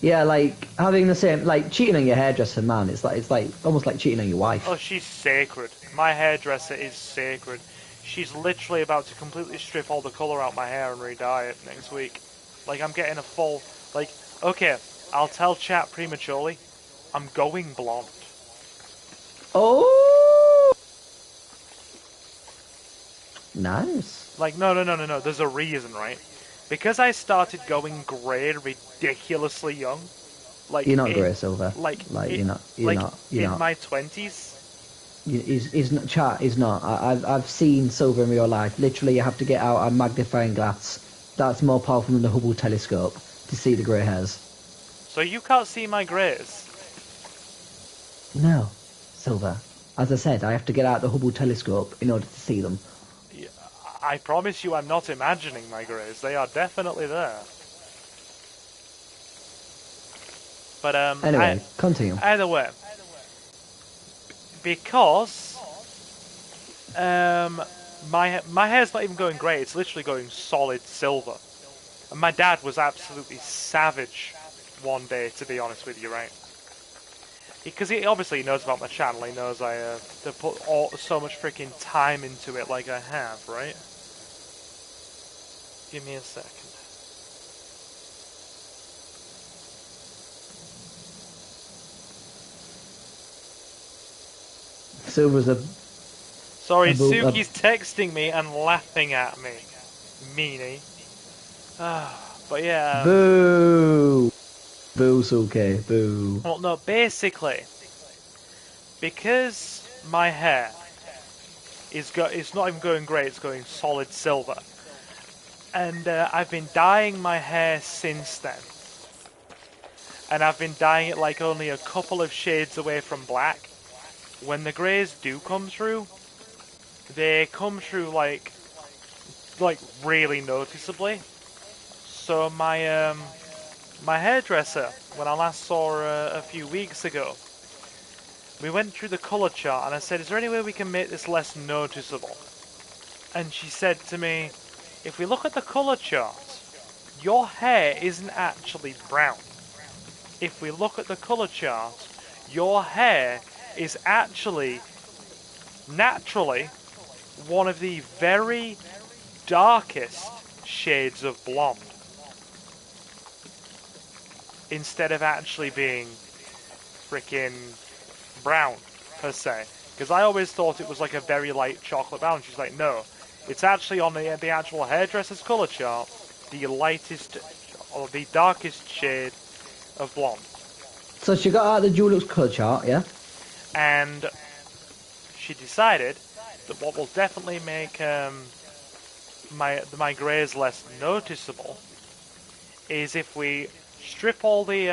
Yeah, like having the same, like cheating on your hairdresser, man. It's like almost like cheating on your wife. Oh, she's sacred. My hairdresser is sacred. She's literally about to completely strip all the colour out my hair and re-dye it next week. Like, I'm getting a full... Like, okay, I'll tell chat prematurely. I'm going blonde. Oh, nice. Like, no. There's a reason, right? Because I started going grey ridiculously young. Like, You're not grey, Silver. You're not. In my 20s. He's not. Chat is not. I've seen Silver in real life. Literally, you have to get out a magnifying glass. That's more powerful than the Hubble telescope to see the grey hairs. So you can't see my greys? No, Silver. As I said, I have to get out the Hubble telescope in order to see them. I promise you I'm not imagining my greys. They are definitely there. But, Anyway, continue. Either way. Because, my hair's not even going grey, it's literally going solid silver. And my dad was absolutely savage one day, to be honest with you, right? Because he obviously knows about my channel, he knows I put so much freaking time into it like I have, right? Give me a second. Silver's a... Sorry, Suki's texting me and laughing at me. Meanie. But yeah... Boo! Boo, Suki, boo. Well, no, basically, because my hair it's not even going grey, it's going solid silver. And I've been dyeing my hair since then. And I've been dyeing it like only a couple of shades away from black. When the greys do come through, they come through like really noticeably. So my my hairdresser, when I last saw her a few weeks ago, we went through the colour chart and I said, is there any way we can make this less noticeable? And she said to me, if we look at the colour chart, your hair isn't actually brown. If we look at the colour chart, your hair is actually, naturally, one of the very darkest shades of blonde. Instead of actually being freaking brown, per se. Because I always thought it was like a very light chocolate brown. She's like, no. It's actually on the actual hairdresser's colour chart, the lightest, or the darkest shade of blonde. So she got out the Dulux colour chart, yeah? And she decided that what will definitely make my greys less noticeable is if we strip all the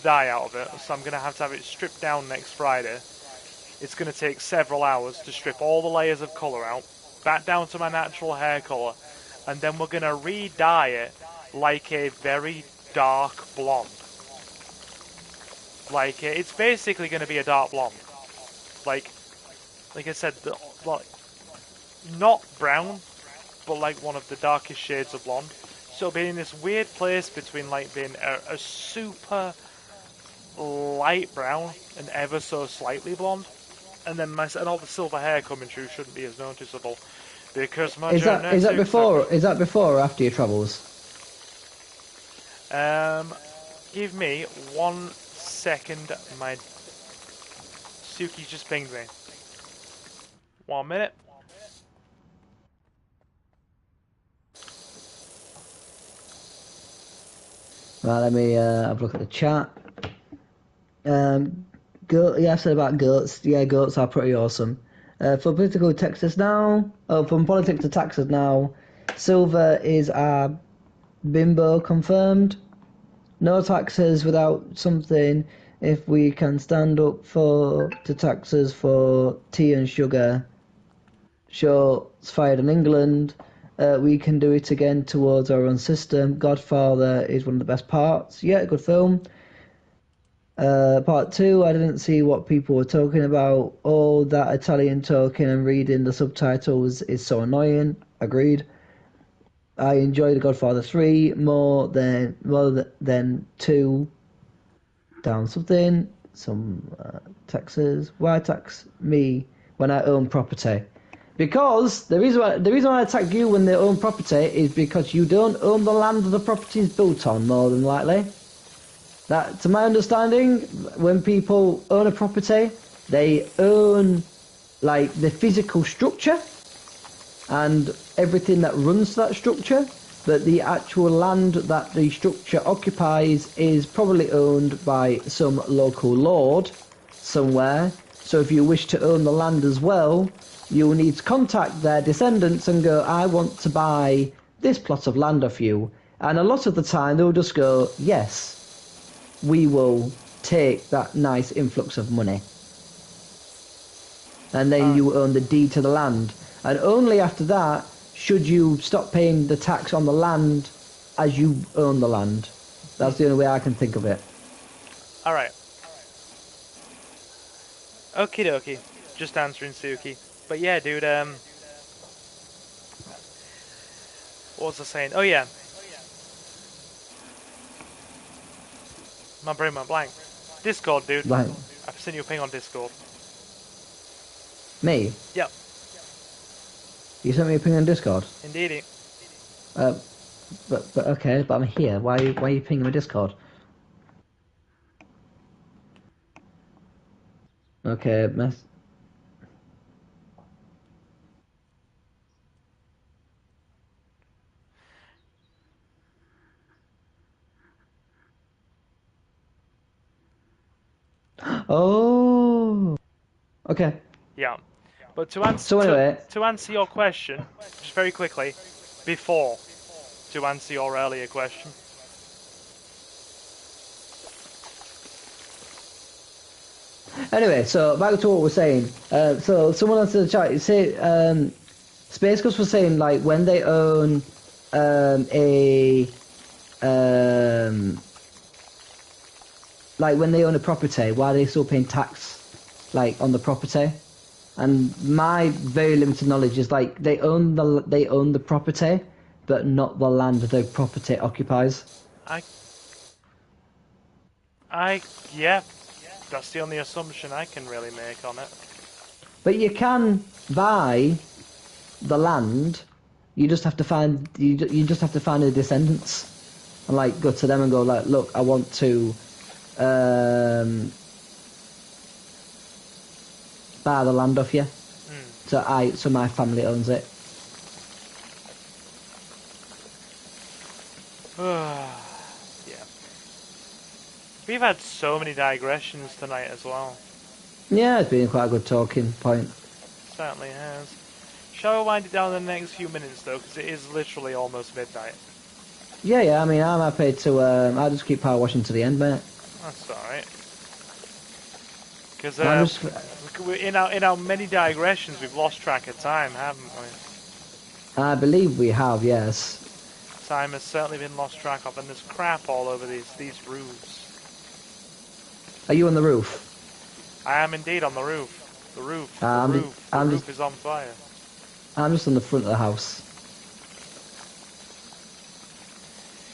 dye out of it. So I'm gonna have it stripped down next Friday. It's gonna take several hours to strip all the layers of colour out, back down to my natural hair colour, and then we're gonna re-dye it like a very dark blonde. Like it's basically gonna be a dark blonde. Like I said, not brown, but like one of the darkest shades of blonde. So being in this weird place between like being a super light brown and ever so slightly blonde, and then all the silver hair coming through shouldn't be as noticeable because my is that before or after your travels? Give me 1 second. My Suki just pinged me. 1 minute. Right, let me have a look at the chat. I said about goats. Yeah, goats are pretty awesome. For political Texas now, from politics to taxes now, Silver is our bimbo confirmed. No taxes without something. If we can stand up to taxes for tea and sugar, shots fired in England. We can do it again towards our own system. Godfather is one of the best parts. Yeah, good film. Part two, I didn't see what people were talking about. All that Italian talking and reading the subtitles is so annoying. Agreed. I enjoy The Godfather 3 more than 2. Down something. Some taxes. Why tax me when I own property? Because the reason why I attack you when they own property is because you don't own the land the property is built on, more than likely. That, to my understanding, when people own a property, they own like the physical structure and everything that runs that structure, but the actual land that the structure occupies is probably owned by some local lord somewhere. So if you wish to own the land as well, you will need to contact their descendants and go, I want to buy this plot of land off you. And a lot of the time they'll just go, yes, we will take that nice influx of money. And then you own the deed to the land. And only after that should you stop paying the tax on the land as you own the land. That's the only way I can think of it. Alright. Okie dokie. Just answering Suki. But yeah, dude, what was I saying? Oh yeah. My brain went blank. Discord, dude. Right. I've sent you a ping on Discord. Me? Yep. You sent me a ping on Discord? Indeedy. But okay, but I'm here. Why are you pinging my Discord? Okay, mess. Oh. Okay. Yeah. But to answer So anyway, to answer your question, just very quickly, before to answer your earlier question. anyway, so back to what we're saying. So someone else in the chat, Space Ghost was saying like when they own like when they own a property, why are they still paying tax like on the property? And my very limited knowledge is like they own the property, but not the land the property occupies. Yeah, that's the only assumption I can really make on it. But you can buy the land. You just have to find you just have to find the descendants and like go to them and go like, look, I want to buy the land off you. So my family owns it. Yeah. We've had so many digressions tonight as well. Yeah, it's been quite a good talking point. Certainly has. Shall we wind it down in the next few minutes though, because it is literally almost midnight. Yeah, I mean, I'm happy to, I'll just keep power washing to the end, mate. That's alright. Because in our many digressions, we've lost track of time, haven't we? I believe we have, yes. Time has certainly been lost track of, and there's crap all over these roofs. Are you on the roof? I am indeed on the roof. The roof is on fire. I'm just on the front of the house.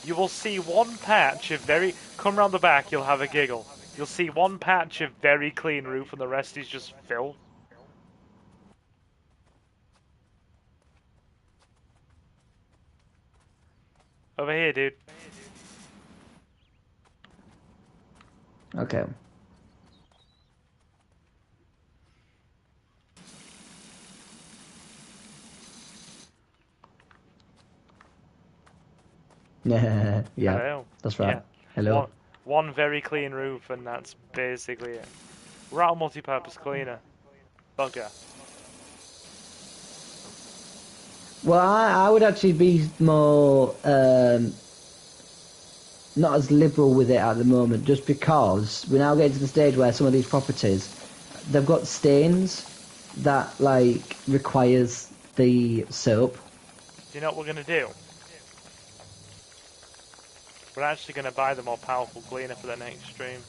You will see one patch of come round the back, you'll have a giggle. You'll see one patch of very clean roof and the rest is just filth. Over here, dude. Okay. Yeah, Hello. That's right. Yeah. Hello. One very clean roof, and that's basically it. We're out of multi-purpose cleaner. Bugger. Well, I would actually be more not as liberal with it at the moment, just because we're now getting to the stage where some of these properties, they've got stains that like requires the soap. Do you know what we're gonna do? We're actually gonna buy the more powerful cleaner for the next stream.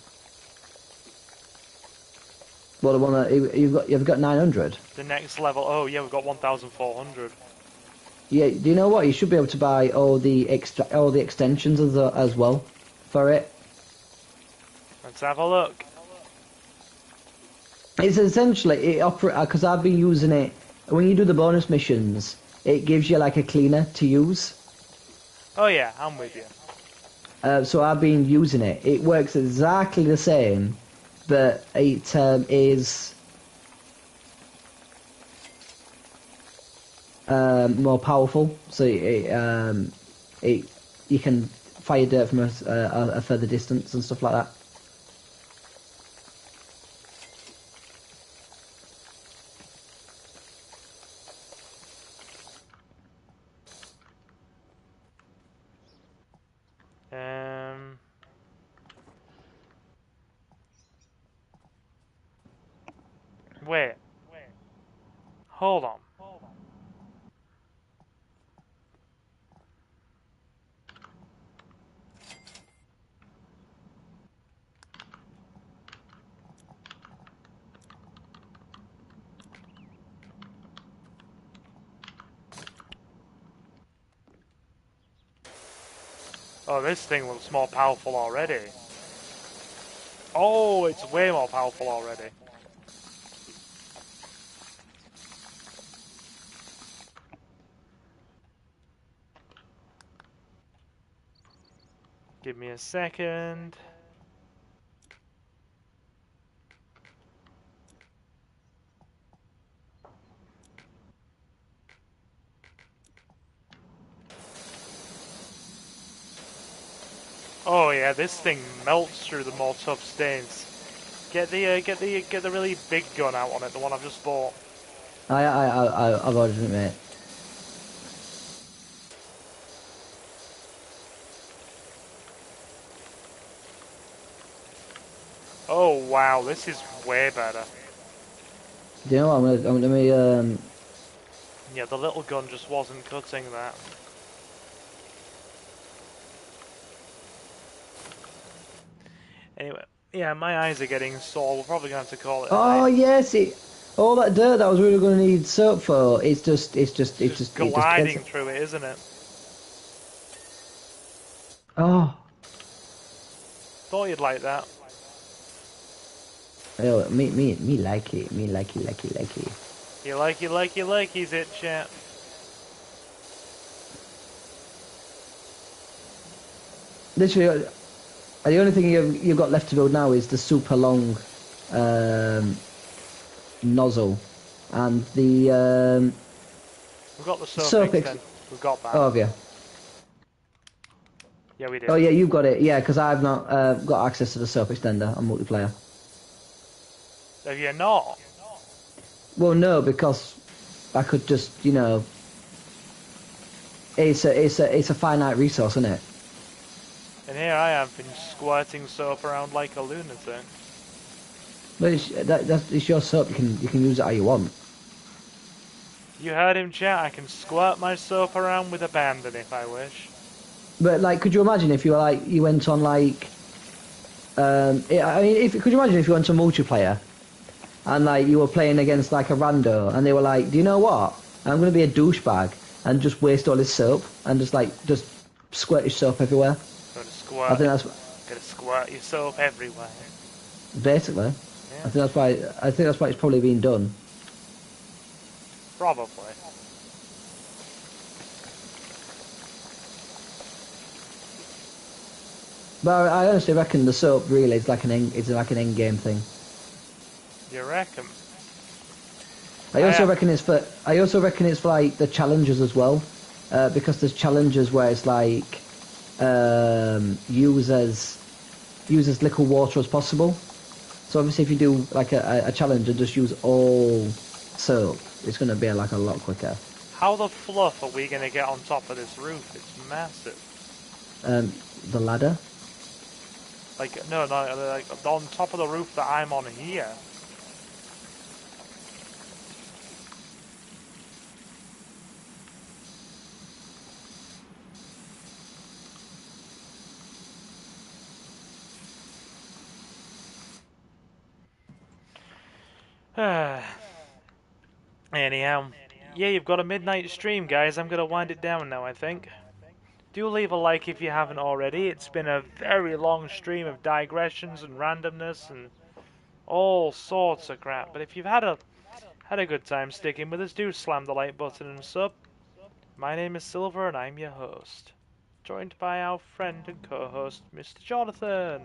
Well, the one that you've got 900. The next level. Oh yeah, we've got 1,400. Yeah. Do you know what? You should be able to buy all the extensions as well for it. Let's have a look. It's essentially it because I've been using it. When you do the bonus missions, it gives you like a cleaner to use. Oh yeah, I'm with you. So I've been using it. It works exactly the same, but it is more powerful. So it you can fire dirt from a further distance and stuff like that. Wait. Hold on. Oh, this thing looks more powerful already. Oh, it's way more powerful already. Give me a second. Oh yeah, this thing melts through the more tough stains. Get the really big gun out on it, the one I've just bought. I've ordered it, mate. Oh wow, this is way better. Do you know what? I'm gonna Yeah, the little gun just wasn't cutting that. Anyway, yeah, my eyes are getting sore. We're probably going to have to call it a Oh night. yes, all that dirt that I was really going to need soap for. It's just gliding gets, through it, isn't it? oh. Thought you'd like that. Oh, me like it. Me like it. You like it, chat. Literally, the only thing you've got left to build now is the super long nozzle and the We've got the soap soap extend. We've got that. Oh, have you? Yeah, we did. Oh yeah, you've got it. Yeah, because I've not got access to the soap extender on multiplayer. Have you not? Well, no, because I could just, it's a finite resource, isn't it? And here I have been squirting soap around like a lunatic. But it's your soap. You can use it how you want. You heard him, chat. I can squirt my soap around with abandon if I wish. But like, could you imagine if you were like you went on like, could you imagine if you went on multiplayer, and like you were playing against like a rando, and they were like, do you know what? I'm gonna be a douchebag and just waste all his soap and just squirt his soap everywhere. I think that's Gonna squirt your soap everywhere. basically. Yeah. I think that's why it's probably been done. Probably. But I honestly reckon the soap really is like an end game thing. You reckon? I also reckon it's for like the challenges as well, because there's challenges where it's like use as little water as possible. So obviously, if you do like a challenge and just use all soap, it's going to be like a lot quicker. How the fluff are we gonna get on top of this roof? It's massive. The ladder. Like no, like on top of the roof that I'm on here. Anyhow, yeah, you've got a midnight stream, guys. I'm gonna wind it down now, I think. Do leave a like if you haven't already. It's been a very long stream of digressions and randomness and all sorts of crap. But if you've had a good time sticking with us, do slam the like button and sub. My name is Silver and I'm your host, joined by our friend and co-host, Mr. Jonathan.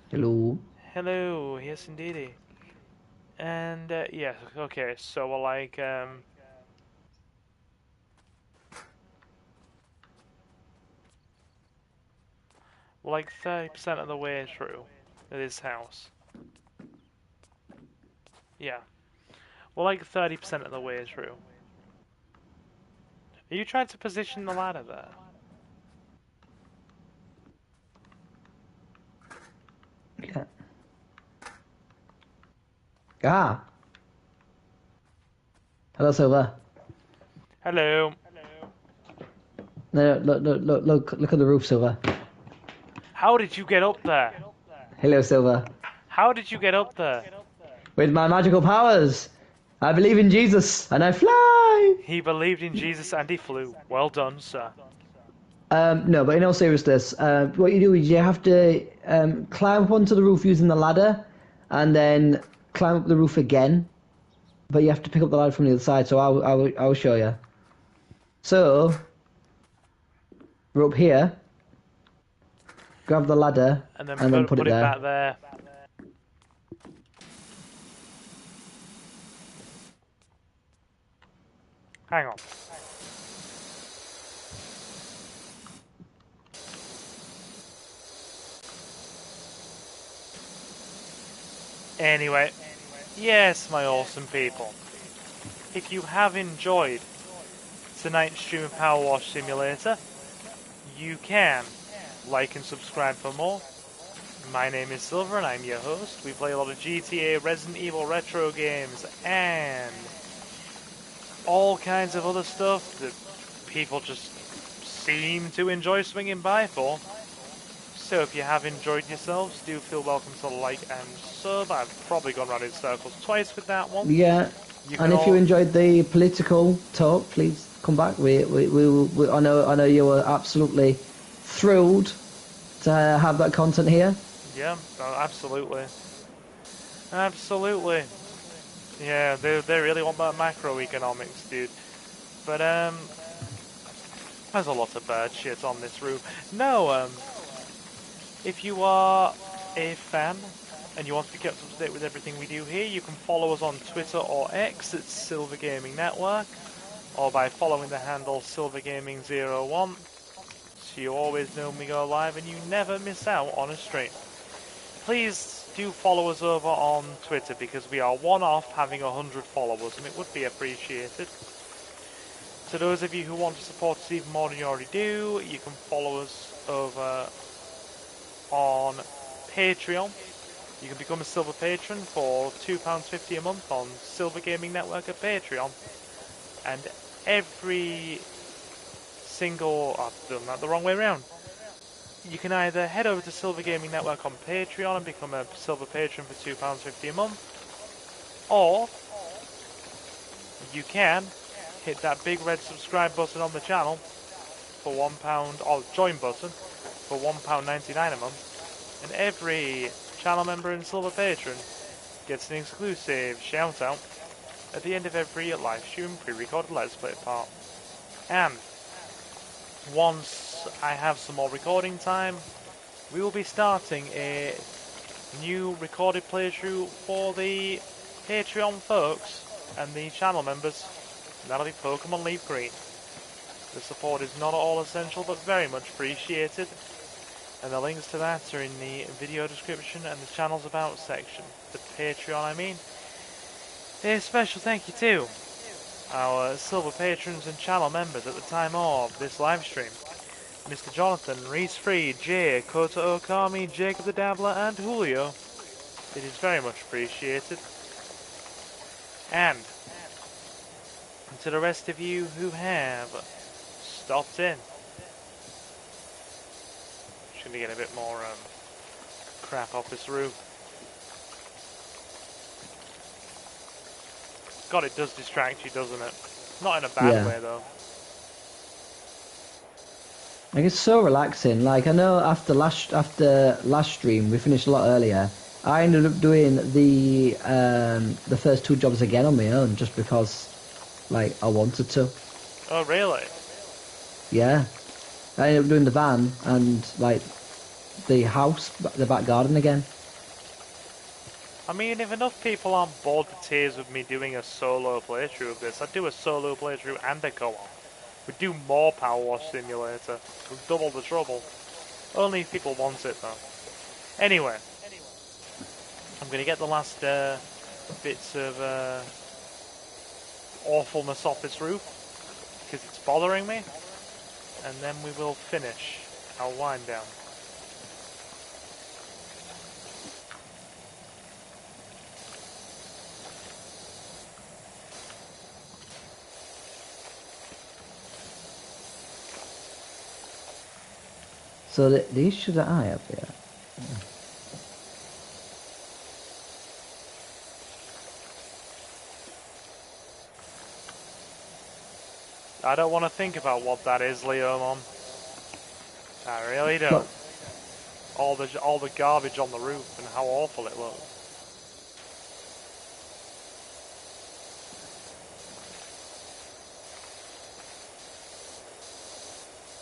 Hello. Hello, yes indeedy. And yeah, okay, so we're like 30% of the way through this house. Yeah, we're like 30% of the way through. Are you trying to position the ladder there? Yeah. Ah. Hello, Silver. Hello. No, look at the roof, Silver. How did you get up there? Hello, Silver. How did you get up there? With my magical powers, I believe in Jesus and I fly. He believed in Jesus and he flew. Well done, sir. No, but in all seriousness, what you do is you have to climb up onto the roof using the ladder, and then climb up the roof again. But you have to pick up the ladder from the other side. So I'll show you. So we're up here. Grab the ladder And then put it there. back there. Hang on. Anyway, yes, my awesome people. If you have enjoyed tonight's stream of Power Wash Simulator, you can like and subscribe for more. My name is Silver and I'm your host. We play a lot of GTA, Resident Evil retro games, and all kinds of other stuff that people just seem to enjoy swinging by for. So if you have enjoyed yourselves, do feel welcome to like and sub. I've probably gone round in circles twice with that one. Yeah. And if you enjoyed the political talk, please come back. I know you were absolutely thrilled to have that content here. Yeah, absolutely. Absolutely. Yeah, they really want that macroeconomics, dude. But there's a lot of bad shit on this room. No, if you are a fan and you want to be kept up to date with everything we do here, you can follow us on Twitter or X at Silver Gaming Network, or by following the handle SilverGaming01, so you always know when we go live and you never miss out on a stream. Please do follow us over on Twitter because we are one off having 100 followers and it would be appreciated. To those of you who want to support us even more than you already do, you can follow us over on Patreon. You can become a silver patron for £2.50 a month on Silver Gaming Network at Patreon. And every single... I've done that the wrong way around. You can either head over to Silver Gaming Network on Patreon and become a silver patron for £2.50 a month. Or you can hit that big red subscribe button on the channel for £1, or join button for £1.99 a month. And every channel member and silver patron gets an exclusive shout out at the end of every live stream pre-recorded Let's Play part. And once I have some more recording time, we will be starting a new recorded playthrough for the Patreon folks and the channel members. That'll be Pokemon Leaf Green. The support is not at all essential, but very much appreciated. And the links to that are in the video description and the channel's about section. The Patreon, I mean. A special thank you to our silver patrons and channel members at the time of this live stream. Mr. Jonathan, Reese Freed, Jay, Kota Okami, Jacob the Dabbler, and Julio. It is very much appreciated. And to the rest of you who have stopped in. Just gonna get a bit more crap off this roof. God, it does distract you, doesn't it? Not in a bad Yeah. way, though. Like it's so relaxing. Like I know after last stream we finished a lot earlier. I ended up doing the first two jobs again on my own just because like I wanted to. Oh, really? Yeah. I ended up doing the van and like the house, the back garden again. I mean, if enough people aren't bored to tears with me doing a solo playthrough of this, I'd do a solo playthrough and a co-op. We'd do more Power Wash Simulator. We'd double the trouble. Only if people want it, though. Anyway, I'm going to get the last bits of awfulness off this roof, because it's bothering me, and then we will finish our wind down. So the issue that I have here. I don't want to think about what that is, Leo, Mom. I really don't. Look. All the garbage on the roof and how awful it looks.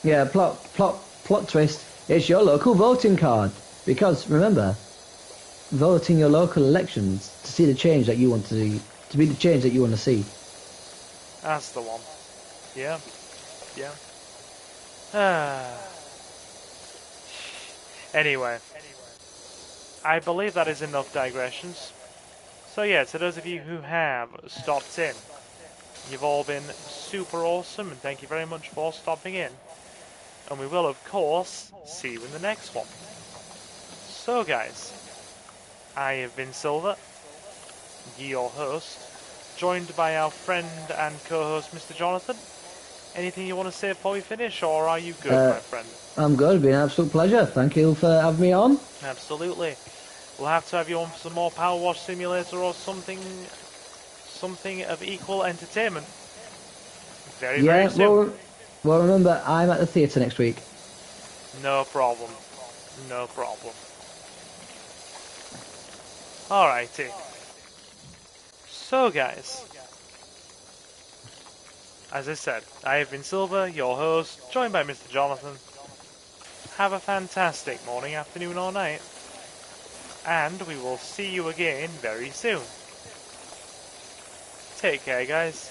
Yeah, plot twist. It's your local voting card. Because remember, voting your local elections to see the change that you want to see, to be the change that you want to see. That's the one. Yeah. Yeah. Anyway. I believe that is enough digressions. So yeah, to those of you who have stopped in, you've all been super awesome and thank you very much for stopping in. And we will, of course, see you in the next one. So guys, I have been Silver, your host, joined by our friend and co-host Mr. Jonathan. Anything you want to say before we finish, or are you good, my friend? I'm good. It's been an absolute pleasure. Thank you for having me on. Absolutely. We'll have to have you on for some more Power Wash Simulator or something of equal entertainment. Very soon. Well, remember, I'm at the theatre next week. No problem. No problem. Alrighty. So guys, as I said, I have been Silver, your host, joined by Mr. Jonathan. Have a fantastic morning, afternoon or night. And we will see you again very soon. Take care, guys.